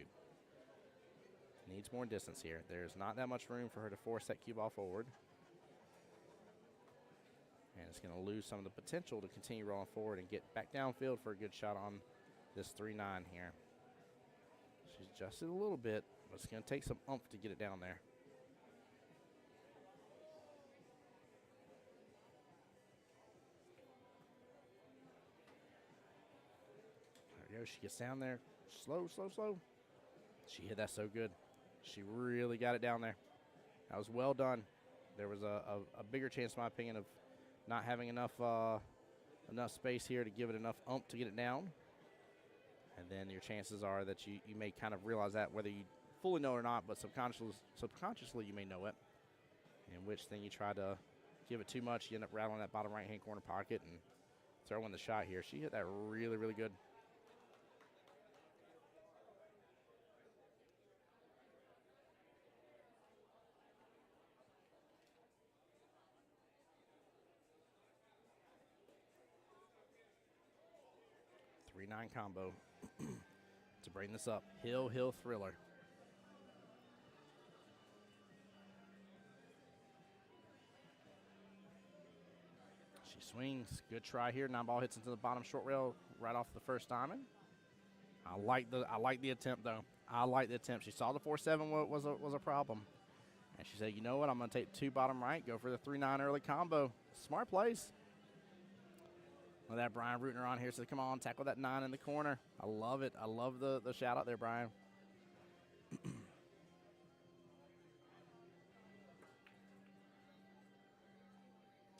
Speaker 1: Needs more distance here. There's not that much room for her to force that cue ball forward. And it's going to lose some of the potential to continue rolling forward and get back downfield for a good shot on this 3-9 here. She's adjusted a little bit, but it's going to take some oomph to get it down there. There we go. She gets down there. Slow. She hit that so good. She really got it down there. That was well done. There was a bigger chance, in my opinion, of not having enough space here to give it enough oomph to get it down. And then your chances are that you may kind of realize that, whether you fully know it or not, but subconsciously you may know it. In which then you try to give it too much, you end up rattling that bottom right-hand corner pocket and throwing the shot here. She hit that really, really good. Three-nine combo to bring this up. Hill Thriller. She swings. Good try here. 9-ball hits into the bottom short rail right off the first diamond. I like the attempt though. I like the attempt. She saw the 4-7 was a problem, and she said, "You know what? I'm going to take 2 bottom right. Go for the 3-9 early combo. Smart plays." Look at that, Brian rooting her on here. Says, "Come on, tackle that 9 in the corner." I love it. I love the shout out there, Brian.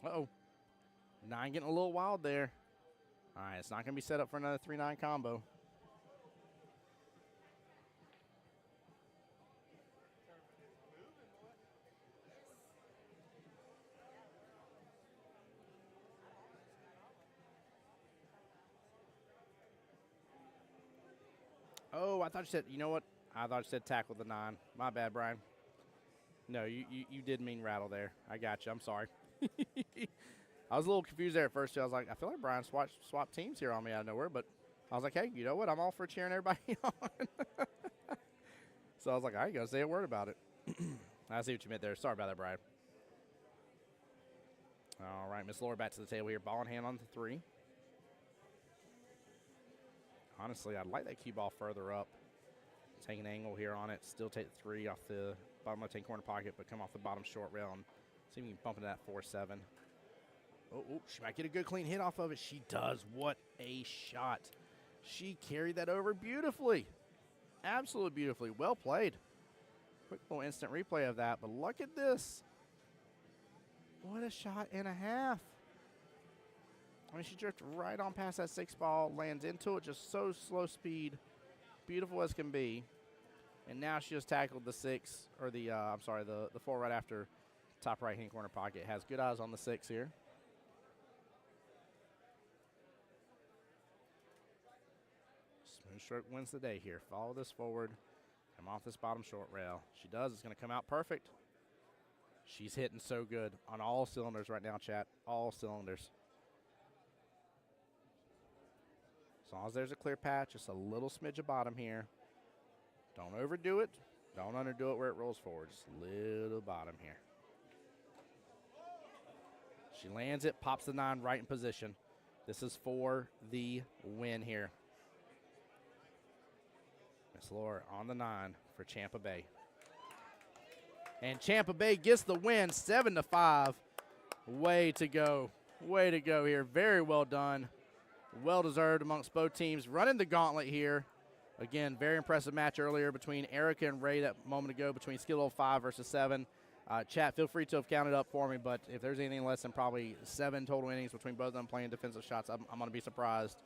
Speaker 1: Uh-oh. 9 getting a little wild there. All right, it's not going to be set up for another 3-9 combo. Oh, I thought you said, you know what? I thought you said tackle the 9. My bad, Brian. No, you did mean rattle there. I got you. I'm sorry. I was a little confused there at first. I was like, I feel like Brian swapped teams here on me out of nowhere. But I was like, hey, you know what? I'm all for cheering everybody on. So I was like, I ain't going to say a word about it. I see what you meant there. Sorry about that, Brian. All right, Miss Laura back to the table here. Ball in hand on the 3. Honestly, I'd like that cue ball further up. Take an angle here on it. Still take the 3 off the bottom left-hand corner pocket, but come off the bottom short rail and see if we can bump into that 4-7. Oh, she might get a good clean hit off of it. She does. What a shot. She carried that over beautifully. Absolutely beautifully. Well played. Quick little instant replay of that, but look at this. What a shot and a half. I mean, she drifted right on past that 6 ball, lands into it, just so slow speed, beautiful as can be. And now she just tackled the 6, or the 4 right after top right-hand corner pocket. Has good eyes on the 6 here. Smooth stroke wins the day here. Follow this forward, come off this bottom short rail. She does. It's going to come out perfect. She's hitting so good on all cylinders right now, chat. All cylinders. As long as there's a clear patch, just a little smidge of bottom here. Don't overdo it. Don't underdo it where it rolls forward. Just a little bottom here. She lands it, pops the 9 right in position. This is for the win here. Miss Laura on the 9 for Champa Bay. And Champa Bay gets the win, 7-5. Way to go. Way to go here. Very well done. Well-deserved amongst both teams. Running the gauntlet here. Again, very impressive match earlier between Erica and Ray that moment ago, between skill 5 versus 7. Chat, feel free to have counted up for me, but if there's anything less than probably 7 total innings between both of them playing defensive shots, I'm going to be surprised.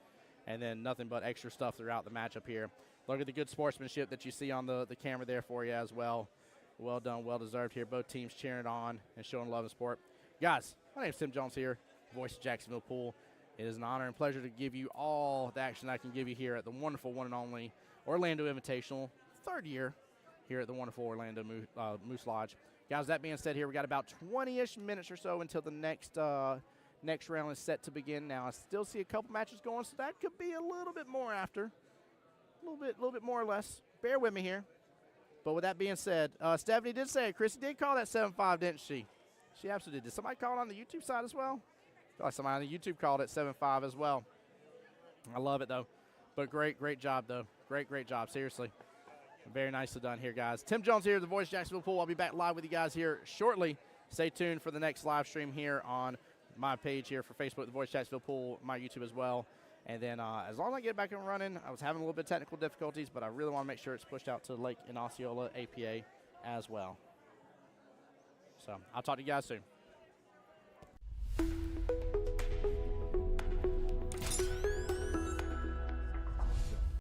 Speaker 1: And then nothing but extra stuff throughout the matchup here. Look at the good sportsmanship that you see on the camera there for you as well. Well done, well-deserved here. Both teams cheering on and showing love and support. Guys, my name is Tim Jones here, voice of Jacksonville Pool. It is an honor and pleasure to give you all the action I can give you here at the wonderful one and only Orlando Invitational, 3rd year here at the wonderful Orlando Moose Lodge. Guys, that being said here, we got about 20-ish minutes or so until the next round is set to begin. Now, I still see a couple matches going, so that could be a little bit more after. A little bit more or less. Bear with me here. But with that being said, Stephanie did say it. Chrissy did call that 7-5, didn't she? She absolutely did. Did somebody call it on the YouTube side as well? I feel like somebody on the YouTube called it 7-5 as well. I love it, though. But great job, though. Great job, seriously. Very nicely done here, guys. Tim Jones here, the voice of Jacksonville Pool. I'll be back live with you guys here shortly. Stay tuned for the next live stream here on my page here for Facebook, the voice of Jacksonville Pool, my YouTube as well. And then as long as I get back and running, I was having a little bit of technical difficulties, but I really want to make sure it's pushed out to Lake in Osceola APA as well. So I'll talk to you guys soon.